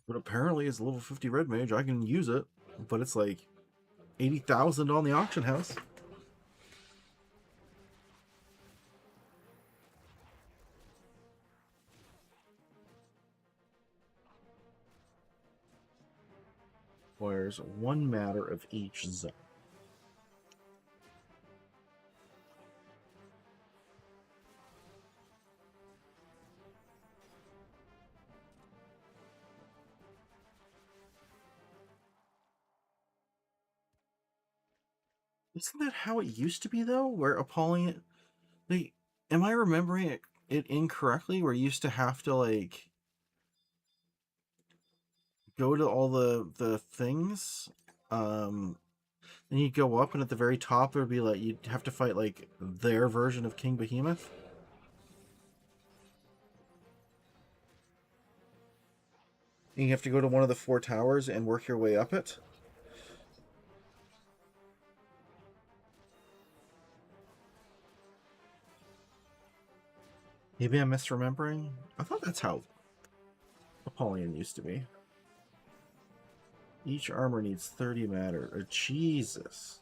But apparently, as a level 50 red mage, I can use it. But it's like 80,000 on the auction house. Requires 1 matter of each zone. Isn't that how it used to be though? Where Apollyon, like, am I remembering it incorrectly? Where you used to have to like go to all the things, then you go up, and at the very top there'd be like you'd have to fight like their version of King Behemoth. And you have to go to one of the 4 towers and work your way up it. Maybe I'm misremembering. I thought that's how Apollyon used to be. Each armor needs 30 matter. Jesus.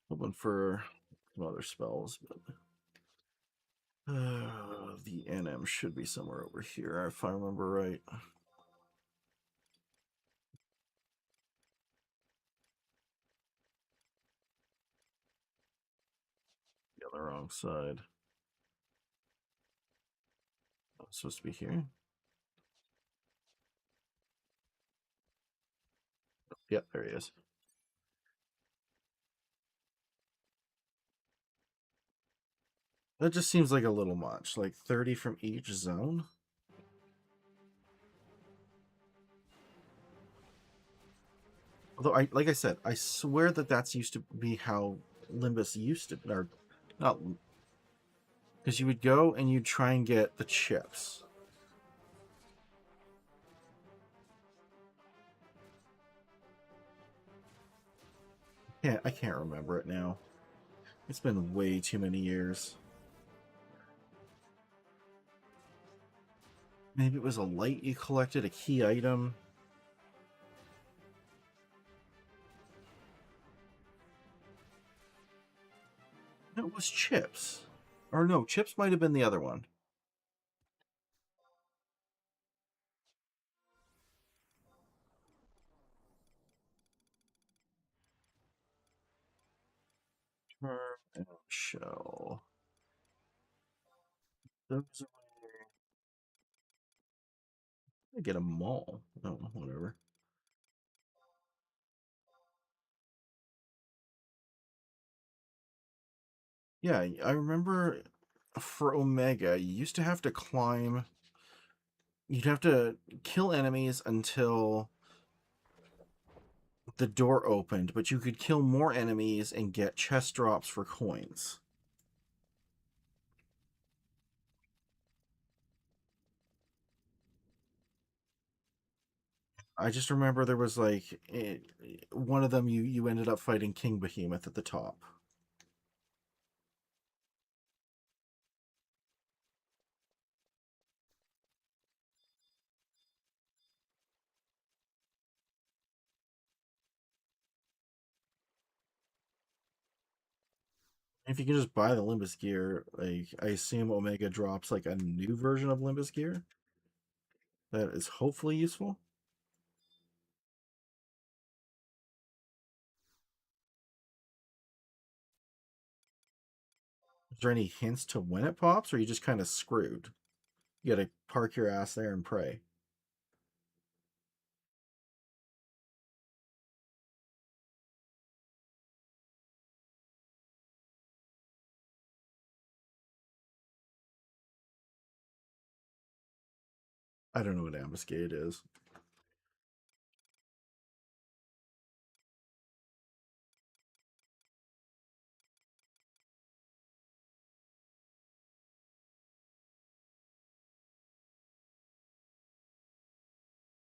Hoping for some other spells, but the NM should be somewhere over here, if I remember right. On the wrong side. Oh, it's supposed to be here. Yep, there he is. That just seems like a little much. Like 30 from each zone? Although, like I said, I swear that that's used to be how Limbus used to, or not, because you would go and you'd try and get the chips. I can't remember it now. It's been way too many years. Maybe it was a light you collected, a key item. No, it was chips. Or no, chips might have been the other one. Term and shell. Those are... I get them all. Oh, whatever. Yeah, I remember for Omega, you used to have to climb. You'd have to kill enemies until the door opened, but you could kill more enemies and get chest drops for coins. I just remember there was like one of them you ended up fighting King Behemoth at the top. If you can just buy the Limbus gear, like I assume Omega drops like a new version of Limbus gear that is hopefully useful. Is there any hints to when it pops, or are you just kind of screwed? You gotta park your ass there and pray. I don't know what ambuscade is.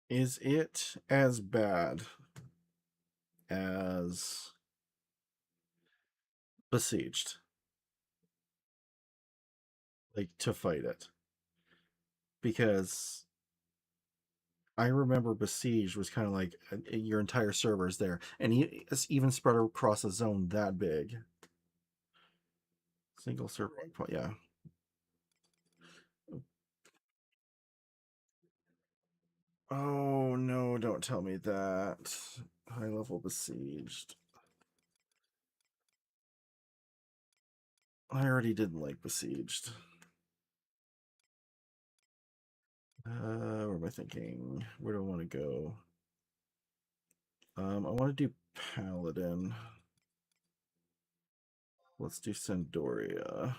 Is it as bad as Besieged? Like to fight it? Because I remember Besieged was kind of like your entire server is there, and it's even spread across a zone that big. Single server, yeah. Oh no! Don't tell me that. High level Besieged. I already didn't like Besieged. Where am I thinking? Where do I want to go? I want to do Paladin. Let's do Sandoria.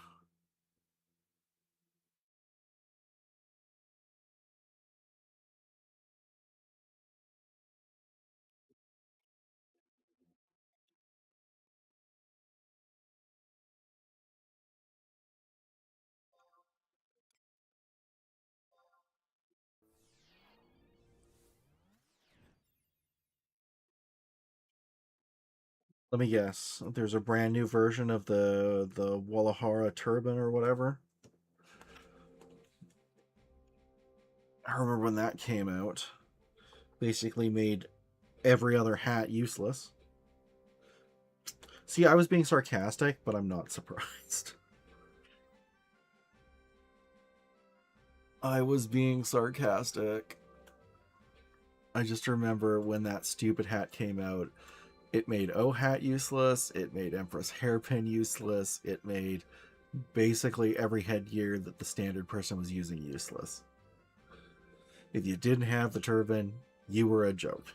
Let me guess. There's a brand new version of the Wallahara turban or whatever. I remember when that came out. Basically made every other hat useless. See, I was being sarcastic, but I'm not surprised. I was being sarcastic. I just remember when that stupid hat came out, it made O hat useless, it made Empress hairpin useless, it made basically every headgear that the standard person was using useless. If you didn't have the turban, you were a joke.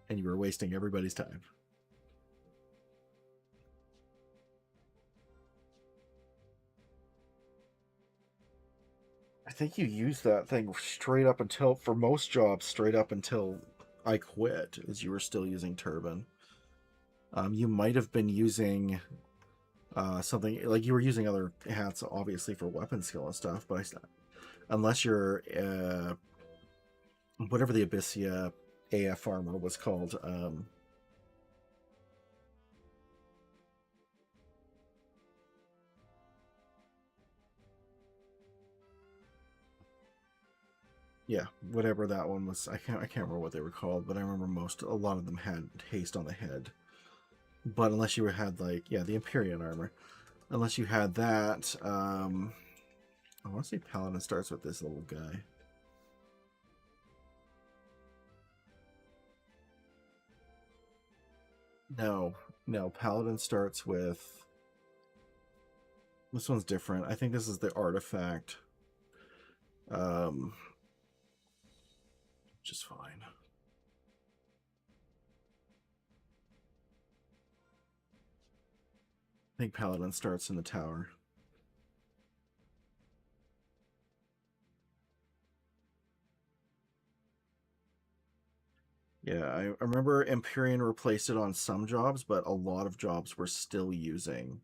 And you were wasting everybody's time. I think you used that thing straight up until, for most jobs, straight up until I quit, as you were still using turban. You might have been using something like you were using other hats, obviously for weapon skill and stuff. But unless you're whatever the Abyssia AF armor was called, Yeah, whatever that one was. I can't remember what they were called, but I remember a lot of them had haste on the head. But unless you had like, yeah, the Empyrean armor. Unless you had that, I want to say Paladin starts with this little guy. No, Paladin starts with... This one's different. I think this is the artifact. Which is fine. I think Paladin starts in the tower. Yeah, I remember Empyrean replaced it on some jobs, but a lot of jobs were still using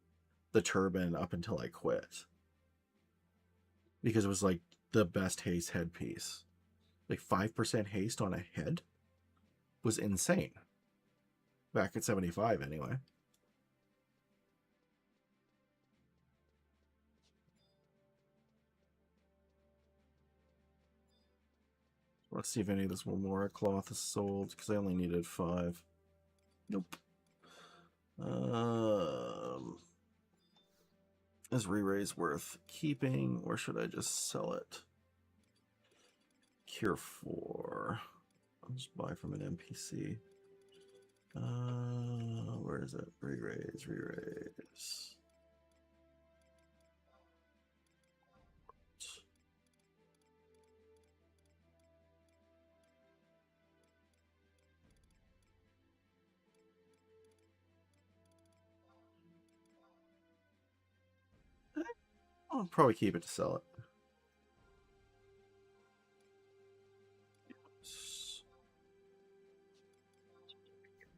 the turban up until I quit. Because it was like the best haste headpiece. Like 5% haste on a head was insane. Back at 75 anyway. Let's see if any of this Remora cloth is sold, because I only needed 5. Nope. Is re-raise worth keeping, or should I just sell it? Cure 4. I'll just buy from an NPC. Where is it? Re-raise, re-raise. I'll probably keep it to sell it.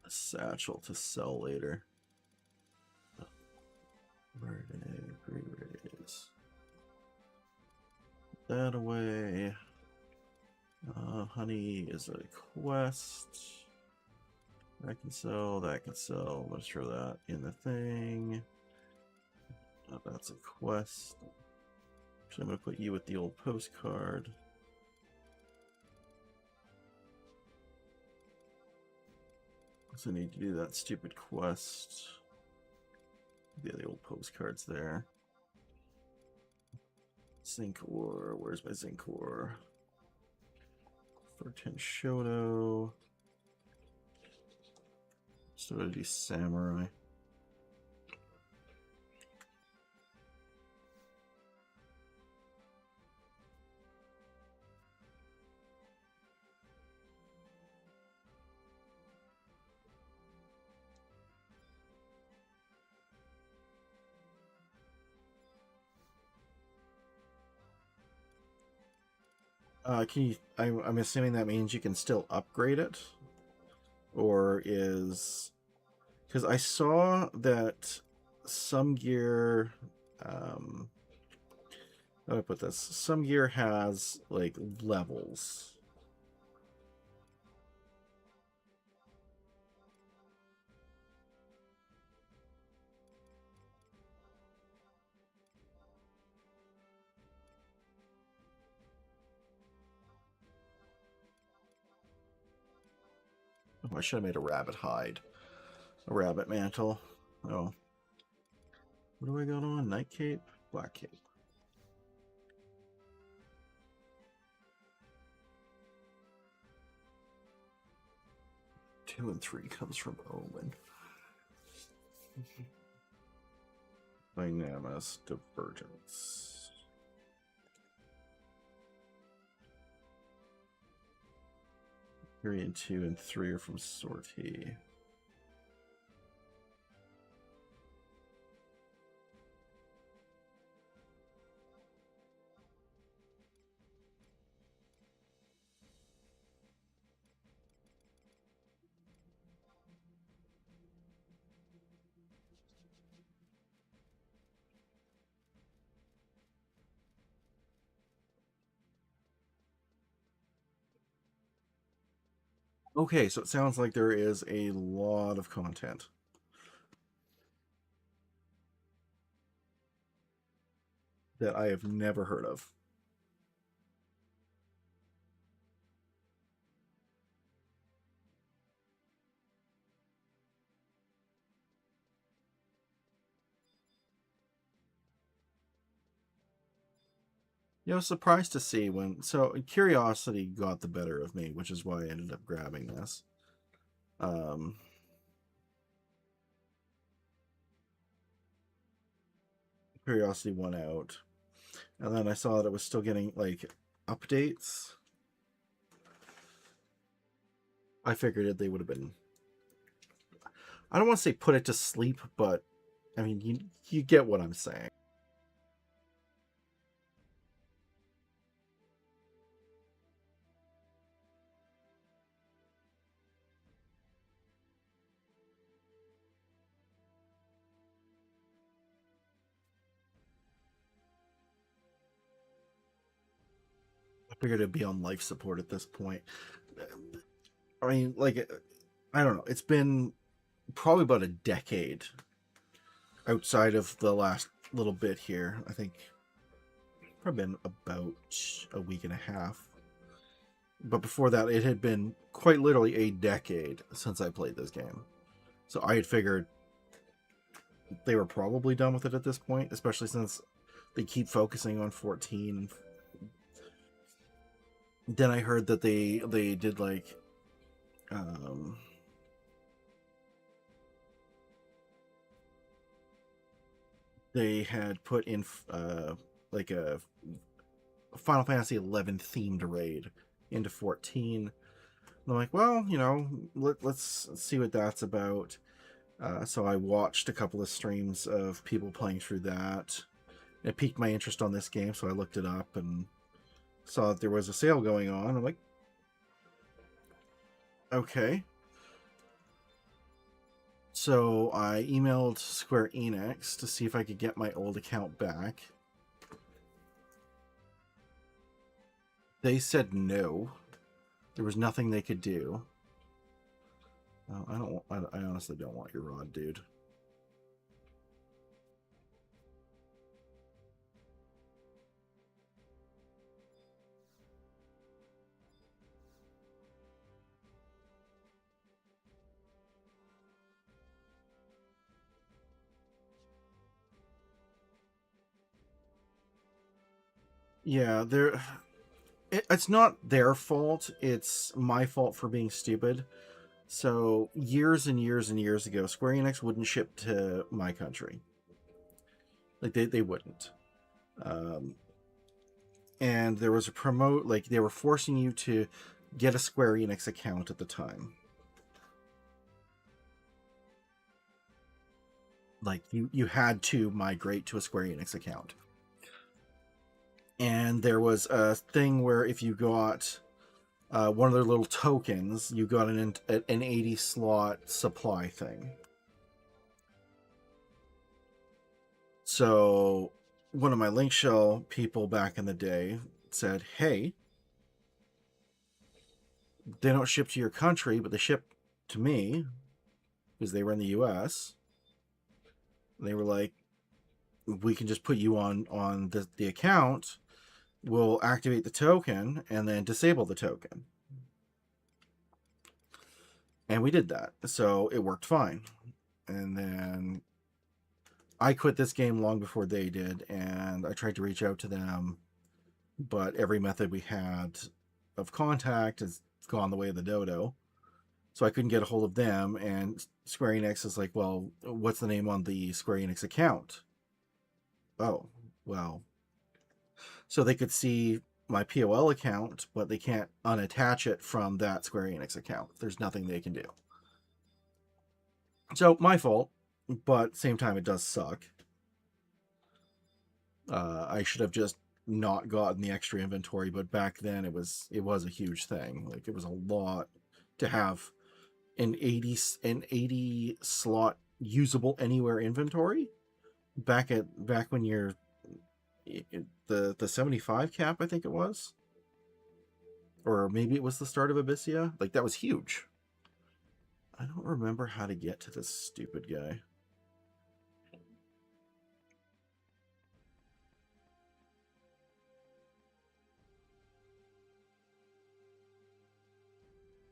A satchel to sell later. Re-raise. That away. Honey is a quest. That can sell, that can sell. Let's throw that in the thing. That's a quest. So I'm going to put you with the old postcard. So I need to do that stupid quest. Yeah, the old postcards there. Zinc ore. Where's my zinc ore? For Shoto. So to do samurai. Can you? I'm assuming that means you can still upgrade it, or is because I saw that some gear. How do I put this? Some gear has like levels. Oh, I should have made a rabbit hide, a rabbit mantle. Oh, what do I got on? Night cape, black cape. 2 and 3 comes from Omen. Dynamis Divergence. Period 2 and 3 are from Sortie. Okay, so it sounds like there is a lot of content. That I have never heard of. Yeah, I was surprised to see when. So curiosity got the better of me, which is why I ended up grabbing this. Um, curiosity won out, and then I saw that it was still getting like updates. I figured they would have been. I don't want to say put it to sleep, but I mean you get what I'm saying. I figured it'd be on life support at this point. I mean, like, I don't know. It's been probably about a decade outside of the last little bit here. I think probably been about a week and a half. But before that, it had been quite literally a decade since I played this game. So I had figured they were probably done with it at this point, especially since they keep focusing on 14. Then I heard that they did like they had put in like a Final Fantasy 11 themed raid into 14. And I'm like, well, you know, let's see what that's about. So I watched a couple of streams of people playing through that. It piqued my interest on this game, so I looked it up and saw that there was a sale going on. I'm like, okay. So I emailed Square Enix to see if I could get my old account back. They said no. There was nothing they could do. I honestly don't want your rod, dude. Yeah, it's not their fault. It's my fault for being stupid. So years and years and years ago, Square Enix wouldn't ship to my country. Like they wouldn't. Um, and there was a promote, like they were forcing you to get a Square Enix account at the time. Like you had to migrate to a Square Enix account. And there was a thing where if you got one of their little tokens, you got an 80 slot supply thing. So one of my Link Shell people back in the day said, hey, they don't ship to your country, but they ship to me because they were in the US. And they were like, we can just put you on the account. We'll activate the token and then disable the token. And we did that. So it worked fine. And then I quit this game long before they did, and I tried to reach out to them, but every method we had of contact has gone the way of the dodo. So I couldn't get a hold of them, and Square Enix is like, well, what's the name on the Square Enix account? Oh, well. So they could see my POL account, but they can't unattach it from that Square Enix account. There's nothing they can do. So my fault, but same time it does suck. I should have just not gotten the extra inventory, but back then it was a huge thing. Like it was a lot to have an 80 slot usable anywhere inventory back when you're the 75 cap, I think it was, or maybe it was the start of Abyssia. Like that was huge. I don't remember how to get to this stupid guy.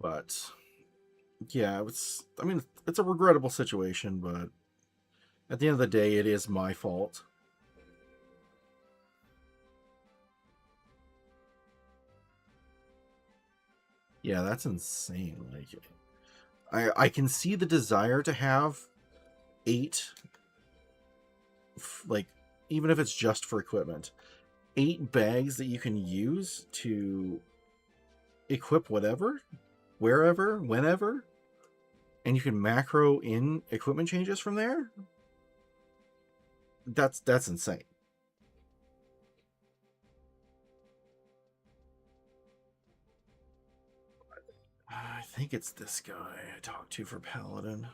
But yeah, I mean, it's a regrettable situation, but at the end of the day, it is my fault. Yeah, that's insane. Like, I can see the desire to have 8, like, even if it's just for equipment, 8 bags that you can use to equip whatever, wherever, whenever, and you can macro in equipment changes from there. That's insane. I think it's this guy I talked to for Paladin.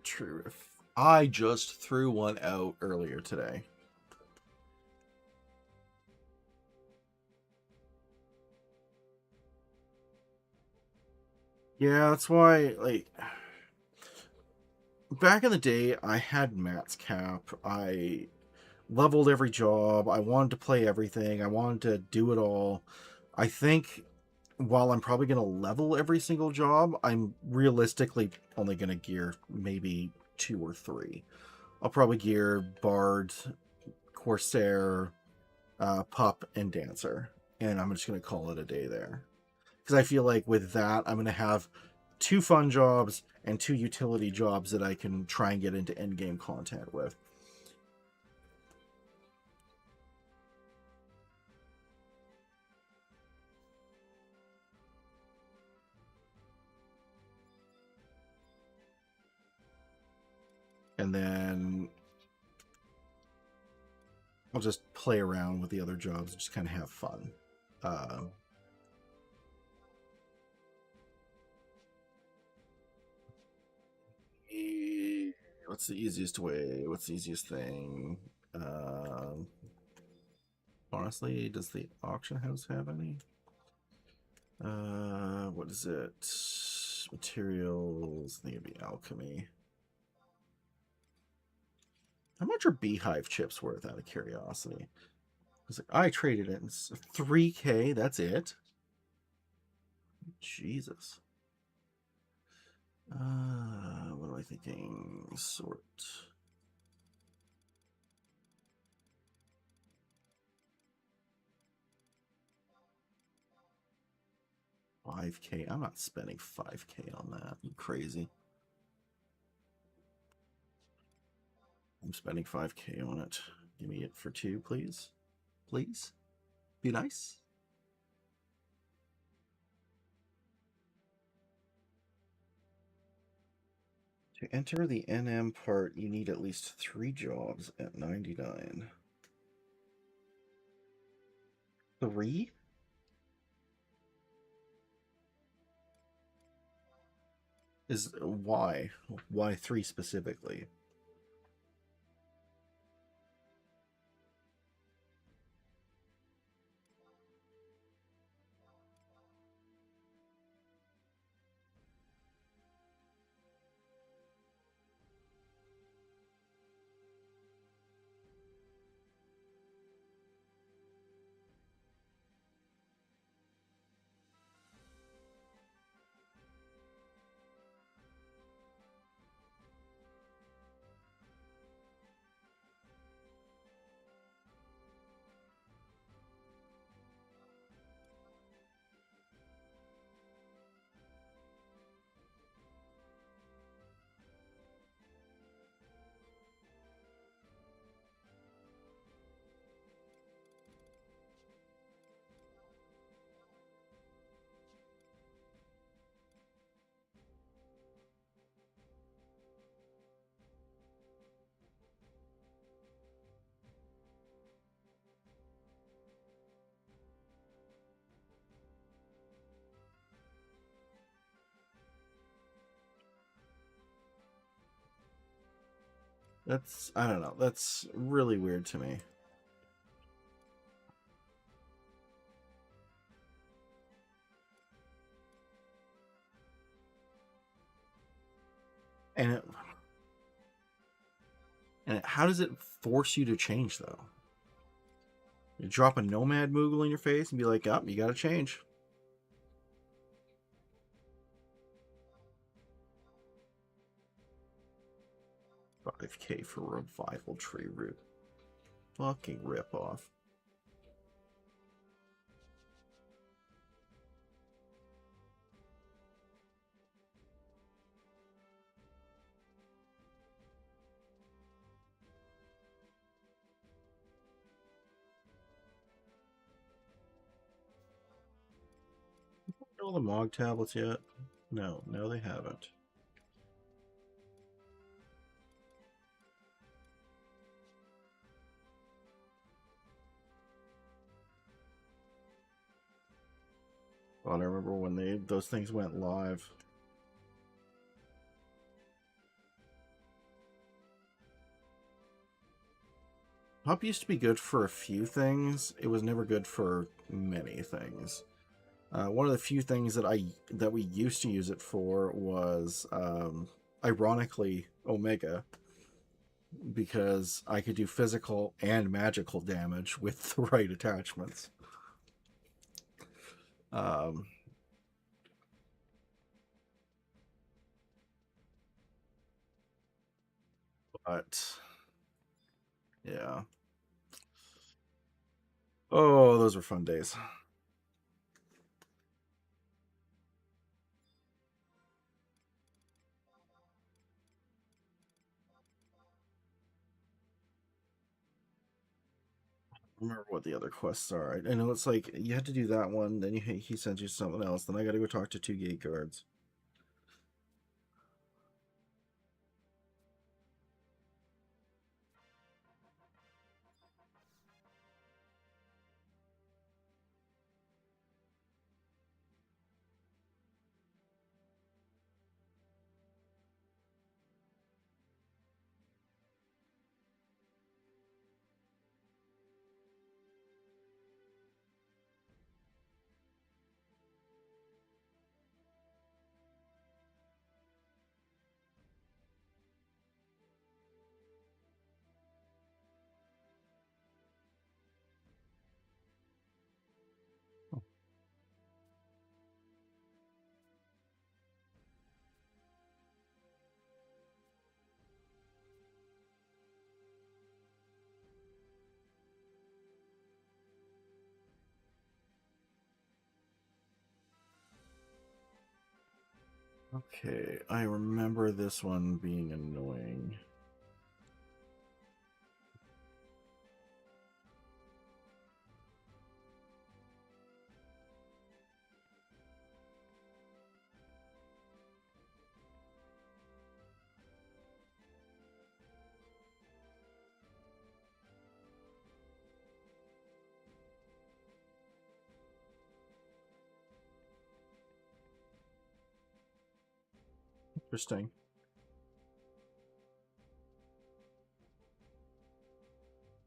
True. I just threw one out earlier today. Yeah, that's why, like, back in the day, I had Matt's cap. I leveled every job. I wanted to play everything. I wanted to do it all. I think while I'm probably going to level every single job, I'm realistically only going to gear maybe 2 or 3. I'll probably gear Bard, Corsair, Pup, and Dancer. And I'm just going to call it a day there. Because I feel like with that, I'm going to have 2 fun jobs and 2 utility jobs that I can try and get into endgame content with. And then I'll just play around with the other jobs and just kind of have fun. What's the easiest way? What's the easiest thing? Honestly, does the auction house have any? What is it? Materials. I think it'd be alchemy. How much are beehive chips worth out of curiosity? I traded it. It's 3K. That's it. Jesus. What am I thinking? Sort. 5K. I'm not spending 5K on that. You crazy? I'm spending 5K on it. Give me it for 2, please. Please. Be nice. To enter the NM part, you need at least 3 jobs at 99. 3? Is why? Why 3 specifically? That's, I don't know. That's really weird to me. And And how does it force you to change, though? You drop a Nomad Moogle in your face and be like, oh, you gotta change. $5K for Revival Tree Root. Fucking rip off. All the Mog tablets yet? No, they haven't. Well, I remember when those things went live. Pup used to be good for a few things. It was never good for many things. One of the few things that we used to use it for was, ironically, Omega, because I could do physical and magical damage with the right attachments. But yeah. Oh, those were fun days. Remember what the other quests are. I know it's like you had to do that one, then he sends you something else, then I gotta go talk to 2 gate guards. Okay, I remember this one being annoying. Interesting.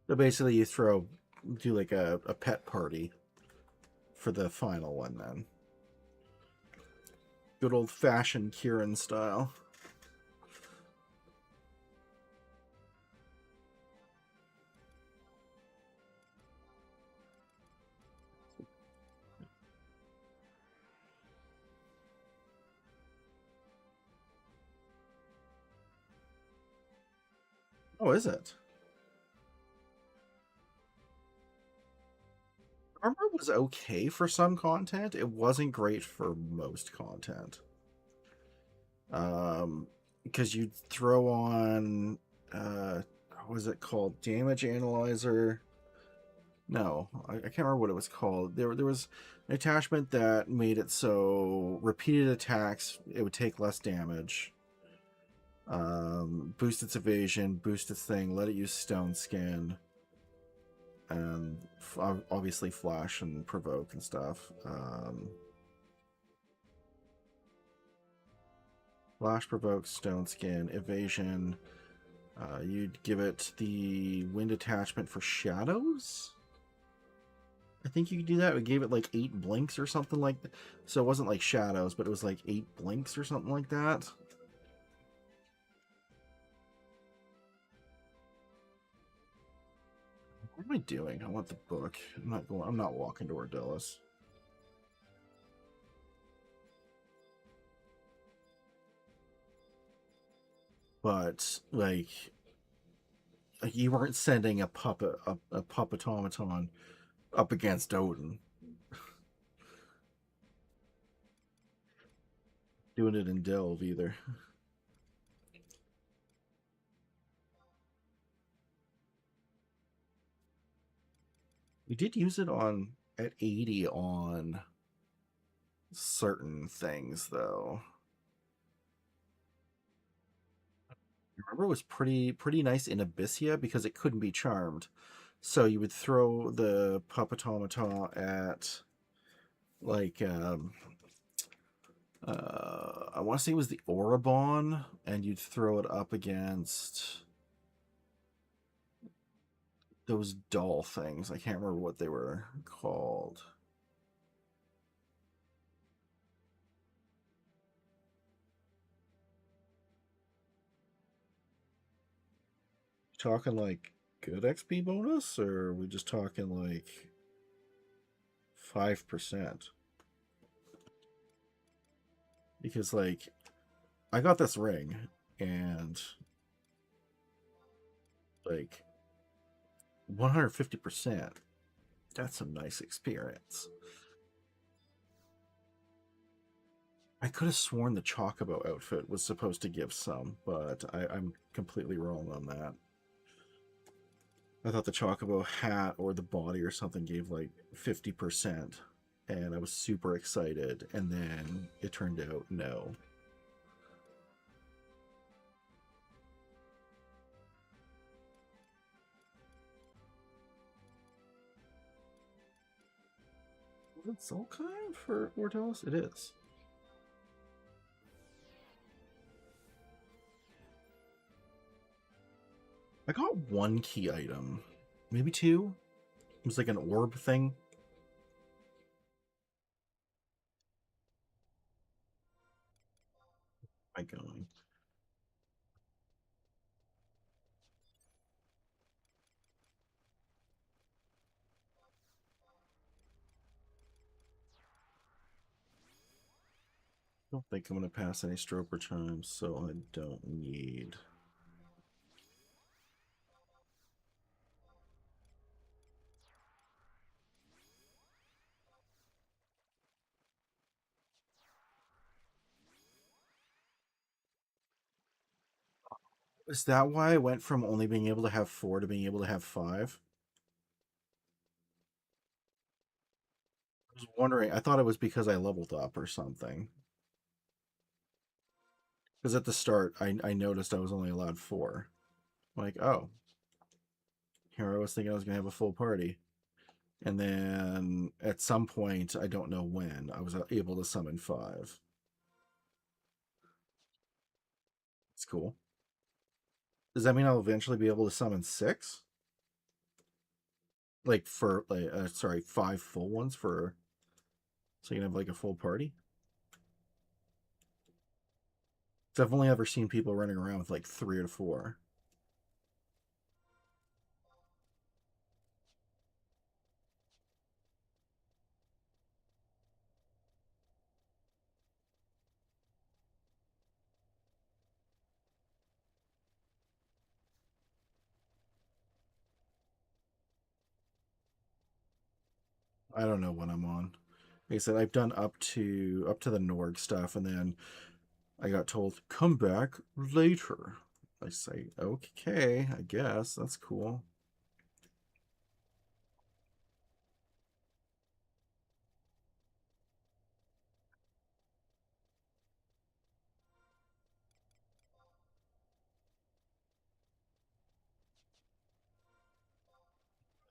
So basically you do like a pet party for the final one then. Good old fashioned Kieran style. Oh, is it? Armor was okay for some content. It wasn't great for most content. Because you'd throw on, what was it called? Damage Analyzer. No, I can't remember what it was called. There was an attachment that made it so repeated attacks, it would take less damage. Boost its evasion, boost its thing, let it use Stone Skin, and obviously flash and provoke and stuff. Flash, provoke, Stone Skin, evasion. You'd give it the wind attachment for shadows. I think you could do that. We gave it like 8 blinks or something like that. So it wasn't like shadows, but it was like 8 blinks or something like that. What am I doing? I want the book. I'm not walking to Ordelis. But like you weren't sending a puppet automaton up against Odin. Doing it in Delve either. We did use it on at 80 on certain things though. I remember it was pretty nice in Abyssia because it couldn't be charmed. So you would throw the puppet automata at like I want to say it was the Oribon, and you'd throw it up against those doll things. I can't remember what they were called. Talking like good XP bonus, or are we just talking like 5%? Because like I got this ring and like 150%. That's some nice experience. I could have sworn the Chocobo outfit was supposed to give some, but I'm completely wrong on that. I thought the Chocobo hat or the body or something gave like 50%, and I was super excited, and then it turned out no. Is it Zulkheim for Ordelis? It is. I got one key item. Maybe two? It was like an orb thing. Am I going? I don't think I'm going to pass any stroker chimes, so I don't need. Is that why I went from only being able to have 4 to being able to have 5? I was wondering. I thought it was because I leveled up or something. Because at the start, I noticed I was only allowed 4. Like, oh, here I was thinking I was going to have a full party. And then at some point, I don't know when, I was able to summon 5. It's cool. Does that mean I'll eventually be able to summon 6? Like, for, like, sorry, 5 full ones for. So you can have, like, a full party? Because I've only ever seen people running around with, like, 3 or 4. I don't know what I'm on. Like I said, I've done up to the Norg stuff, and then I got told come back later. I say okay, I guess that's cool.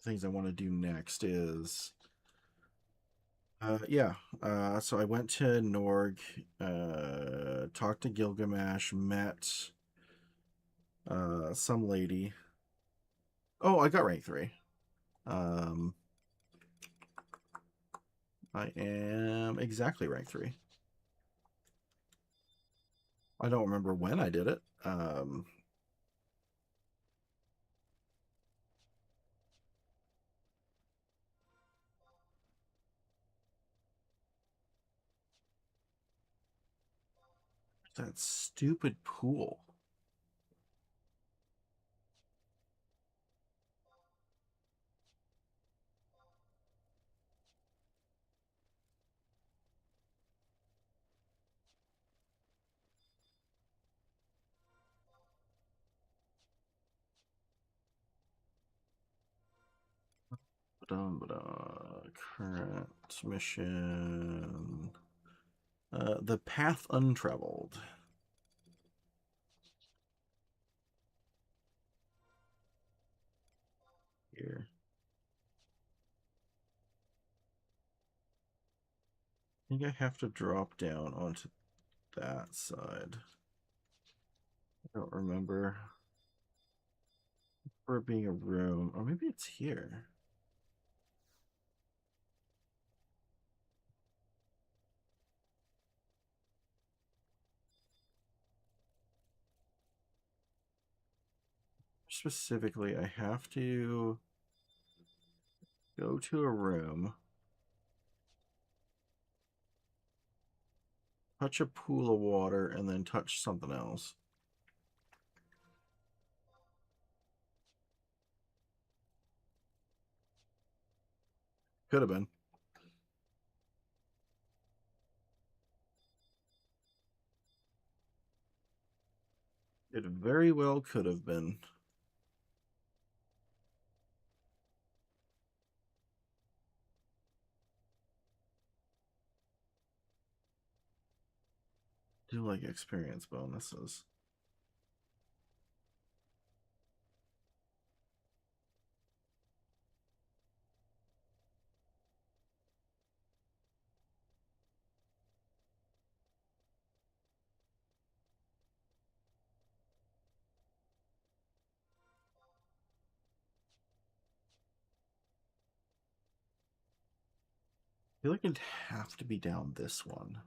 Things I want to do next is yeah. So I went to Norg, talked to Gilgamesh, met some lady. Oh, I got rank 3. Um, I am exactly rank 3. I don't remember when I did it. That stupid pool. Current mission. The Path Untraveled. Here. I think I have to drop down onto that side. I don't remember. For it being a room. Or maybe it's here. Specifically, I have to go to a room, touch a pool of water, and then touch something else. Could have been. It very well could have been. Do like experience bonuses. I feel like it'd have to be down this one.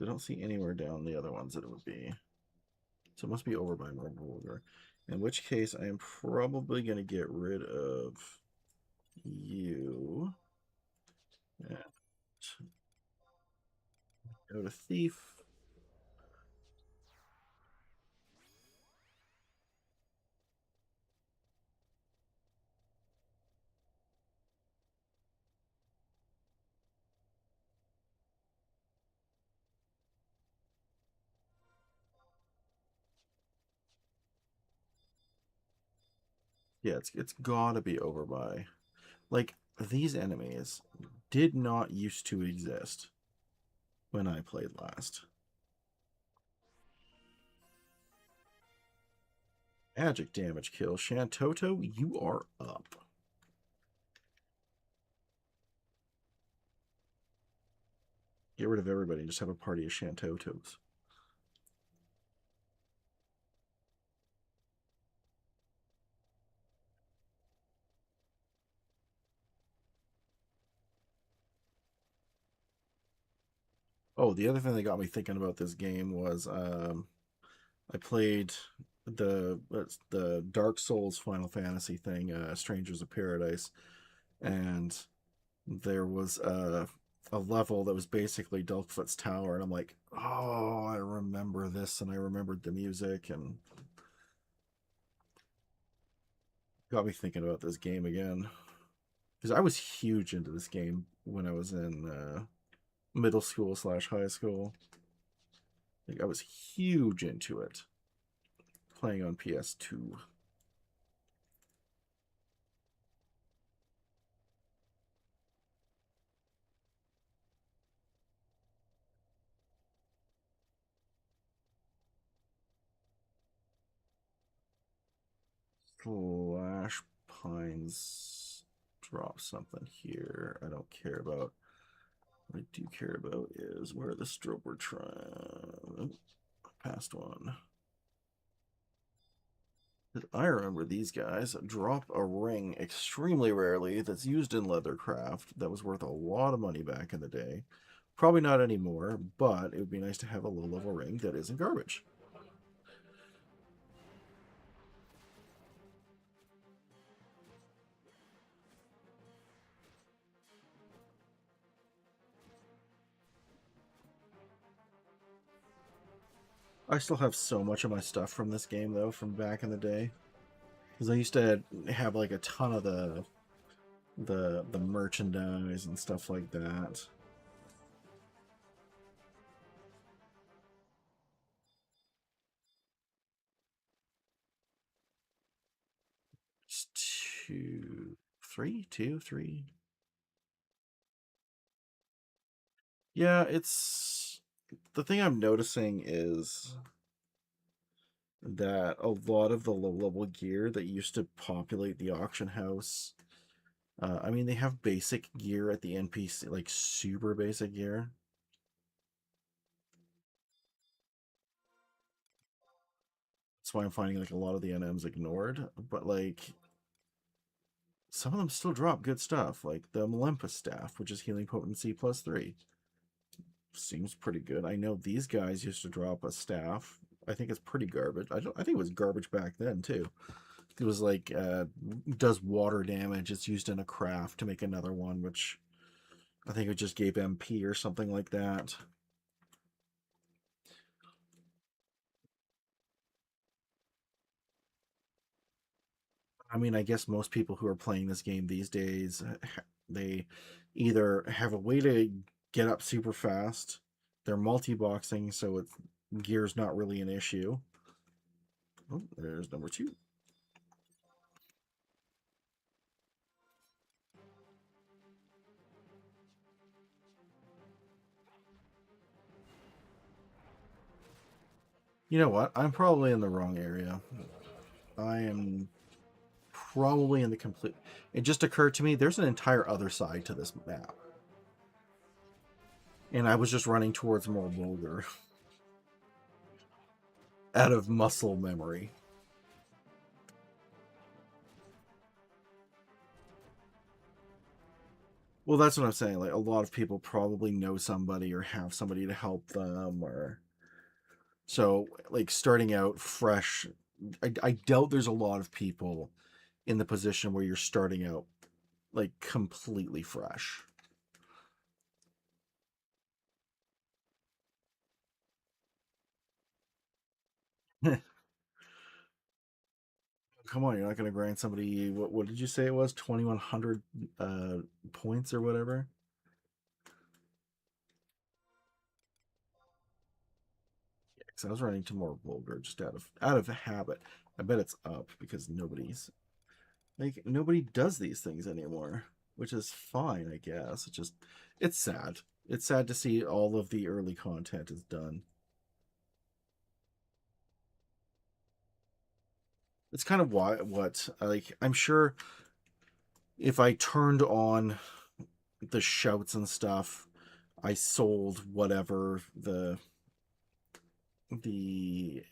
I don't see anywhere down the other ones that it would be. So it must be over by Murder. In which case, I am probably going to get rid of you. And go to Thief. Yeah, it's gotta be over by. Like, these enemies did not used to exist when I played last. Magic damage kill. Shantoto, you are up. Get rid of everybody and just have a party of Shantotos. Oh, the other thing that got me thinking about this game was I played the Dark Souls Final Fantasy thing, Strangers of Paradise, and there was a level that was basically Delkfoot's Tower, and I'm like, oh, I remember this, and I remembered the music, and got me thinking about this game again. Because I was huge into this game when I was in middle school / high school. Like, I was huge into it, playing on PS2. Slash Pines drop something here. I don't care about. What I do care about is where the Strober trying. Past one. I remember these guys drop a ring extremely rarely that's used in leathercraft that was worth a lot of money back in the day. Probably not anymore, but it would be nice to have a low level ring that isn't garbage. I still have so much of my stuff from this game though, from back in the day, because I used to have like a ton of the merchandise and stuff like that. It's two, three, two, three. Yeah, it's the thing I'm noticing is that a lot of the low level gear that used to populate the auction house, I mean, they have basic gear at the NPC, like super basic gear. That's why I'm finding like a lot of the NMs ignored, but like some of them still drop good stuff, like the Malempus staff, which is healing potency +3. Seems pretty good. I know these guys used to drop a staff. I think it's pretty garbage. I think it was garbage back then too. It was like does water damage. It's used in a craft to make another one, which I think it just gave MP or something like that. I mean, I guess most people who are playing this game these days, they either have a way to get up super fast, they're multi-boxing, so it's gear's not really an issue. Oh, there's number two. You know what? I'm probably in the wrong area. I am probably in the complete. It just occurred to me there's an entire other side to this map. And I was just running towards more Mulder out of muscle memory. Well, that's what I'm saying. Like, a lot of people probably know somebody or have somebody to help them, or so like starting out fresh. I doubt there's a lot of people in the position where you're starting out like completely fresh. Come on, you're not going to grind somebody. What did you say it was? 2,100 points or whatever. Yeah, because I was running to more vulgar just out of habit. I bet it's up because nobody does these things anymore, which is fine, I guess. It's sad. It's sad to see all of the early content is done. It's kind of why what like I'm sure if I turned on the shouts and stuff, I sold whatever the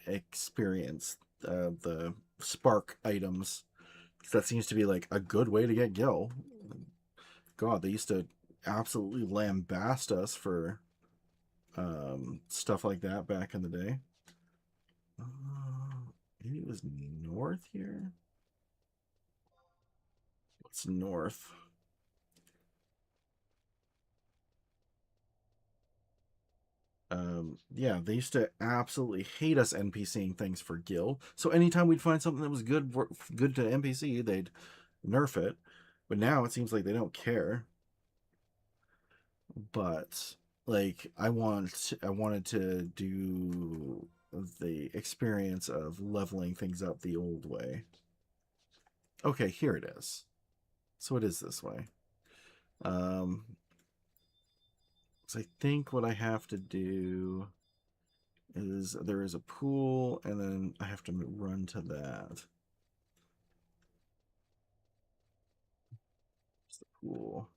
experience, the spark items. That seems to be like a good way to get gil. God, they used to absolutely lambast us for stuff like that back in the day. Maybe it was north here. What's north? Yeah, they used to absolutely hate us NPCing things for gil. So anytime we'd find something that was good to NPC, they'd nerf it. But now it seems like they don't care. But like I wanted to do the experience of leveling things up the old way. Okay, here it is. So it is this way. Um, so I think what I have to do is there is a pool, and then I have to run to that. It's the pool.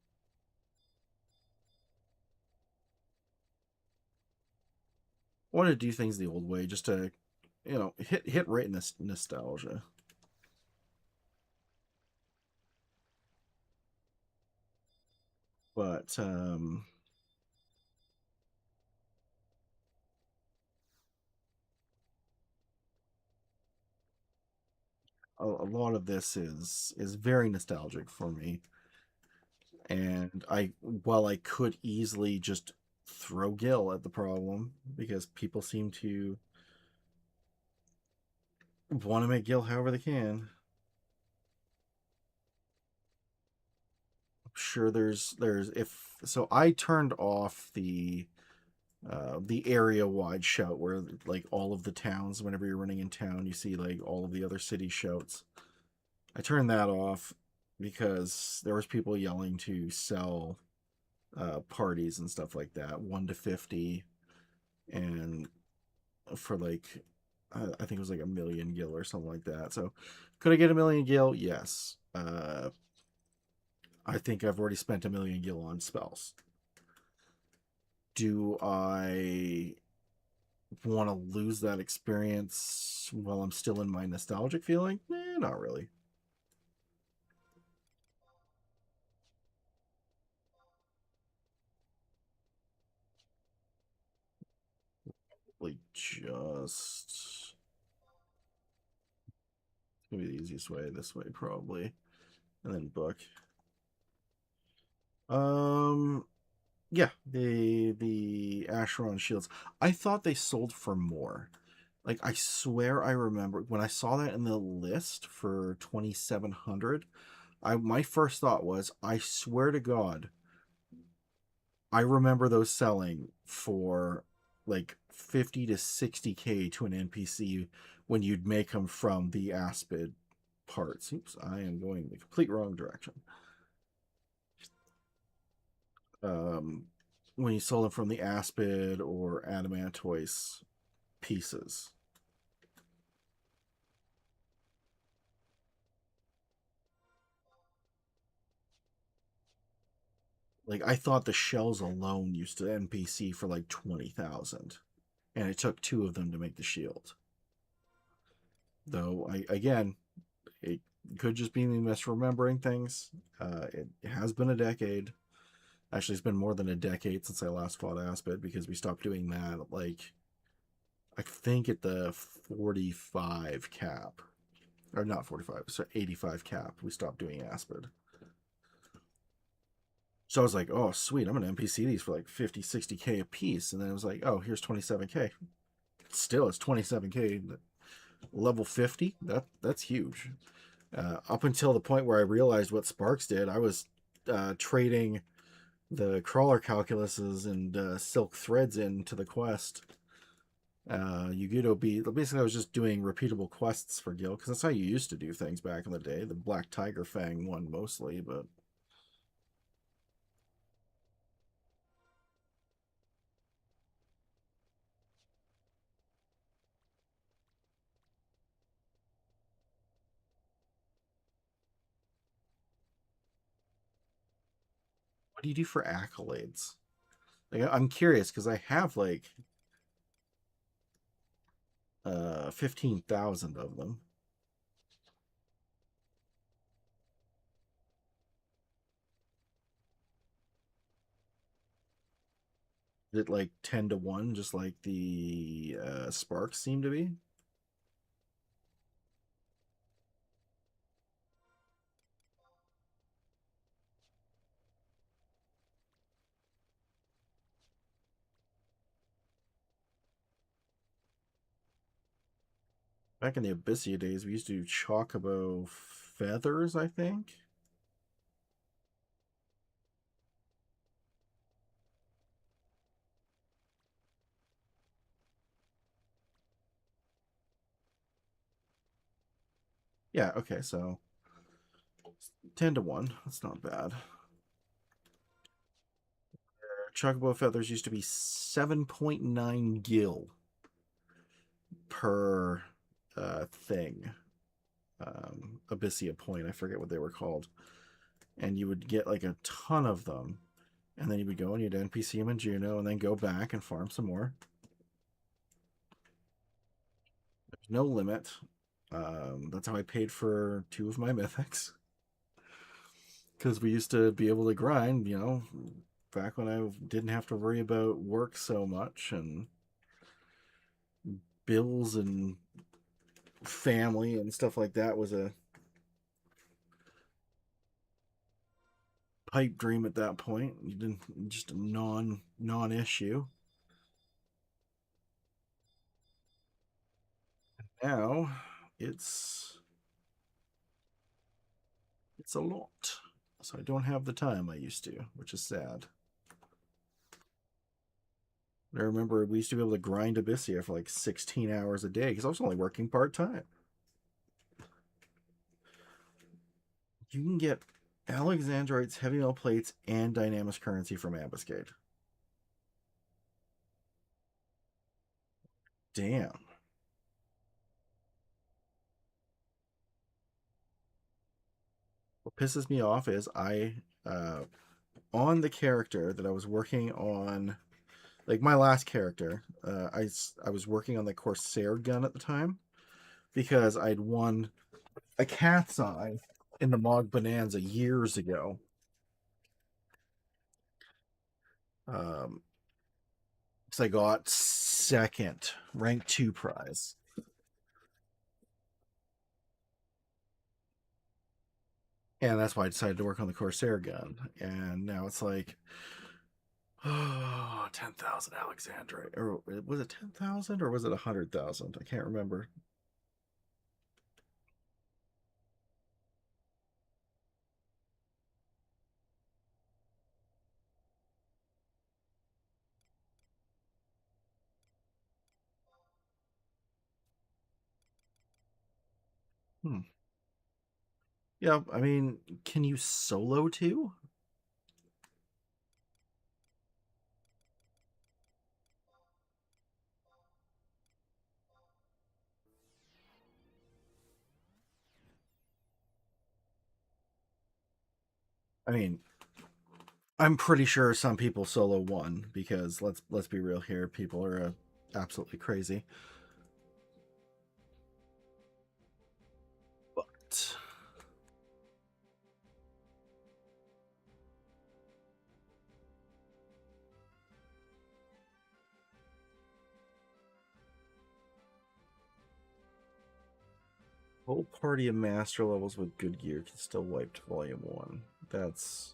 I want to do things the old way, just to, hit right in this nostalgia. But a lot of this is very nostalgic for me, and while I could easily just throw Gil at the problem because people seem to Want to make gil however they can. I'm sure there's if so I turned off the area wide shout where like all of the towns whenever you're running in town you see like all of the other city shouts. I turned that off because there was people yelling to sell parties and stuff like that 1 to 50 and for like I think it was like 1,000,000 gil or something like that. So could I get 1,000,000 gil? Yes. I think I've already spent 1,000,000 gil on spells. Do I want to lose that experience while I'm still in my nostalgic feeling? Not really. Like just gonna be the easiest way. This way probably, and then book. Um, yeah, the Asheron shields. I thought they sold for more. Like I swear I remember when I saw that in the list for 2,700. My first thought was I swear to God I remember those selling for like 50 to 60K to an NPC when you'd make them from the Aspid parts. Oops, I am going the complete wrong direction. Um, when you sold them from the Aspid or Adamantoise pieces. Like I thought the shells alone used to NPC for like 20,000, and it took two of them to make the shield. Though I again, it could just be me misremembering things. It has been a decade. Actually, it's been more than a decade since I last fought Aspid because we stopped doing that. Like I think at the 45 cap, or not 45, so 85 cap, we stopped doing Aspid. So I was like, oh, sweet, I'm going to NPC these for like 50, 60K a piece. And then it was like, oh, here's 27K. Still, it's 27K. Level 50, that's huge. Up until the point where I realized what Sparks did, I was trading the crawler calculuses and silk threads into the quest. Yugido B. Basically, I was just doing repeatable quests for Gil because that's how you used to do things back in the day. The Black Tiger Fang one mostly, but what do you do for accolades? Like, I'm curious because I have like 15,000 of them. Is it like 10 to 1, just like the Sparks seem to be? Back in the Abyssia days, we used to do Chocobo feathers, I think. Yeah, okay, so 10 to 1. That's not bad. Chocobo feathers used to be 7.9 gil per thing. Abyssia point, I forget what they were called. And you would get like a ton of them. And then you would go and you'd NPC them in Juno and then go back and farm some more. There's no limit. That's how I paid for two of my mythics. Because we used to be able to grind, back when I didn't have to worry about work so much and bills and family and stuff like that was a pipe dream at that point. You didn't just a non issue. Now it's a lot. So I don't have the time I used to, which is sad. I remember we used to be able to grind Abyssia for like 16 hours a day because I was only working part time. You can get Alexandrites, heavy metal plates, and dynamis currency from Ambuscade. Damn. What pisses me off is on the character that I was working on, like my last character, I was working on the Corsair gun at the time because I'd won a cat's eye in the Mog Bonanza years ago. Because I got second, rank 2 prize. And that's why I decided to work on the Corsair gun. And now it's like, oh, 10,000 Alexandrite. Or was it 10,000 or was it 100,000? I can't remember. Hmm. Yeah, I mean, can you solo too? I mean, I'm pretty sure some people solo one because let's be real here, people are absolutely crazy. But whole party of master levels with good gear can still wipe to volume 1. That's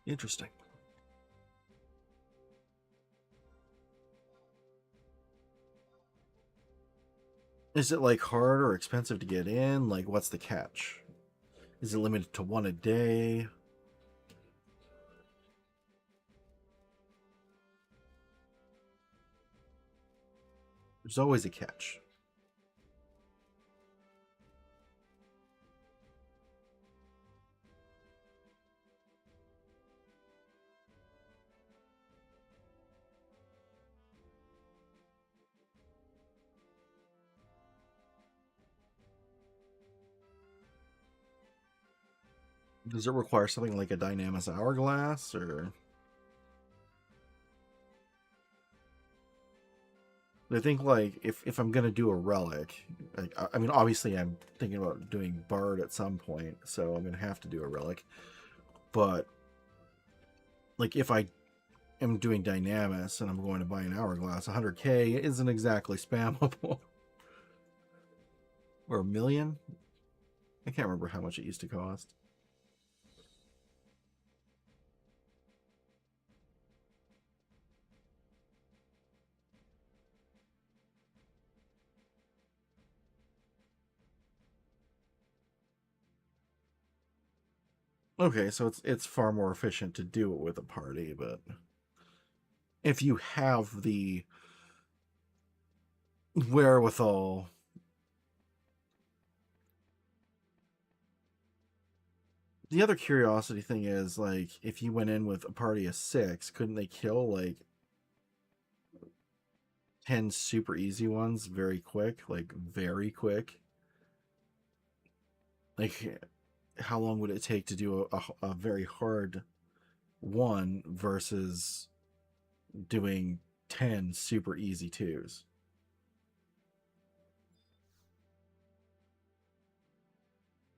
interesting. Is it like hard or expensive to get in? Like, what's the catch? Is it limited to one a day? There's always a catch. Does it require something like a dynamis hourglass or? I think like if I'm gonna do a relic, like, I mean obviously I'm thinking about doing bard at some point, so I'm gonna have to do a relic. But like if I am doing dynamis and I'm going to buy an hourglass, 100k isn't exactly spammable. Or a million? I can't remember how much it used to cost. Okay, so it's far more efficient to do it with a party, but if you have the wherewithal, the other curiosity thing is like if you went in with a party of 6, couldn't they kill like 10 super easy ones very quick, like very quick? Like how long would it take to do a very hard one versus doing 10 super easy twos?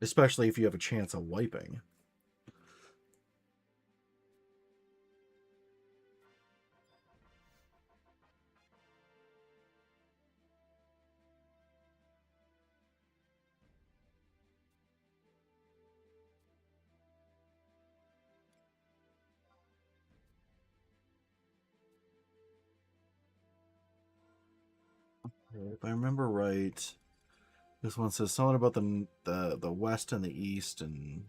Especially if you have a chance of wiping. If I remember right, this one says something about the west and the east and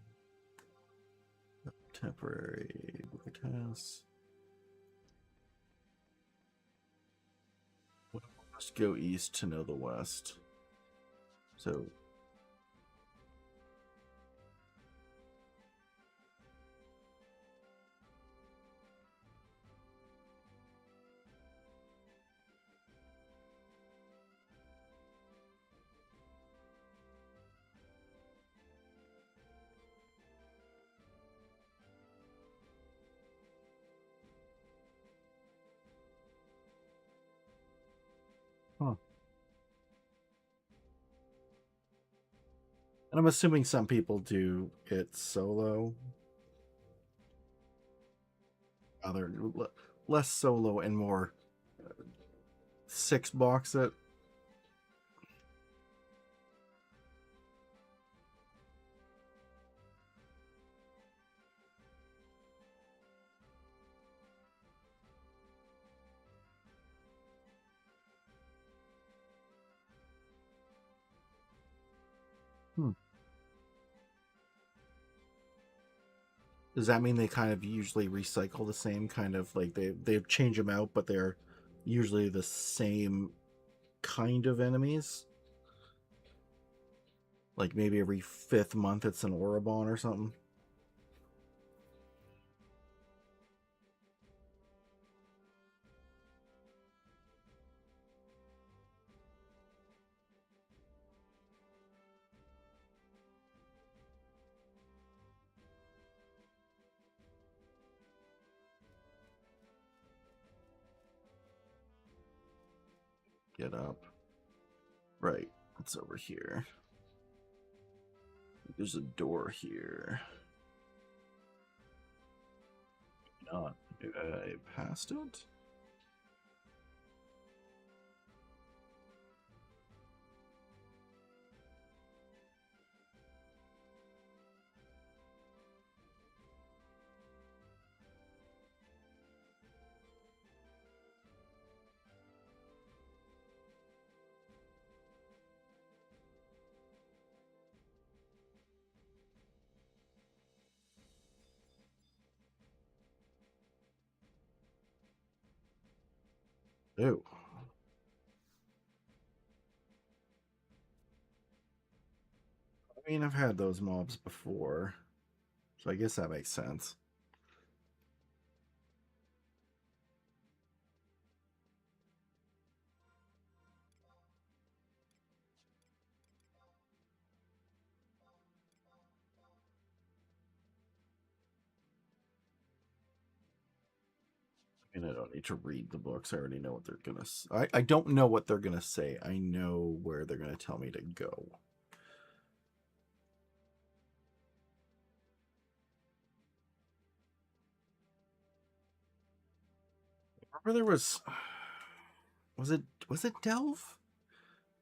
temporary tasks. We must go east to know the west. So huh. And I'm assuming some people do it solo. Other less solo and more six box it. Hmm. Does that mean they kind of usually recycle the same kind of like they change them out, but they're usually the same kind of enemies? Like maybe every 5th month it's an Orobon or something. Get up. Right. It's over here. There's a door here. Not. I passed it? Oh. I mean, I've had those mobs before, so I guess that makes sense. I don't need to read the books. I already know what they're gonna. I don't know what they're gonna say. I know where they're gonna tell me to go. Remember there was it Delve?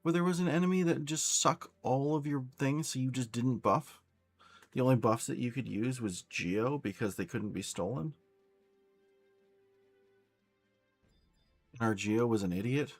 Where there was an enemy that just suck all of your things, so you just didn't buff. The only buffs that you could use was Geo because they couldn't be stolen. And our Geo was an idiot.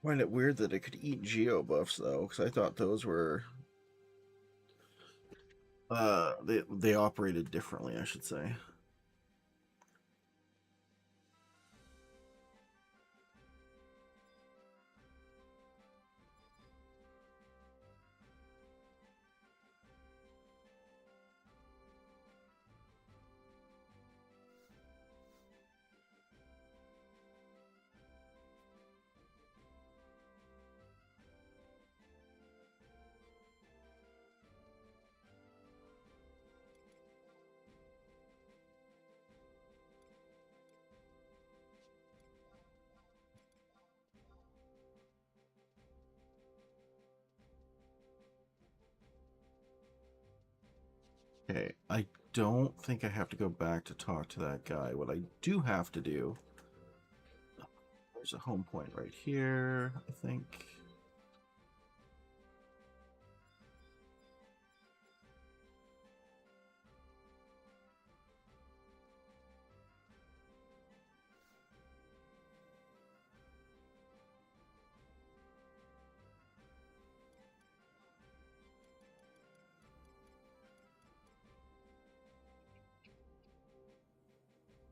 I find it weird that it could eat Geo buffs though, because I thought those were they operated differently, I should say. Okay, I don't think I have to go back to talk to that guy. What I do have to do There's a home point right here, I think.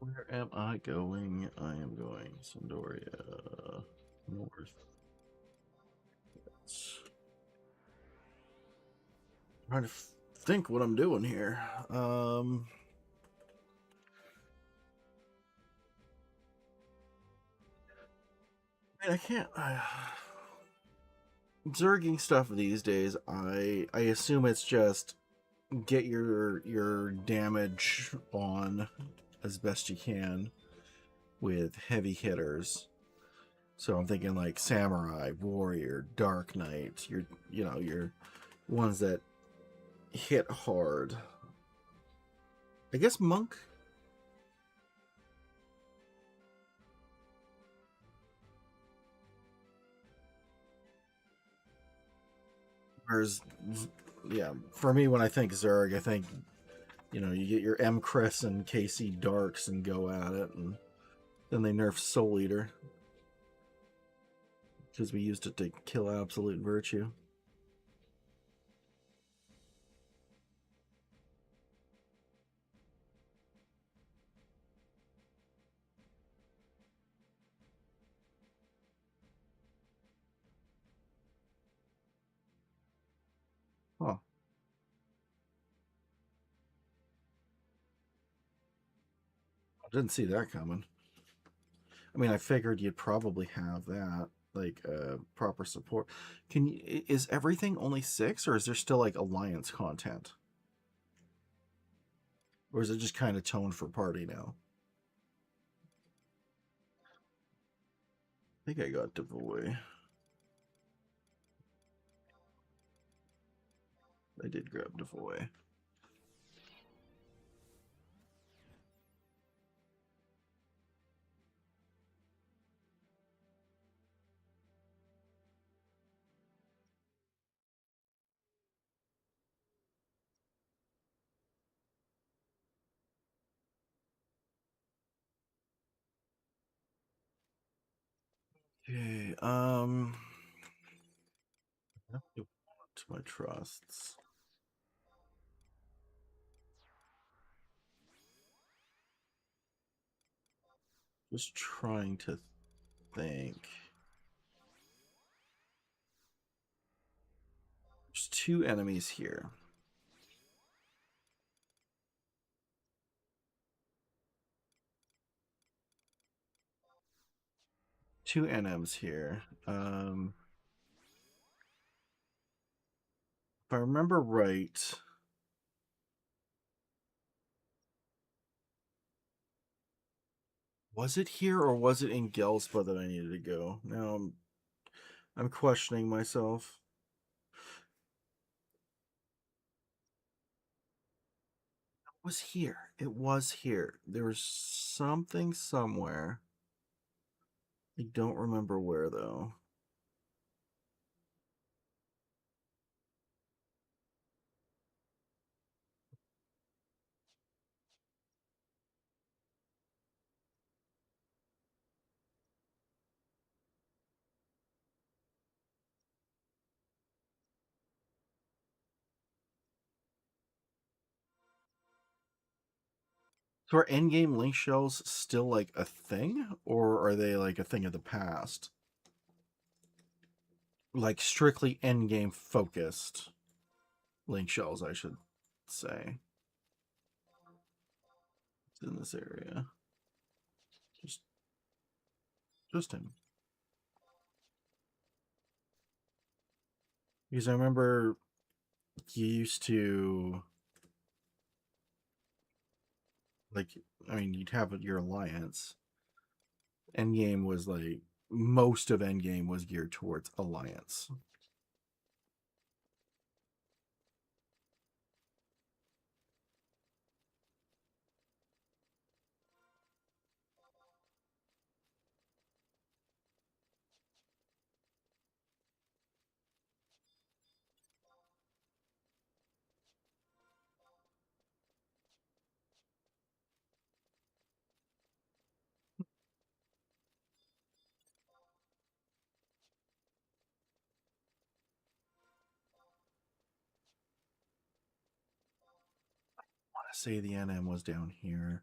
Where am I going? I am going Sandoria north. Trying to think what I'm doing here. I can't. Zerging stuff these days. I assume it's just get your damage on as best you can with heavy hitters. So I'm thinking like samurai, warrior, dark knight. Your ones that hit hard. I guess monk. Whereas, yeah, for me when I think Zerg, I think you get your M Chris and KC Darks and go at it, and then they nerf Soul Eater because we used it to kill Absolute Virtue. Huh. I didn't see that coming. I mean, I figured you'd probably have that, like proper support. Is everything only 6, or is there still like alliance content, or is it just kind of toned for party now? I think I got Devoy. I did grab Devoy. Okay, I have to want my trusts. Just trying to think. There's 2 enemies here. Two NMs here. If I remember right, was it here or was it in Gelspa that I needed to go? Now I'm questioning myself. It was here. It was here. There was something somewhere. I don't remember where though. So are endgame link shells still like a thing, or are they like a thing of the past? Like strictly endgame focused link shells, I should say. It's in this area. Just him. Because I remember you used to like I mean you'd have your alliance. Endgame was like most of Endgame was geared towards alliance. Say the NM was down here.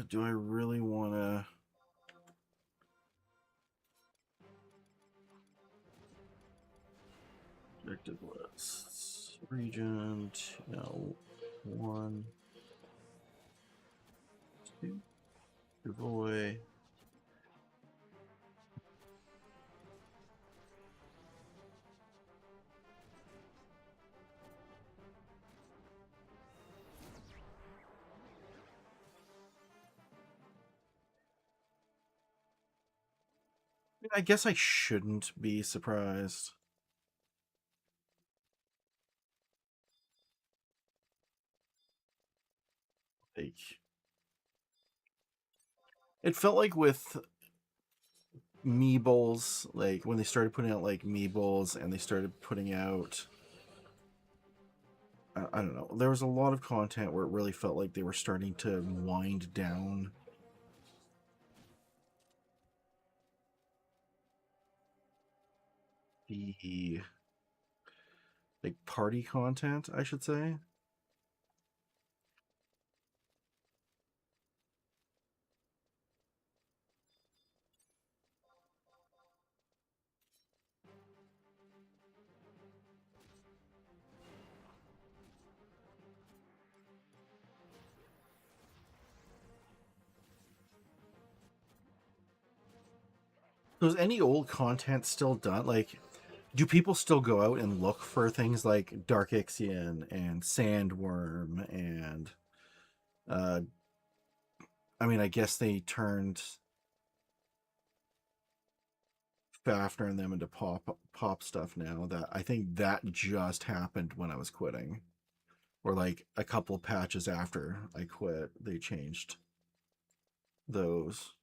Do I really want to? Objective lists. Region. No. 1, 2. Good boy. I guess I shouldn't be surprised. Like, it felt like with Meebles, like when they started putting out like Meebles and they started putting out, I don't know, there was a lot of content where it really felt like they were starting to wind down the like party content, I should say. Was any old content still done? Like, do people still go out and look for things like Dark Ixion and Sandworm and uh I mean, I guess they turned Fafner and them into pop stuff now. That I think that just happened when I was quitting, or like a couple patches after I quit, they changed those.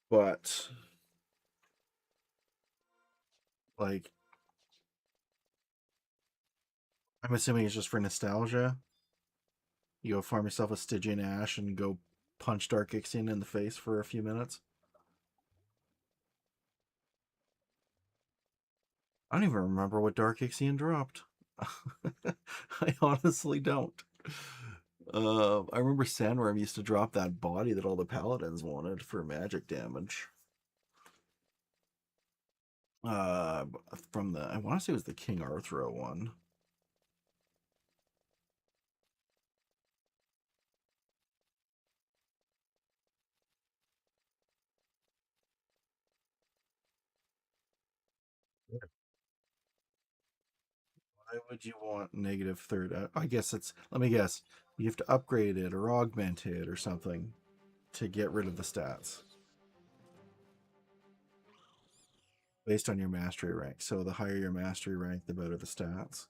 But like, I'm assuming it's just for nostalgia. You go farm yourself a Stygian Ash and go punch Dark Ixion in the face for a few minutes. I don't even remember what Dark Ixion dropped. I honestly don't. I remember Sandworm used to drop that body that all the paladins wanted for magic damage. Uh, from the I want to say it was the King Arthur one. Why would you want negative third? I guess it's. Let me guess. You have to upgrade it or augment it or something to get rid of the stats based on your mastery rank. So the higher your mastery rank, the better the stats.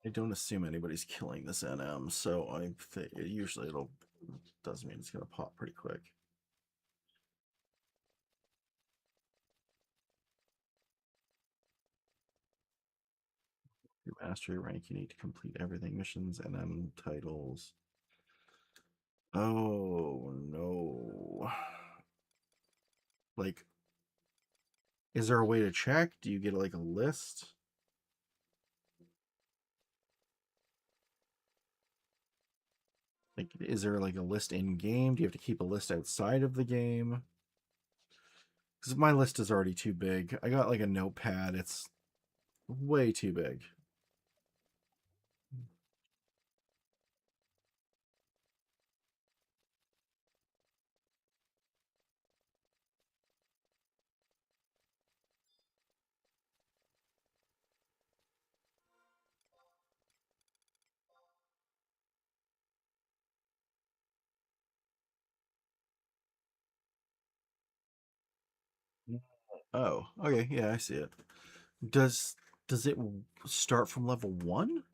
I don't assume anybody's killing this NM, so I think usually it'll does mean it's gonna pop pretty quick. Your mastery rank, you need to complete everything missions, NM titles. Oh no. Like, is there a way to check? Do you get like a list? Like, is there like a list in game? Do you have to keep a list outside of the game? Because my list is already too big. I got like a notepad. It's way too big. Oh, okay. Yeah, I see it. Does does it start from level 1?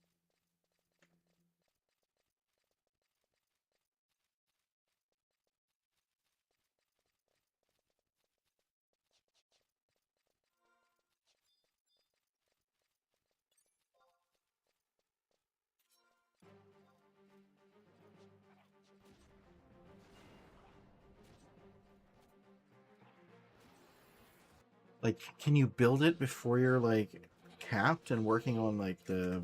Like, can you build it before you're like capped and working on like the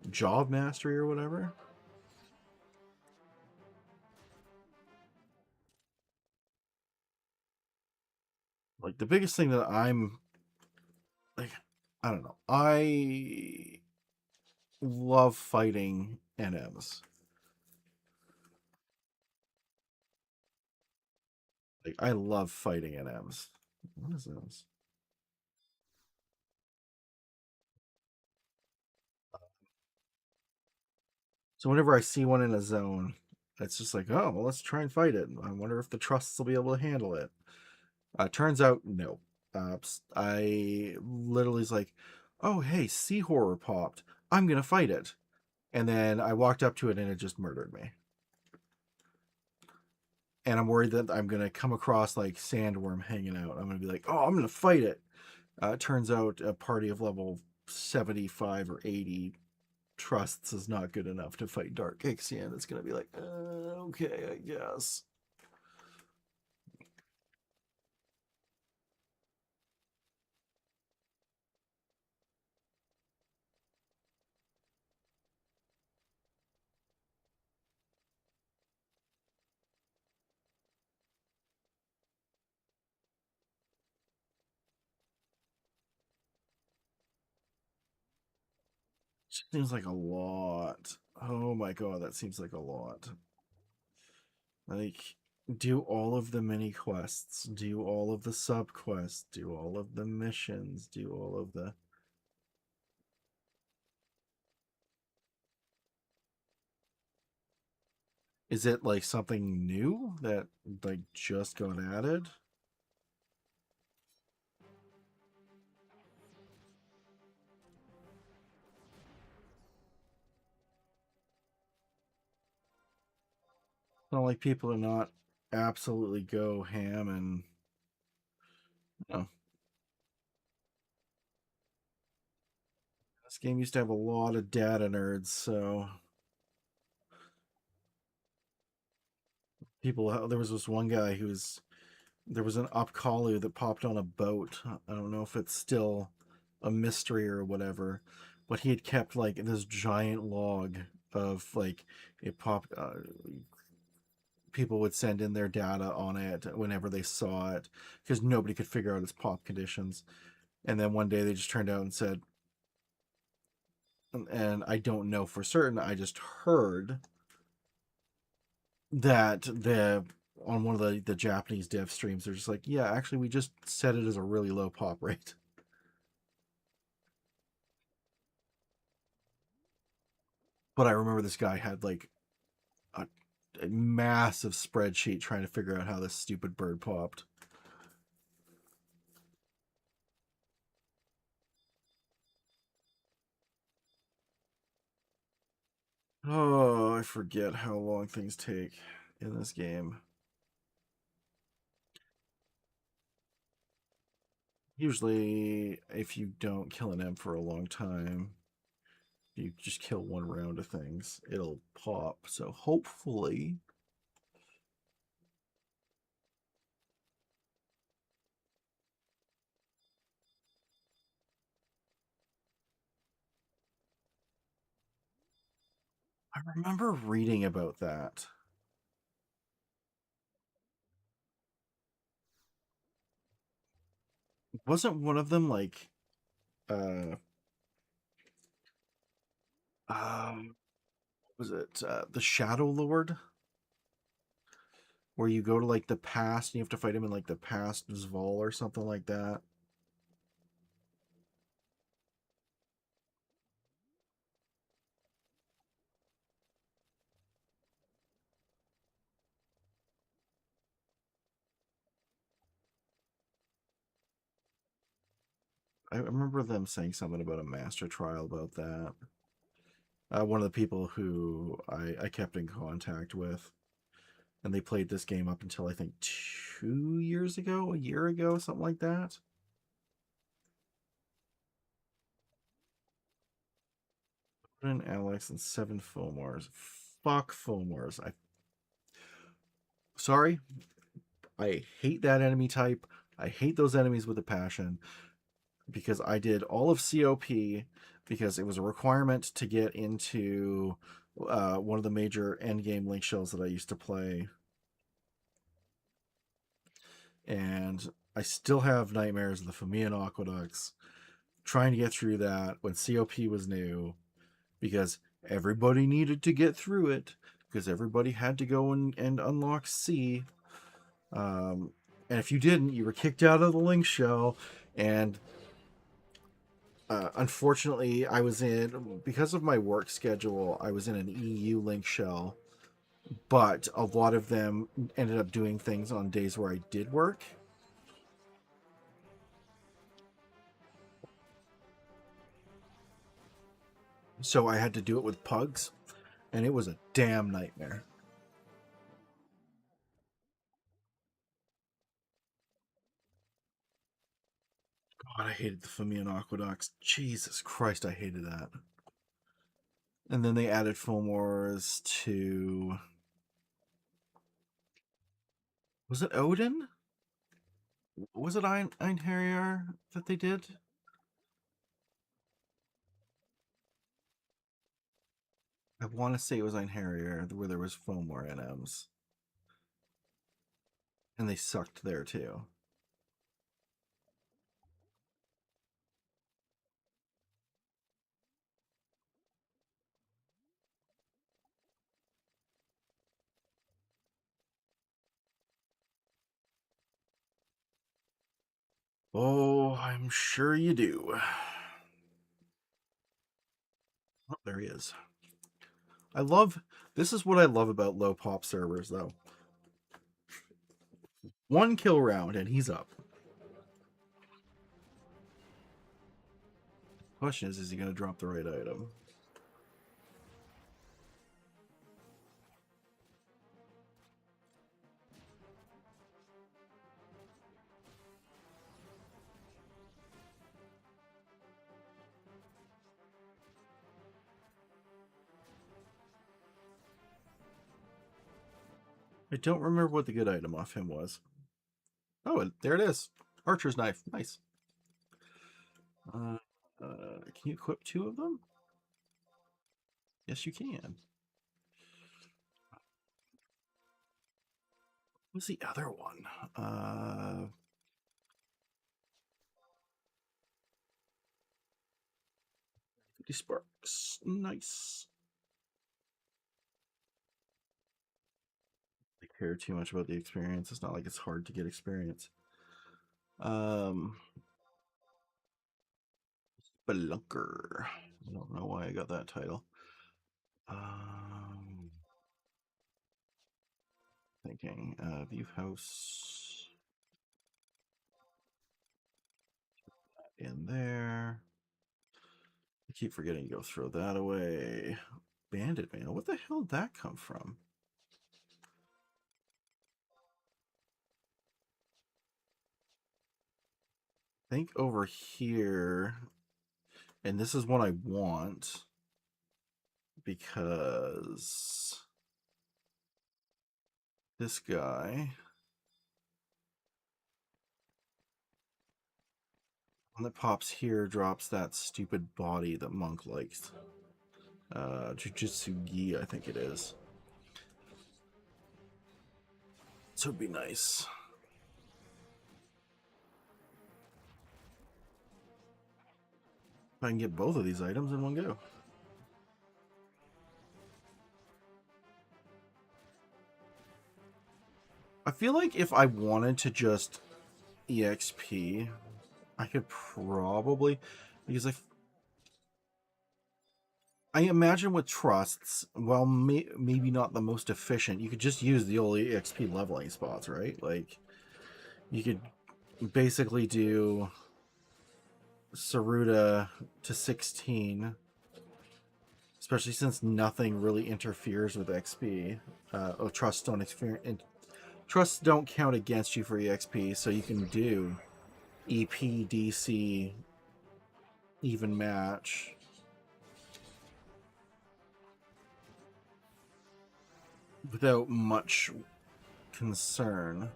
job mastery or whatever? Like the biggest thing that I'm like, I don't know. I love fighting NMs. Like I love fighting NMs. What is this? So whenever I see one in a zone, it's just like, oh, well, let's try and fight it. I wonder if the trusts will be able to handle it. Turns out, no. I literally was like, oh, hey, sea horror popped. I'm gonna fight it. And then I walked up to it and it just murdered me. And I'm worried that I'm gonna come across like sandworm hanging out. I'm gonna be like, oh, I'm gonna fight it. It turns out a party of level 75 or 80 trusts is not good enough to fight Dark Ixion. It's gonna be like, okay, I guess. Seems like a lot. Oh my god, that seems like a lot. Like, do all of the mini quests, do all of the sub quests, do all of the missions, do all of the. Is it like something new that like just got added? Well, like people are not absolutely go ham and you know, this game used to have a lot of data nerds, so people there was this one guy who was there was an Opkalu that popped on a boat. I don't know if it's still a mystery or whatever, but he had kept like this giant log of like it popped. People would send in their data on it whenever they saw it because nobody could figure out its pop conditions. And then one day they just turned out and said, and I don't know for certain. I just heard that the on one of the Japanese dev streams, they're just like, yeah, actually, we just set it as a really low pop rate. But I remember this guy had like a massive spreadsheet trying to figure out how this stupid bird popped. Oh, I forget how long things take in this game. Usually, if you don't kill an M for a long time, you just kill one round of things, it'll pop. So hopefully. I remember reading about that. Wasn't one of them like uh um was it the Shadow Lord? Where you go to like the past and you have to fight him in like the past Zval or something like that. I remember them saying something about a master trial about that. One of the people who I kept in contact with, and they played this game up until I think 2 years ago, a year ago, something like that. Put in Alex and 7 Fomars. Fuck Fomars. I sorry, I hate that enemy type. I hate those enemies with a passion because I did all of COP because it was a requirement to get into one of the major endgame link shells that I used to play. And I still have nightmares of the Famian Aqueducts, trying to get through that when COP was new, because everybody needed to get through it, because everybody had to go and unlock C. And if you didn't, you were kicked out of the link shell. And unfortunately, because of my work schedule, I was in an EU link shell, but a lot of them ended up doing things on days where I did work. So I had to do it with pugs, and it was a damn nightmare. God, I hated the Famian Aqueducts. Jesus Christ, I hated that. And then they added Fomors to... Was it Odin? Was it Einherjar that they did? I want to say it was Einherjar where there was Fomor NMs. And they sucked there too. Oh, I'm sure you do. Oh, there he is. This is what I love about low pop servers, though. One kill round and he's up. Question is he going to drop the right item? I don't remember what the good item off him was. Oh, there it is. Archer's knife. Nice. Can you equip 2 of them? Yes, you can. What's the other one? 50 sparks. Nice. I care too much about the experience. It's not like it's hard to get experience. Spelunker. I don't know why I got that title. Thinking view house in there. I keep forgetting to go throw that away. Bandit mail. What the hell did that come from? I think over here, and this is what I want because this guy, one that pops here, drops that stupid body that Monk likes. Jujutsu Gi, I think it is. So it'd be nice. If I can get both of these items in one go. I feel like if I wanted to just EXP, I could probably, because I imagine with trusts, well, maybe not the most efficient, you could just use the old EXP leveling spots, right? Like, you could basically do Saruta to 16, especially since nothing really interferes with XP. Trusts don't interfere. Trusts don't count against you for EXP, so you can do EP, DC, even match. Without much concern.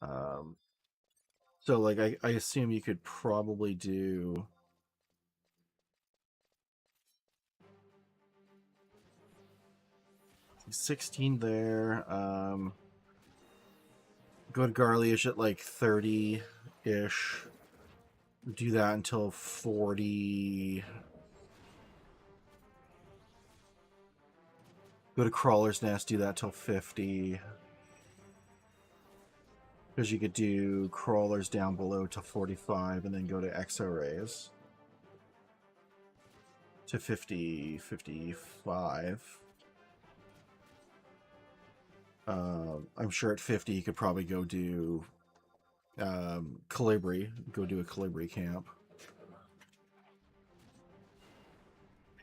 Um, so like I assume you could probably do 16 there. Go to Garlish at like 30-ish. Do that until 40. Go to Crawler's Nest, do that till 50. Because you could do Crawlers down below to 45 and then go to Exo-Rays to 50, 55. I'm sure at 50 you could probably go do Calibri. Go do a Calibri camp.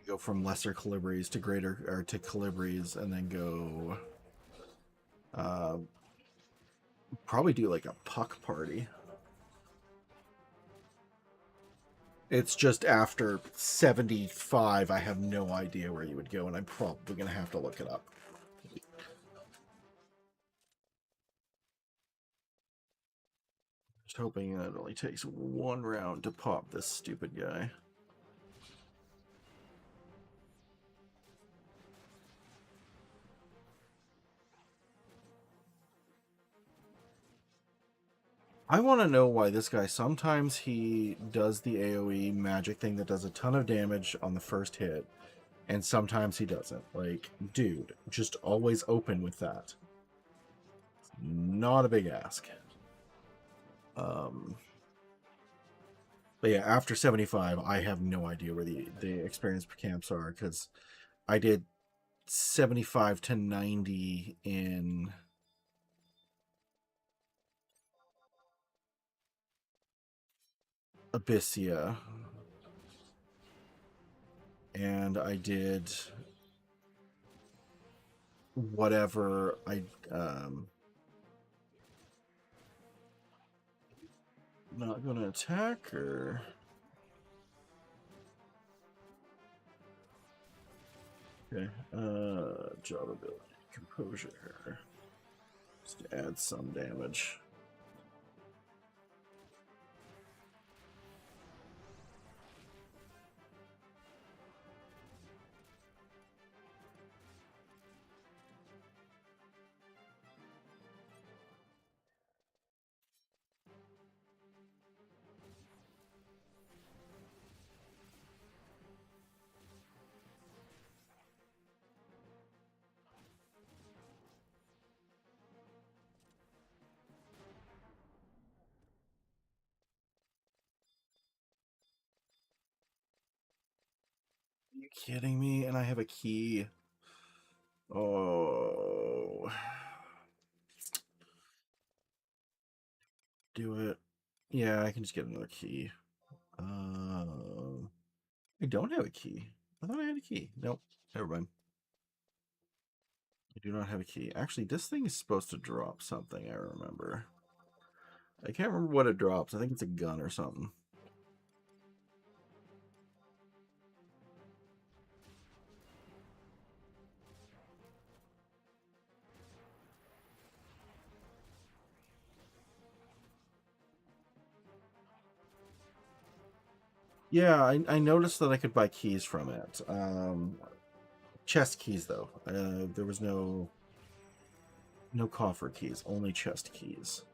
Go from lesser Calibris to greater, or to Calibris, and then go probably do like a puck party. It's just after 75, I have no idea where you would go, and I'm probably going to have to look it up. Just hoping that it only takes one round to pop this stupid guy. I want to know why this guy, sometimes he does the AoE magic thing that does a ton of damage on the first hit, and sometimes he doesn't. Like, dude, just always open with that. Not a big ask. But yeah, after 75, I have no idea where the experience camps are, because I did 75 to 90 in Abyssia, and I did whatever I not gonna attack, or okay, job ability, composure, just to add some damage. Are you kidding me? And I have a key. Oh, do it. Yeah, I can just get another key. I don't have a key. I thought I had a key. Nope. Never mind. I do not have a key. Actually, this thing is supposed to drop something, I remember. I can't remember what it drops. I think it's a gun or something. Yeah, I noticed that I could buy keys from it. Chest keys, though. There was no coffer keys, only chest keys.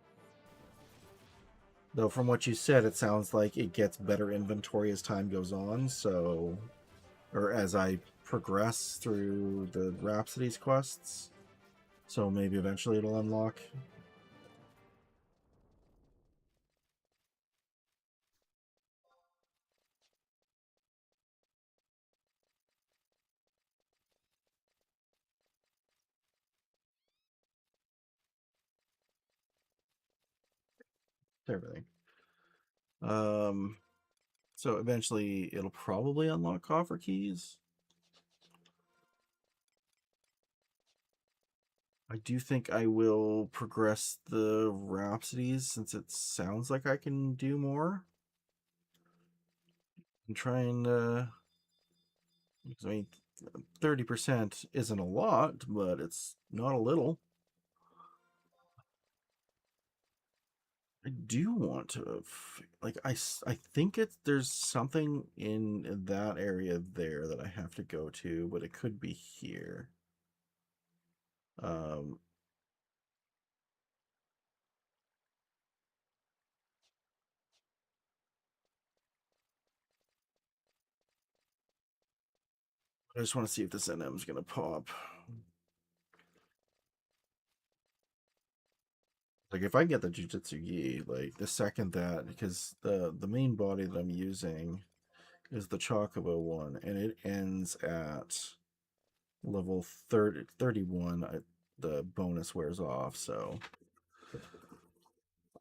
Though from what you said, it sounds like it gets better inventory as time goes on, so... Or as I progress through the Rhapsodies quests. So maybe eventually it'll unlock. Everything. So eventually it'll probably unlock coffer keys. I do think I will progress the Rhapsodies, since it sounds like I can do more. And try and, I mean, 30% isn't a lot, but it's not a little. do want to like I think there's something in that area there that I have to go to, but it could be here. Um, I just want to see if this NM is gonna pop. Like if I get the Jujutsu Gi, like the second that, because the main body that I'm using is the Chocobo one, and it ends at level 31. The bonus wears off, so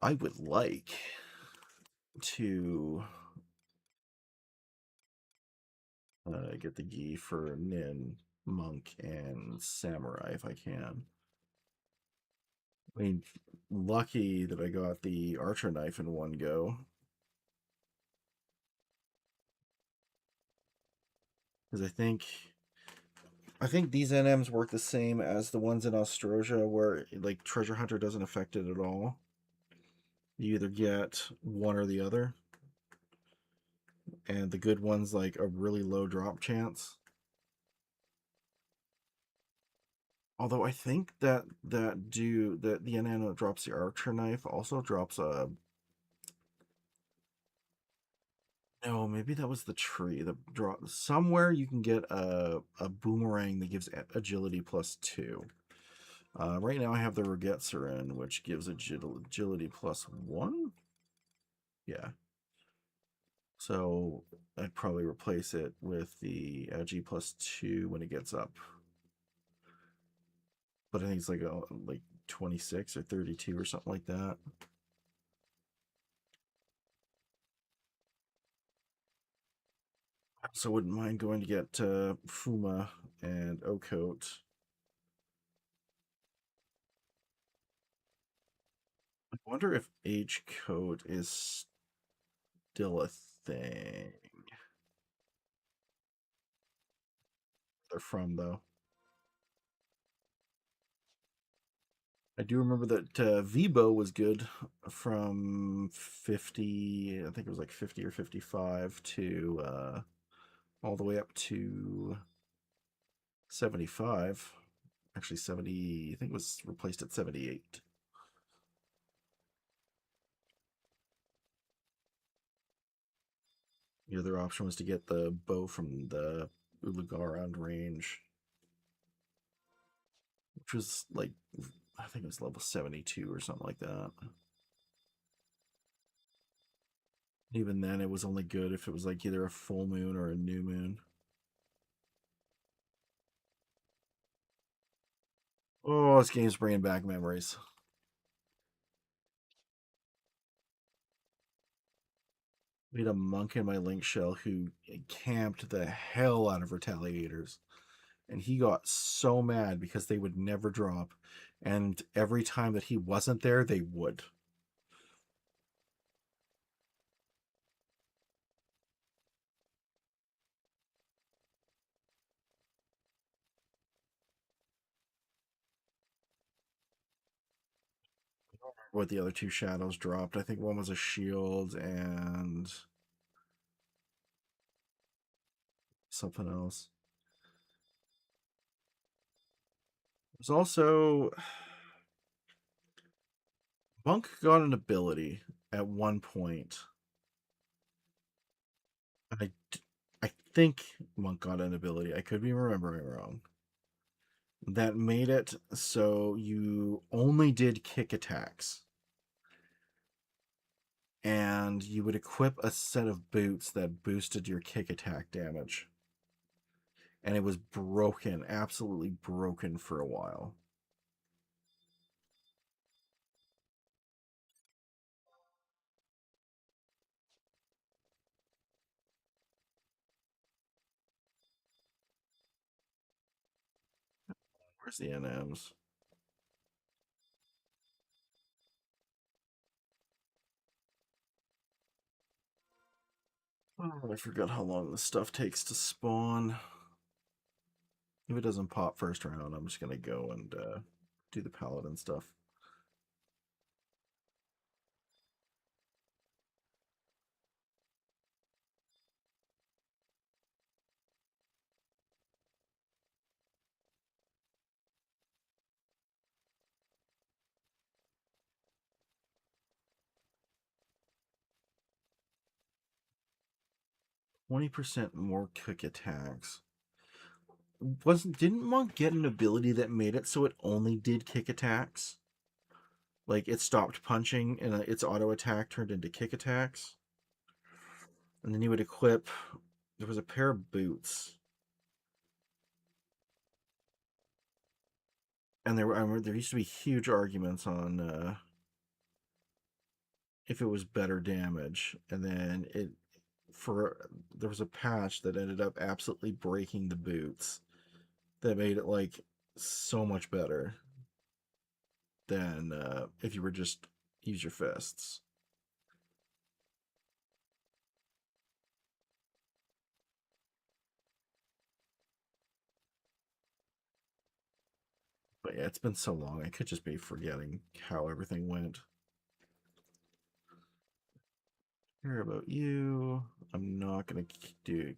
I would like to get the gi for Nin, Monk, and Samurai if I can. I mean, lucky that I got the Archer Knife in one go. Because I think these NMs work the same as the ones in Australia where like Treasure Hunter doesn't affect it at all. You either get one or the other. And the good one's like a really low drop chance. Although I think that the NM that drops the Archer Knife also drops a. No, maybe that was the tree. The draw somewhere you can get a boomerang that gives agility +2. Right now I have the Regetsuren, which gives agility +1. Yeah. So I'd probably replace it with the Agi +2 when it gets up. But I think it's like 26 or 32 or something like that. So I wouldn't mind going to get Fuma and Okote. I wonder if H code is still a thing. They're from though. I do remember that Vibo was good from 50. I think it was like 50 or 55 to all the way up to 75. Actually, 70. I think it was replaced at 78. The other option was to get the bow from the Ulugaran range, which was like, I think it was level 72 or something like that. Even then, it was only good if it was like either a full moon or a new moon. Oh, this game's bringing back memories. We had a monk in my link shell who camped the hell out of retaliators. And he got so mad because they would never drop. And every time that he wasn't there, they would. What the other two shadows dropped. I think one was a shield and something else. There's also Monk got an ability at one point. I I think Monk got an ability. I could be remembering wrong. That made it so you only did kick attacks. And you would equip a set of boots that boosted your kick attack damage. And it was broken, absolutely broken for a while. Where's the NMs? Oh, I forgot how long this stuff takes to spawn. If it doesn't pop first round, I'm just going to go and do the paladin stuff. 20% more quick attacks. Didn't Monk get an ability that made it so it only did kick attacks? Like it stopped punching and its auto attack turned into kick attacks. And then you would equip. There was a pair of boots, and there used to be huge arguments on if it was better damage, and then there was a patch that ended up absolutely breaking the boots that made it like so much better than if you were just use your fists. But yeah, it's been so long. I could just be forgetting how everything went. Care about you. I'm not gonna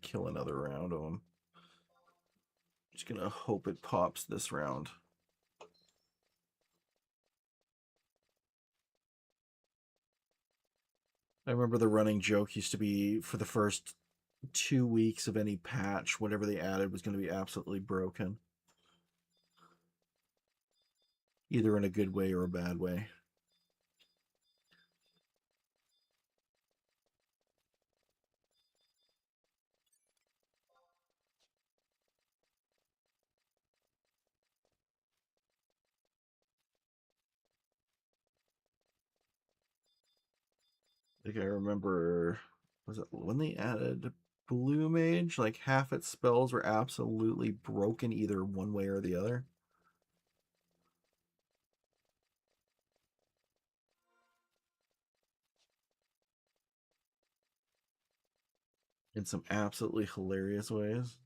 kill another round of them. Just gonna hope it pops this round. I remember the running joke used to be for the first 2 weeks of any patch, whatever they added was going to be absolutely broken, either in a good way or a bad way. Like I remember, was it when they added Blue Mage? Like half its spells were absolutely broken either one way or the other. In some absolutely hilarious ways.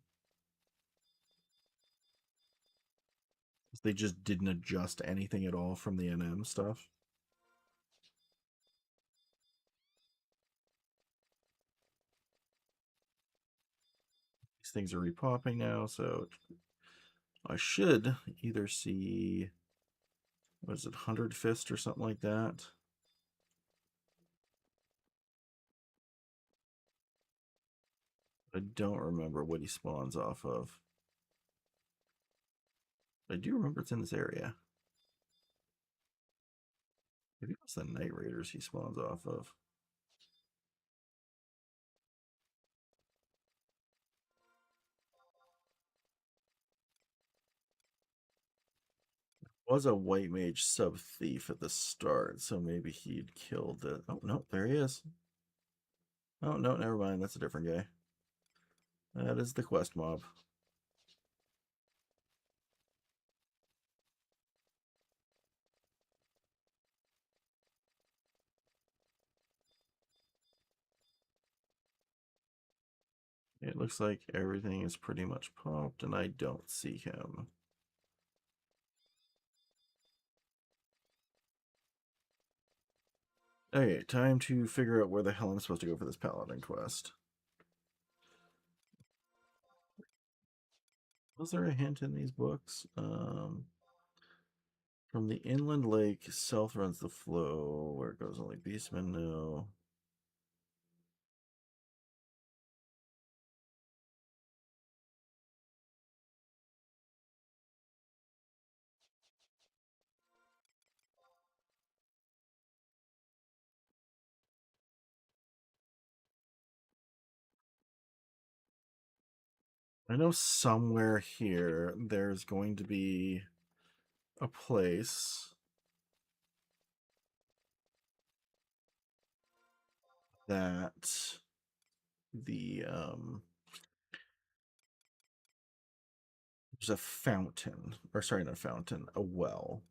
They just didn't adjust anything at all from the NM stuff. These things are repopping now, so I should either see, what is it, 100 Fist or something like that. I don't remember what he spawns off of. I do remember it's in this area. Maybe it's the Night Raiders he spawns off of. Was a white mage sub thief at the start, so maybe he'd killed the. Oh no, there he is. Oh no, never mind. That's a different guy. That is the quest mob. It looks like everything is pretty much popped, and I don't see him. Okay, time to figure out where the hell I'm supposed to go for this paladin quest. Was there a hint in these books? From the inland lake, south runs the flow. Where it goes only beastmen know. I know somewhere here there's going to be a place that there's a fountain, or sorry, not a fountain, a well,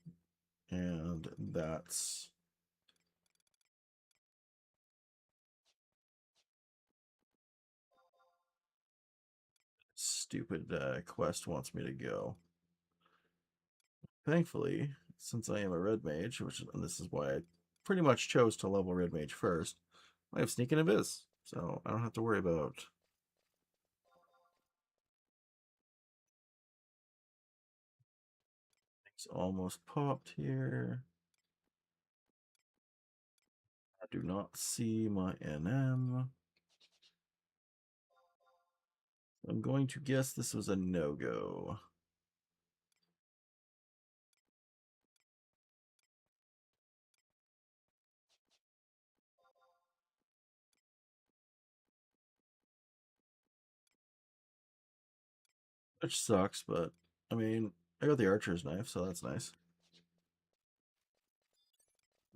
and that's stupid quest wants me to go. Thankfully, since I am a red mage, and this is why I pretty much chose to level red mage first, I have sneak and abyss, so I don't have to worry about. It's almost popped here. I do not see my NM. I'm going to guess this was a no-go. Which sucks, but I mean, I got the archer's knife, so that's nice.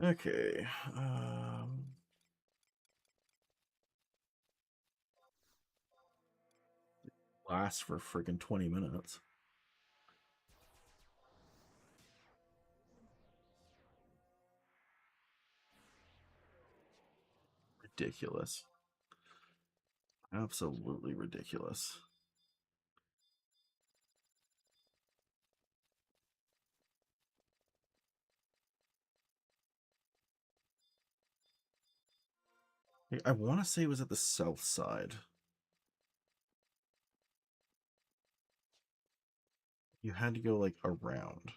Okay. Lasts for freaking 20 minutes. Ridiculous. Absolutely ridiculous. I want to say it was at the south side. You had to go like around.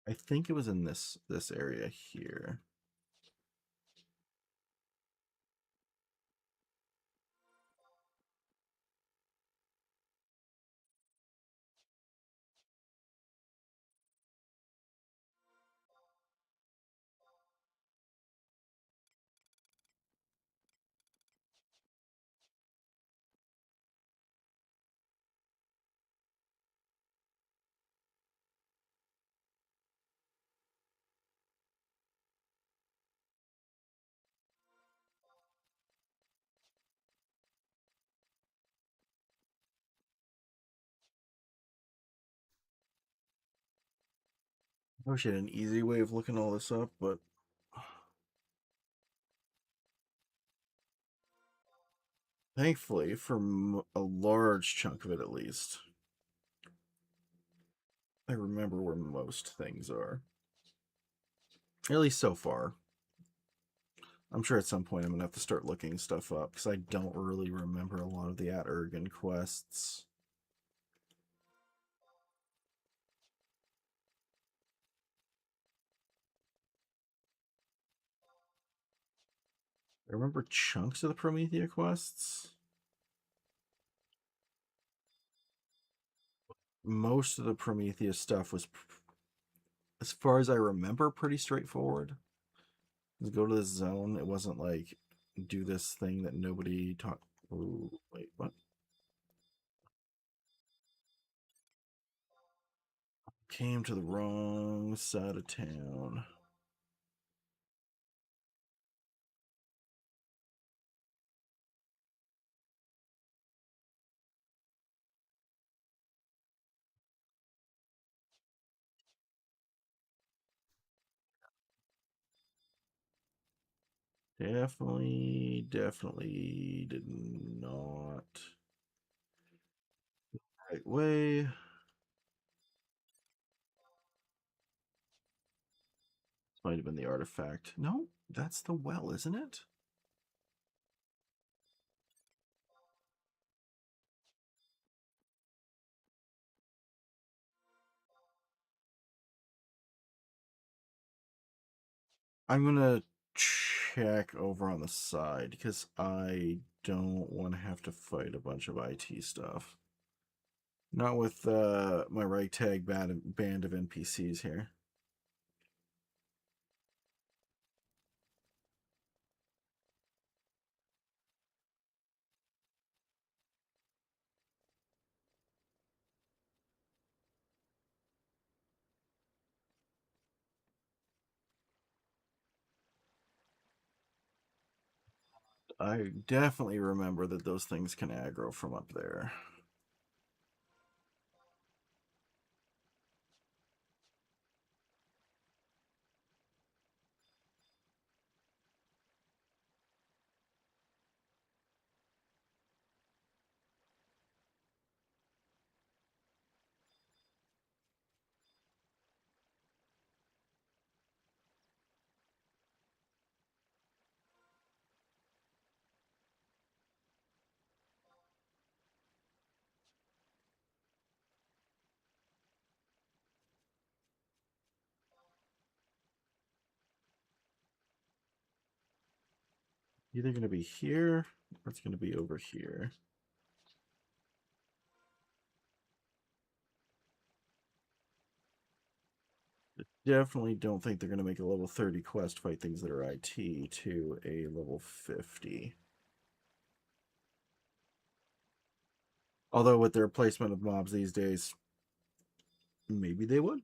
I think it was in this area here. I wish I had an easy way of looking all this up, but thankfully, for a large chunk of it at least, I remember where most things are. At least so far. I'm sure at some point I'm going to have to start looking stuff up because I don't really remember a lot of the At Ergen quests. I remember chunks of the Promethea quests. Most of the Prometheus stuff was, as far as I remember, pretty straightforward. Just go to this zone. It wasn't like do this thing that nobody taught. Ooh, wait, what? Came to the wrong side of town. Definitely did not. Right way. Might have been the artifact. No, that's the well, isn't it? I'm gonna check over on the side because I don't want to have to fight a bunch of IT stuff. Not with my ragtag band of NPCs here. I definitely remember that those things can aggro from up there. Either going to be here or it's going to be over here. Definitely don't think they're going to make a level 30 quest fight things that are IT to a level 50. Although with their placement of mobs these days, maybe they would.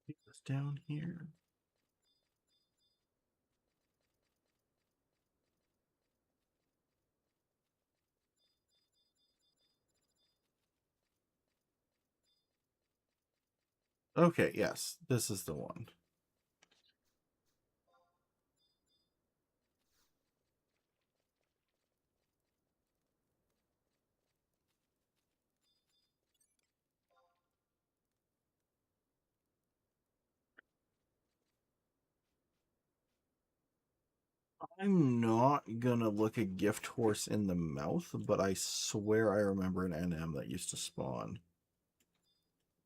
Keep this down here. Okay, yes, this is the one. I'm not gonna look a gift horse in the mouth, but I swear I remember an NM that used to spawn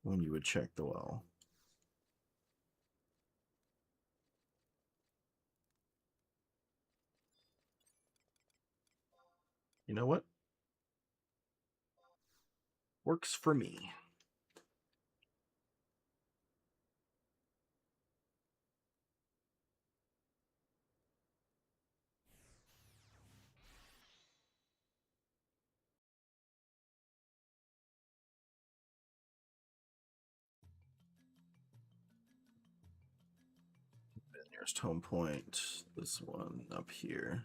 when you would check the well. You know what? Works for me. Nearest home point, this one up here.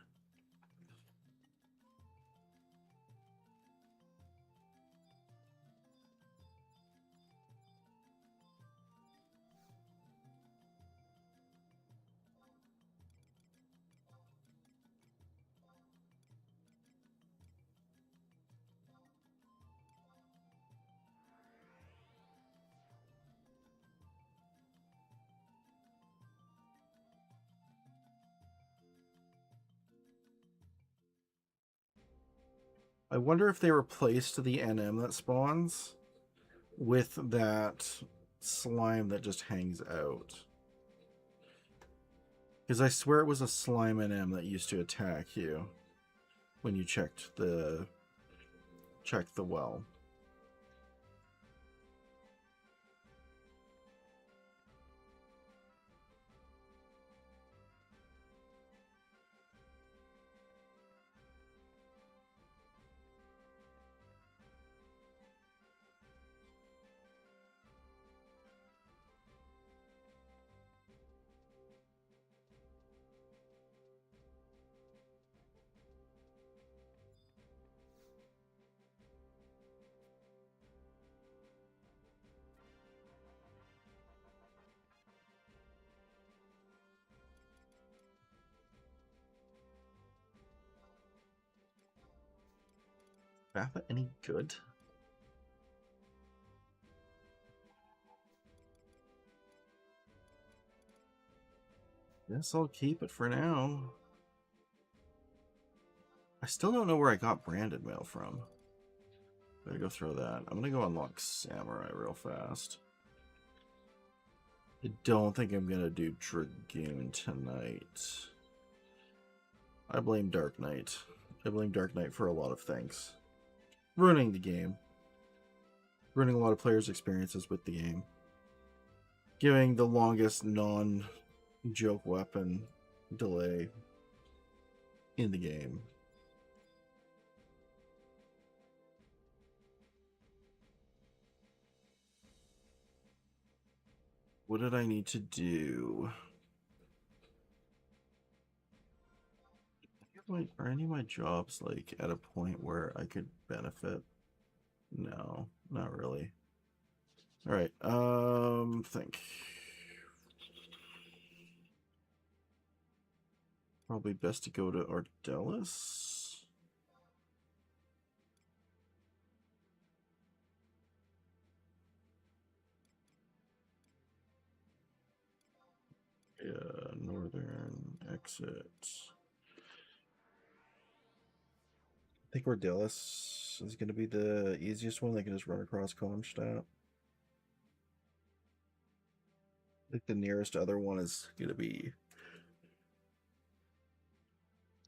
I wonder if they replaced the NM that spawns with that slime that just hangs out. Because I swear it was a slime NM that used to attack you when you checked the well. That any good? Guess I'll keep it for now. I still don't know where I got branded mail from. Better go throw that. I'm gonna go unlock Samurai real fast. I don't think I'm gonna do Dragoon tonight. I blame Dark Knight. I blame Dark Knight for a lot of things. Ruining the game. Ruining a lot of players' experiences with the game. Giving the longest non-joke weapon delay in the game. What did I need to do? Are any of my jobs like at a point where I could benefit? No, not really. All right. Think. Probably best to go to Ardelis. Yeah, northern exit. think Ordelis is going to be the easiest one. They can just run across Kronstadt. I think the nearest other one is going to be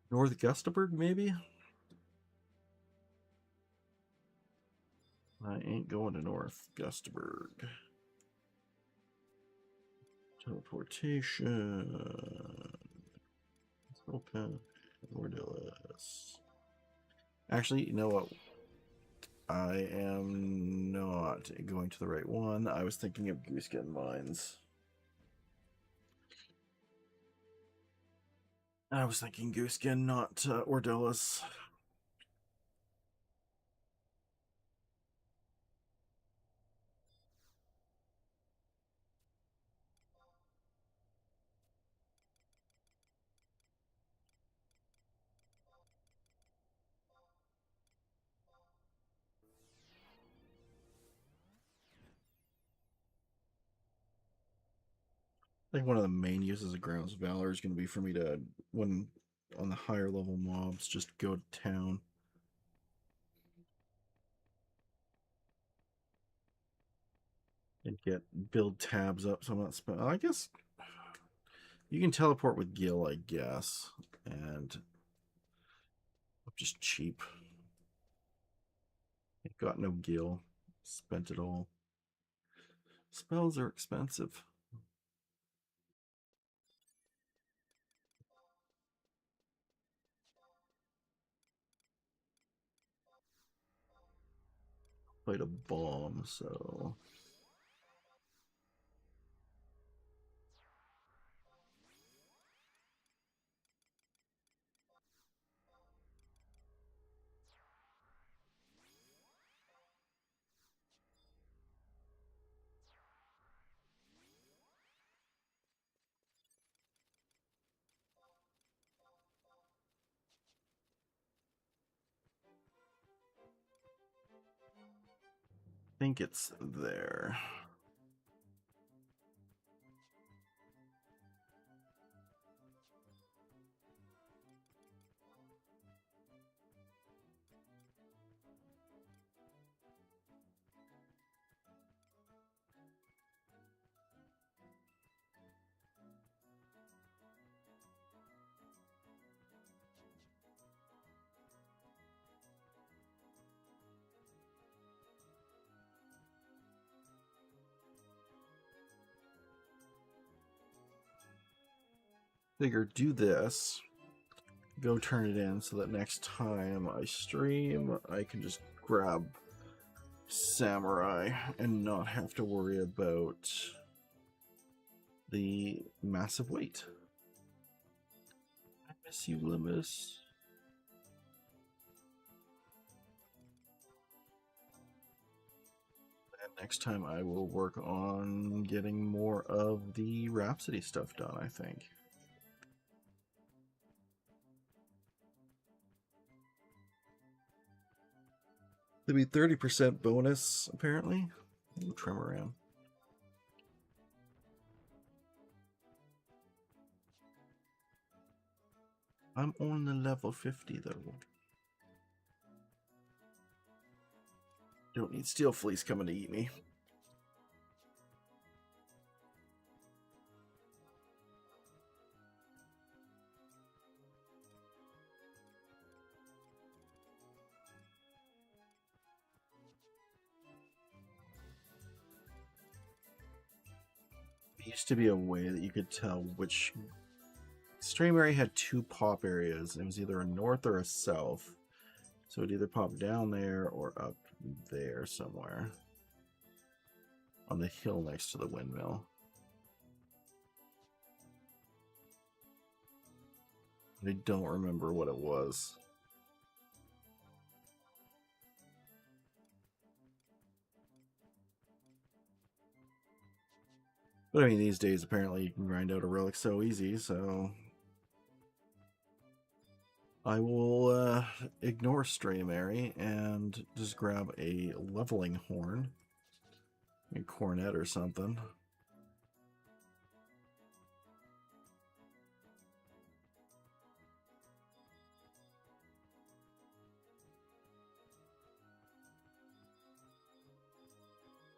North Gustaberg, maybe? I ain't going to North Gustaberg. Teleportation. Open. Ordelis. Actually, you know what? I am not going to the right one. I was thinking of Goosegin Mines. I was thinking Goosegin, not Ordelis. I think one of the main uses of Grounds of Valor is going to be for me to, when on the higher level mobs, just go to town. And build tabs up so I'm not spending. I guess you can teleport with Gil, I guess. And I'm just cheap. I've got no Gil. Spent it all. Spells are expensive. Played a bomb, so I think it's there. Figure do this, go turn it in so that next time I stream, I can just grab Samurai and not have to worry about the massive weight. I miss you, Limus. And next time I will work on getting more of the Rhapsody stuff done, I think. There'll be 30% bonus, apparently. Ooh, Tremoran. I'm on the level 50, though. Don't need Steel Fleece coming to eat me. There used to be a way that you could tell which stream area had two pop areas. It was either a north or a south. So it'd either pop down there or up there somewhere. On the hill next to the windmill. I don't remember what it was. But I mean, these days, apparently, you can grind out a relic so easy, so I will ignore Streamary and just grab a leveling horn. A cornet or something.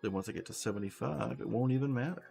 Then once I get to 75, it won't even matter.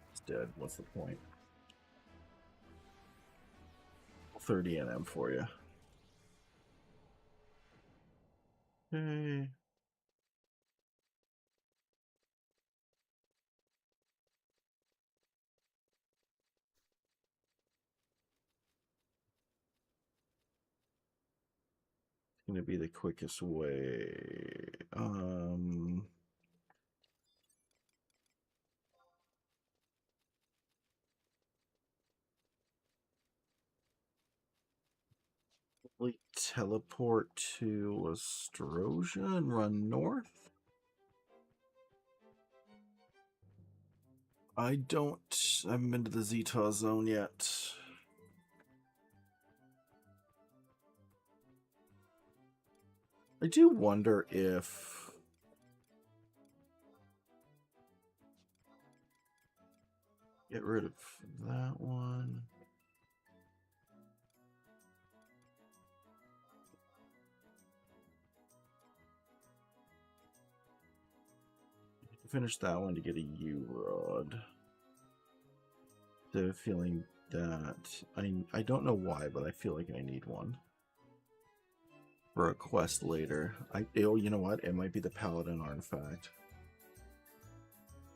It's dead. What's the point? 30 NM for you. Okay. Gonna be the quickest way. We teleport to Ostrosia and run north. I haven't been to the Zeta zone yet. I do wonder if get rid of that one. Finish that one to get a U-Rod. The feeling that I don't know why, but I feel like I need one for a quest later. You know what? It might be the Paladin artifact.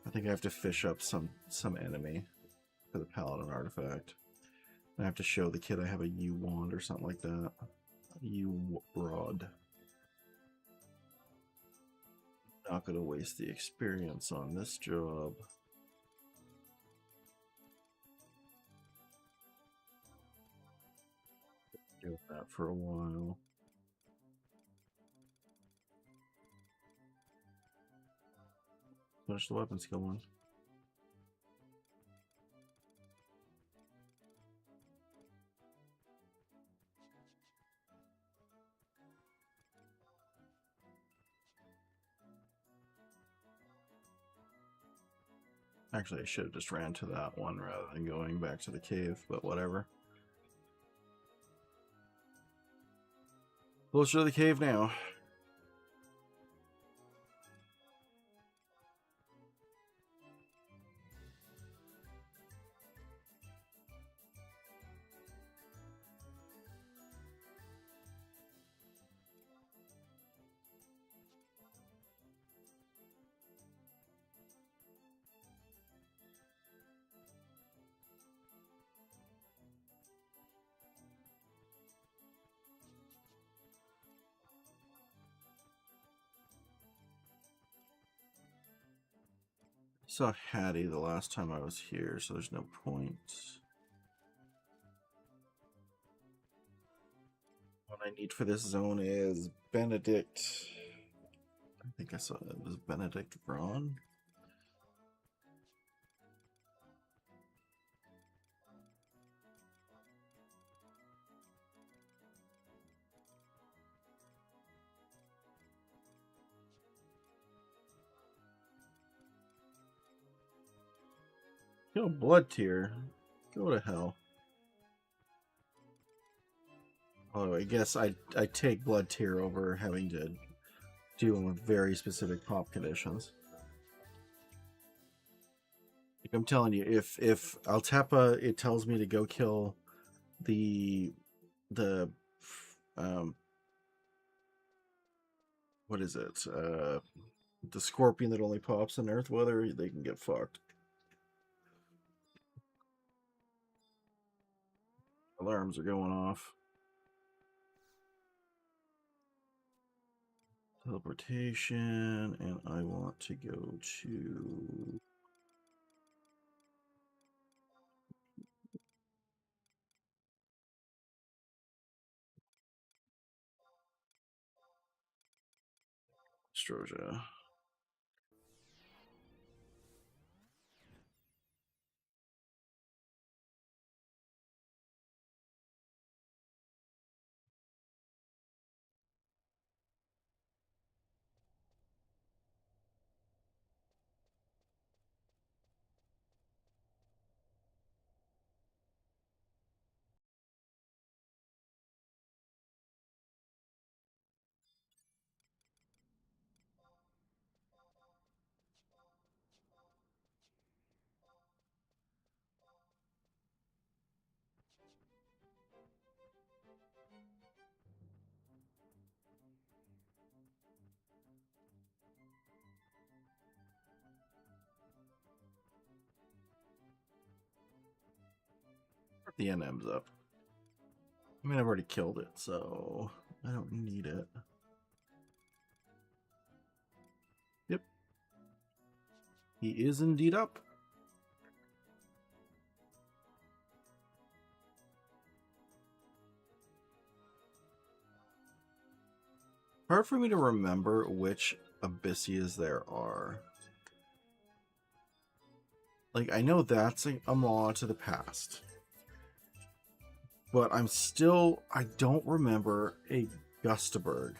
I think I have to fish up some enemy for the Paladin artifact. I have to show the kid I have a U-Wand or something like that. U-Rod. Not gonna waste the experience on this job. Do that for a while. Finish the weapon skill one. Actually, I should have just ran to that one rather than going back to the cave, but whatever. Closer to the cave now. Saw Hattie the last time I was here, so there's no point. What I need for this zone is Benedict. I think I saw it was Benedict Braun. Yo, Blood Tier. Go to hell. Oh, I guess I take Blood Tier over having to deal with very specific pop conditions. Like I'm telling you, if Altepa it tells me to go kill the what is it? The scorpion that only pops in Earth weather, they can get fucked. Alarms are going off. Teleportation, and I want to go to Stroja. The NM's up. I mean, I've already killed it, so I don't need it. Yep. He is indeed up. Hard for me to remember which Abyssias there are. Like, I know that's a Maw to the past. But I don't remember a Gustaberg.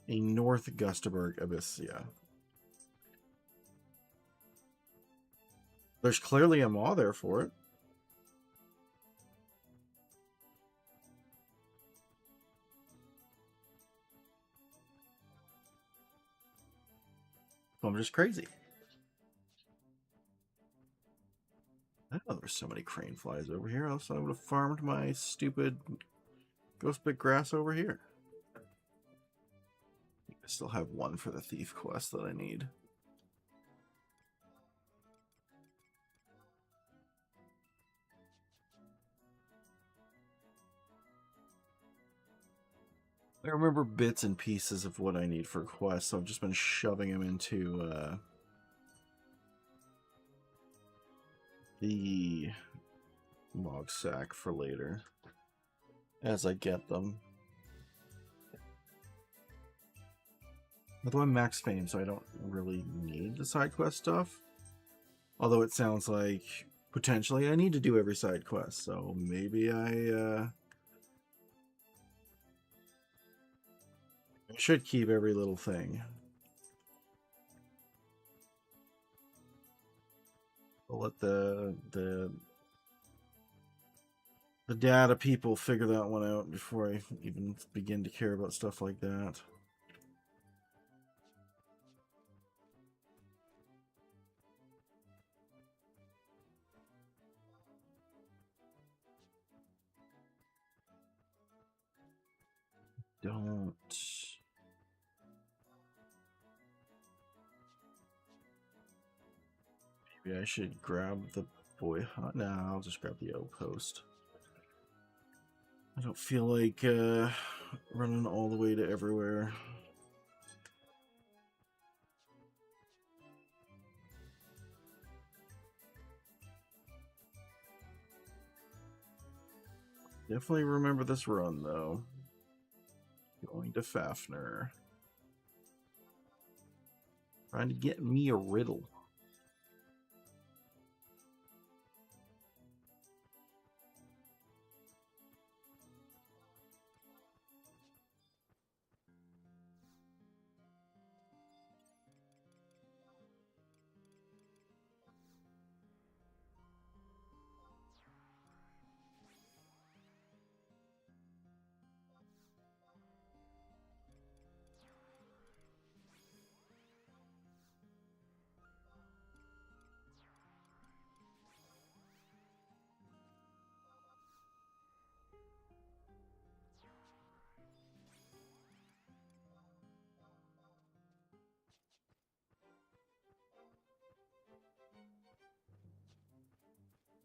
A North Gustaberg Abyssia. There's clearly a Maw there for it. I'm just crazy. I didn't know there's so many crane flies over here, else I would have farmed my stupid ghost bit grass over here. I still have one for the thief quest that I need. I remember bits and pieces of what I need for quests, so I've just been shoving them into the Mog Sack for later as I get them. Although I'm max fame, so I don't really need the side quest stuff. Although it sounds like potentially I need to do every side quest, so maybe I should keep every little thing. I'll let the data people figure that one out before I even begin to care about stuff like that. Don't. Maybe I should grab the boy. No, I'll just grab the outpost. I don't feel like running all the way to everywhere. Definitely remember this run, though. Going to Fafnir. Trying to get me a riddle.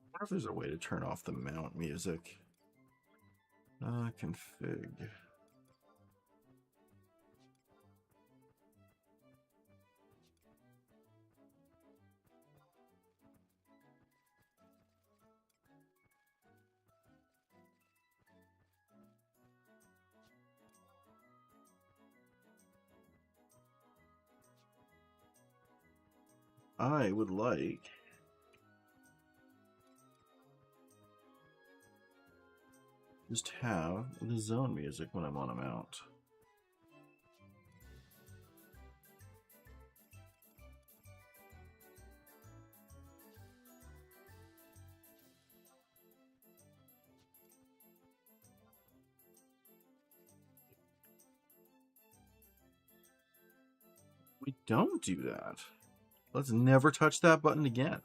I wonder if there's a way to turn off the mount music. Config. I would like just have the zone music when I'm on a mount. We don't do that. Let's never touch that button again.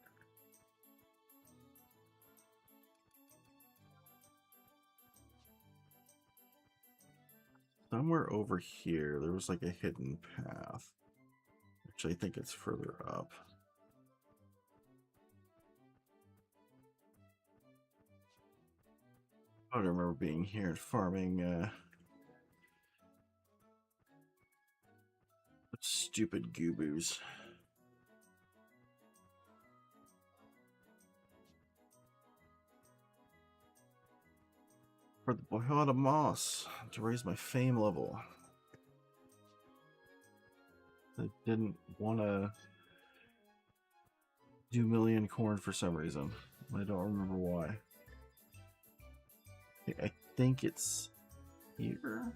Somewhere over here, there was like a hidden path. Which I think it's further up. I don't remember being here and farming stupid gooboos. For the Boyada Moss to raise my fame level. I didn't want to do million corn for some reason. I don't remember why. I think it's here.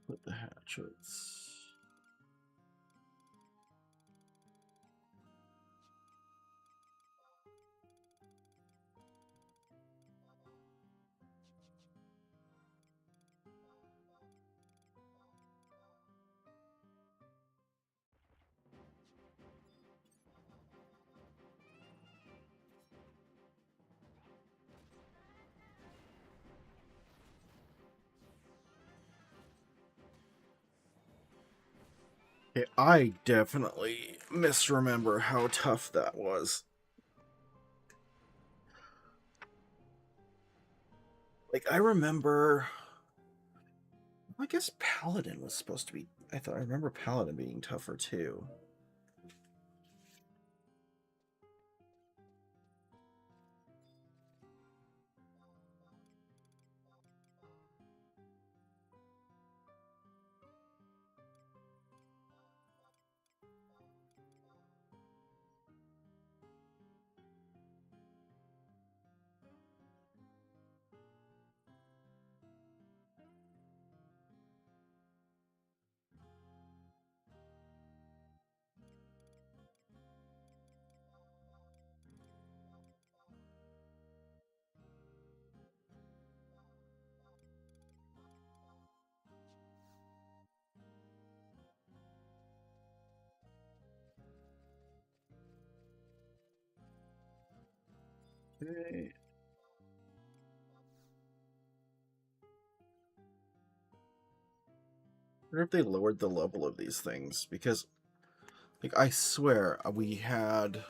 Put the hatchets. I definitely misremember how tough that was. Like, I remember... I guess Paladin was supposed to be... I remember Paladin being tougher, too. Okay. I wonder if they lowered the level of these things, because, like, I swear we had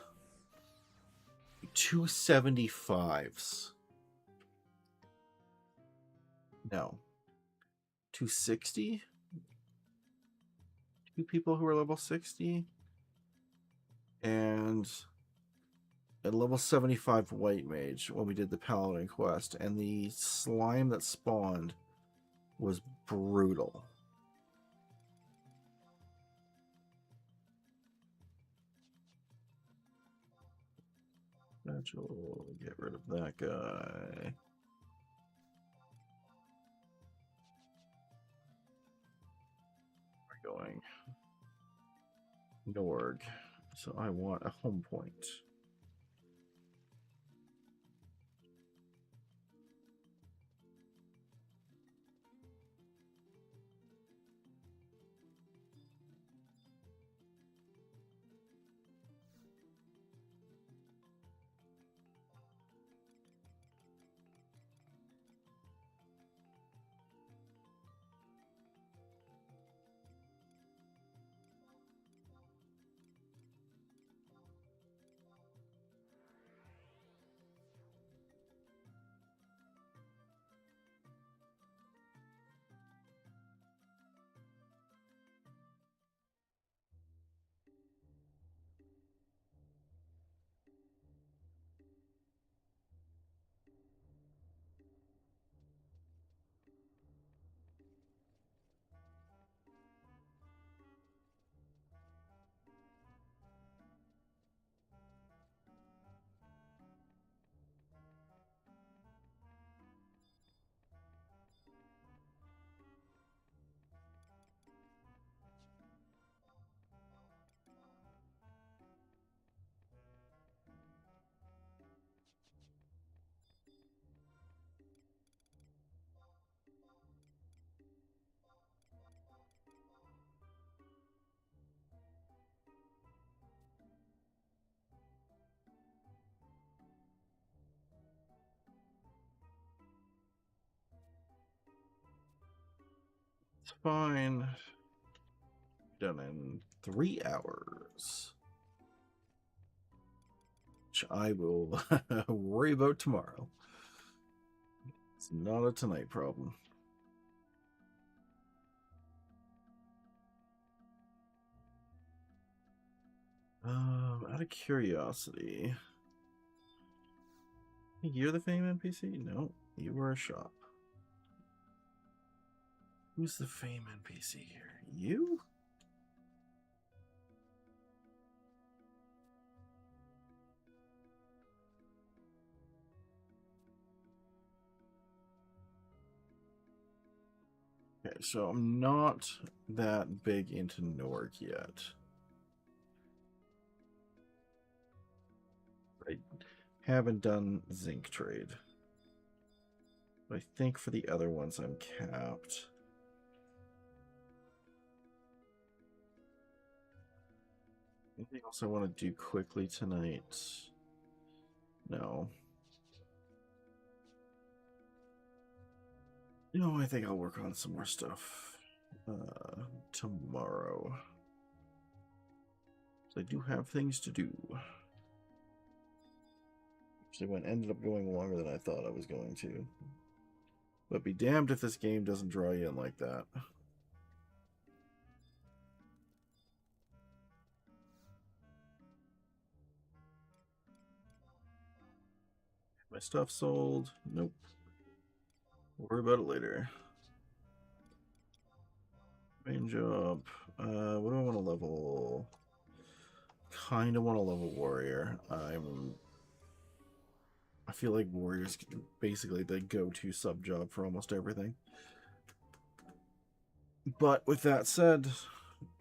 275s. No. 260? Two people who were level 60? And at level 75 White Mage when we did the Paladin quest, and the slime that spawned was brutal. Natural, get rid of that guy. We're going Norg, so I want a home point. fine. Done in 3 hours. Which I will worry about tomorrow. It's not a tonight problem. Out of curiosity, you're the fame NPC? No, you were a shop. Who's the fame NPC here? You? Okay, so I'm not that big into Norg yet. I haven't done zinc trade. But I think for the other ones I'm capped. Anything else I want to do quickly tonight? No. No, I think I'll work on some more stuff tomorrow. So I do have things to do. Actually, one ended up going longer than I thought I was going to. But be damned if this game doesn't draw you in like that. My stuff sold? Nope. We'll worry about it later. Main job. What do I want to level? Kind of want to level warrior. I feel like warrior's basically the go-to sub job for almost everything. But with that said,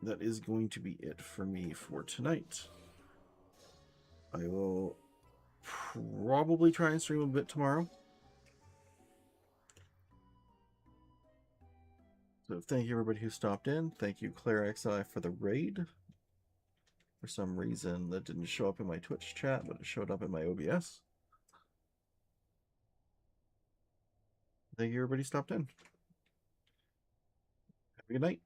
that is going to be it for me for tonight. I will probably try and stream a bit tomorrow. So thank you everybody who stopped in. Thank you Claire XI for the raid. For some reason that didn't show up in my Twitch chat, but it showed up in my OBS. Thank you everybody who stopped in. Have a good night.